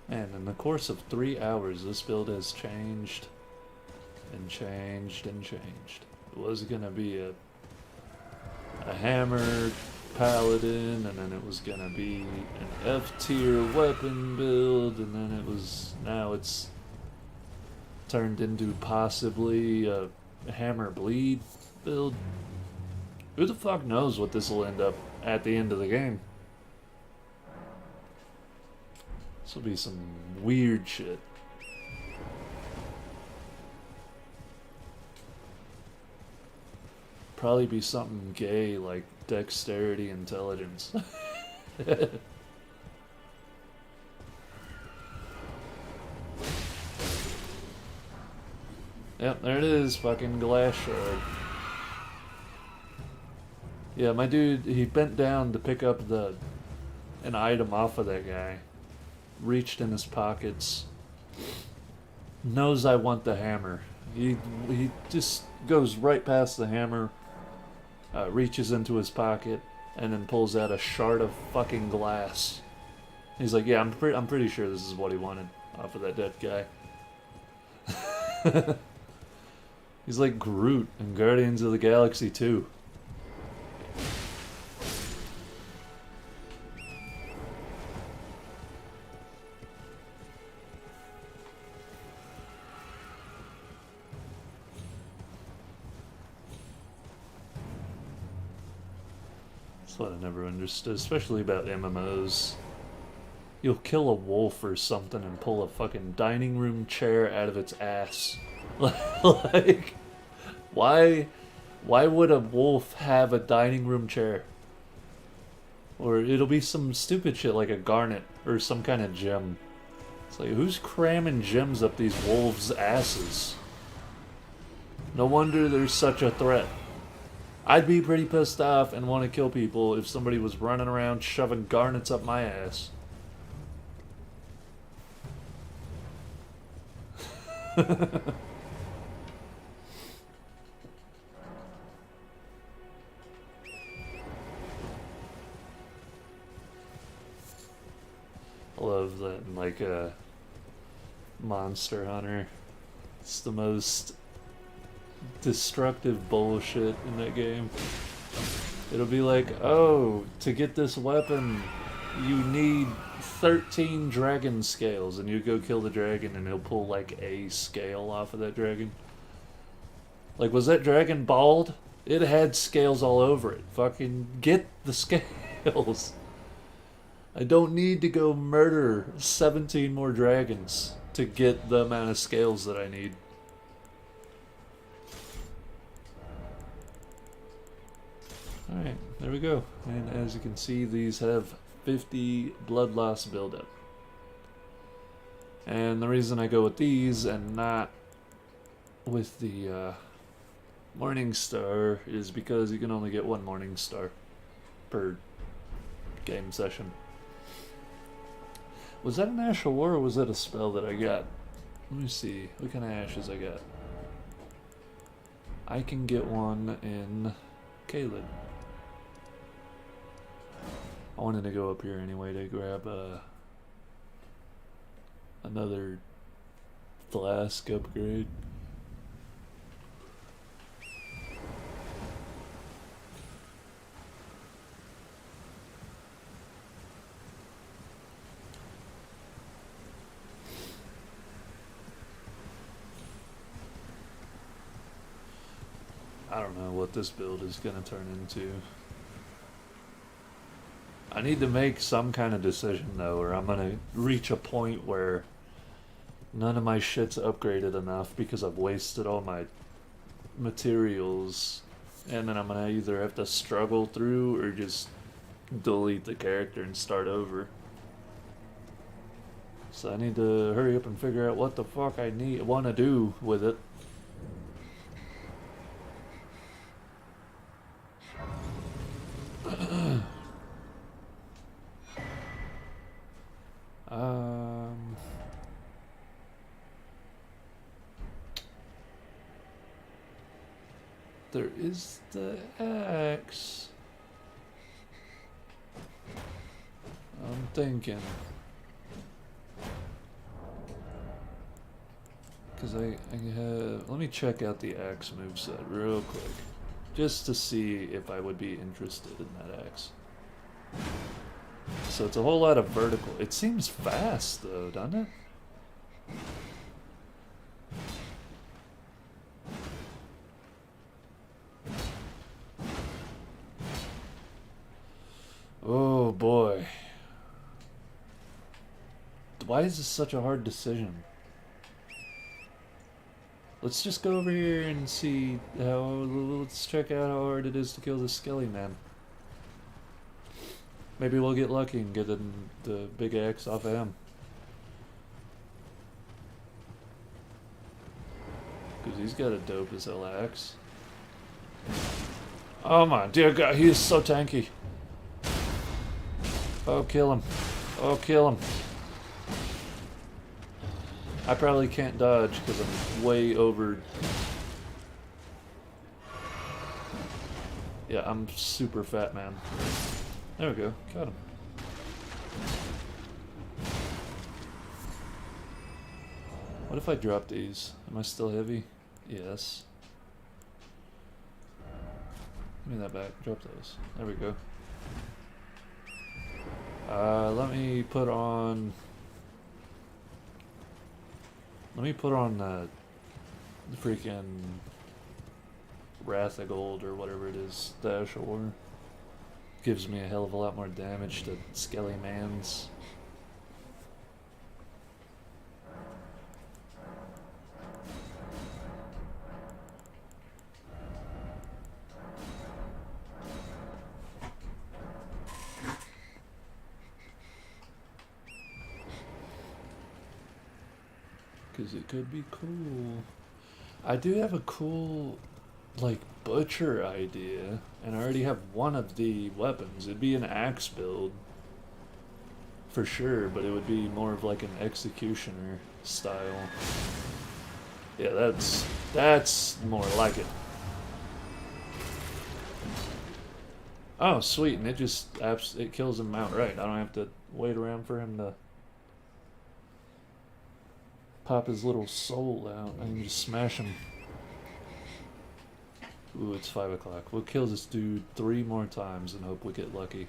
Man, in the course of 3 hours, this build has changed and changed and changed. It was gonna be a hammer paladin, and then it was gonna be an F-tier weapon build, and then now it's turned into possibly a hammer bleed build. Who the fuck knows what this will end up at the end of the game? This will be some weird shit. Probably be something gay like dexterity intelligence. Yep, there it is, fucking glass shard. Yeah, my dude, he bent down to pick up an item off of that guy. Reached in his pockets. Knows I want the hammer. He just goes right past the hammer, reaches into his pocket, and then pulls out a shard of fucking glass. He's like, yeah, I'm pretty sure this is what he wanted off of that dead guy. He's like Groot in Guardians of the Galaxy 2. That's what I never understood, especially about MMOs. You'll kill a wolf or something and pull a fucking dining room chair out of its ass. Like, why would a wolf have a dining room chair? Or it'll be some stupid shit like a garnet or some kind of gem. It's like, who's cramming gems up these wolves' asses? No wonder there's such a threat. I'd be pretty pissed off and want to kill people if somebody was running around shoving garnets up my ass. love that in like a Monster Hunter. It's the most destructive bullshit in that game. It'll be like, oh, to get this weapon, you need 13 dragon scales, and you go kill the dragon and he'll pull like a scale off of that dragon. Like, was that dragon bald? It had scales all over it. Fucking get the scales. I don't need to go murder 17 more dragons to get the amount of scales that I need. Alright, there we go. And as you can see, these have 50 blood loss buildup. And the reason I go with these and not with the Morning Star is because you can only get one Morning Star per game session. Was that an Ash of War or was that a spell that I got? Let me see. What kind of ashes I got? I can get one in Caelid. I wanted to go up here anyway to grab another flask upgrade. I don't know what this build is going to turn into. I need to make some kind of decision though, or I'm going to reach a point where none of my shit's upgraded enough because I've wasted all my materials, and then I'm going to either have to struggle through or just delete the character and start over. So I need to hurry up and figure out what the fuck I want to do with it. There is the axe. I'm thinking. Because I have... Let me check out the axe moveset real quick. Just to see if I would be interested in that axe. So it's a whole lot of vertical. It seems fast though, doesn't it? Oh boy. Why is this such a hard decision? Let's just go over here and see how... Let's check out how hard it is to kill this skelly man. Maybe we'll get lucky and get the big axe off of him. Because he's got a dope as hell axe. Oh my dear God, he is so tanky. Oh, kill him. Oh, kill him. I probably can't dodge because I'm way over... Yeah, I'm super fat, man. There we go. Got him. What if I drop these? Am I still heavy? Yes. Give me that back. Drop those. There we go. Let me put on... the freaking Wrath of Gold or whatever it is, Dash War. Gives me a hell of a lot more damage to Skelly Mans. Because it could be cool. I do have a cool, like, butcher idea, and I already have one of the weapons. It'd be an axe build, for sure, but it would be more of like an executioner style. Yeah, that's more like it. Oh, sweet, and it kills him outright. I don't have to wait around for him to pop his little soul out. I can just smash him. Ooh, it's 5 o'clock. We'll kill this dude 3 more times and hope we get lucky.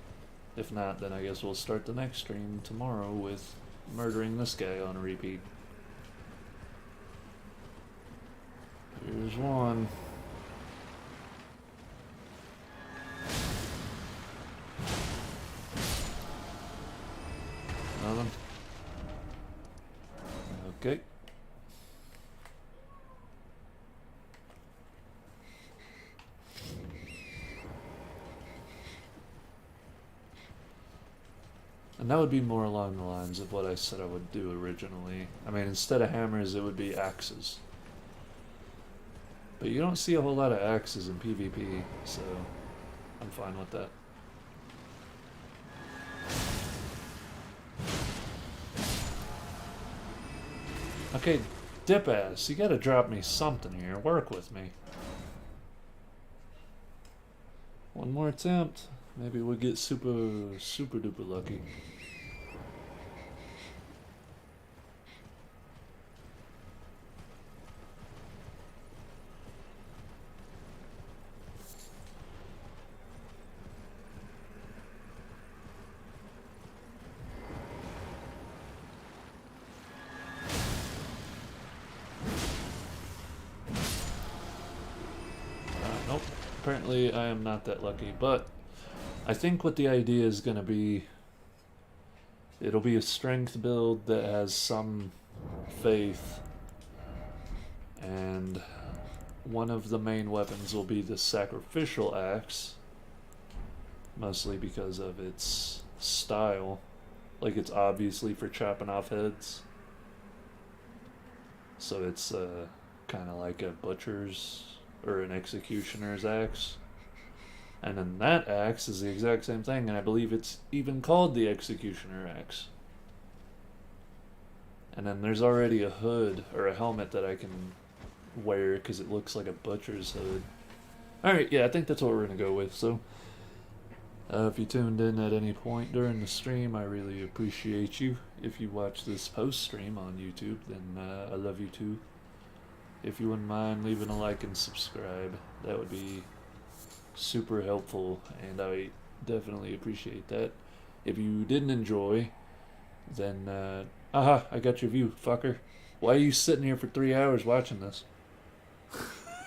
If not, then I guess we'll start the next stream tomorrow with murdering this guy on repeat. Here's one. Nothing. Okay. And that would be more along the lines of what I said I would do originally. I mean, instead of hammers, it would be axes. But you don't see a whole lot of axes in PvP, so I'm fine with that. Okay, dip ass, you gotta drop me something here. Work with me. One more attempt. Maybe we'll get super duper lucky. Nope. Apparently I am not that lucky, but I think what the idea is going to be, it'll be a strength build that has some faith, and one of the main weapons will be the sacrificial axe, mostly because of its style. Like, it's obviously for chopping off heads, so it's kind of like a butcher's or an executioner's axe. And then that axe is the exact same thing, and I believe it's even called the Executioner axe. And then there's already a hood, or a helmet that I can wear, because it looks like a butcher's hood. Alright, yeah, I think that's what we're going to go with, so... if you tuned in at any point during the stream, I really appreciate you. If you watch this post-stream on YouTube, then I love you too. If you wouldn't mind leaving a like and subscribe, that would be super helpful, and I definitely appreciate that. If you didn't enjoy, then aha, I got your view, fucker. Why are you sitting here for 3 hours watching this?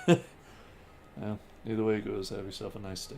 Well, either way it goes, have yourself a nice day.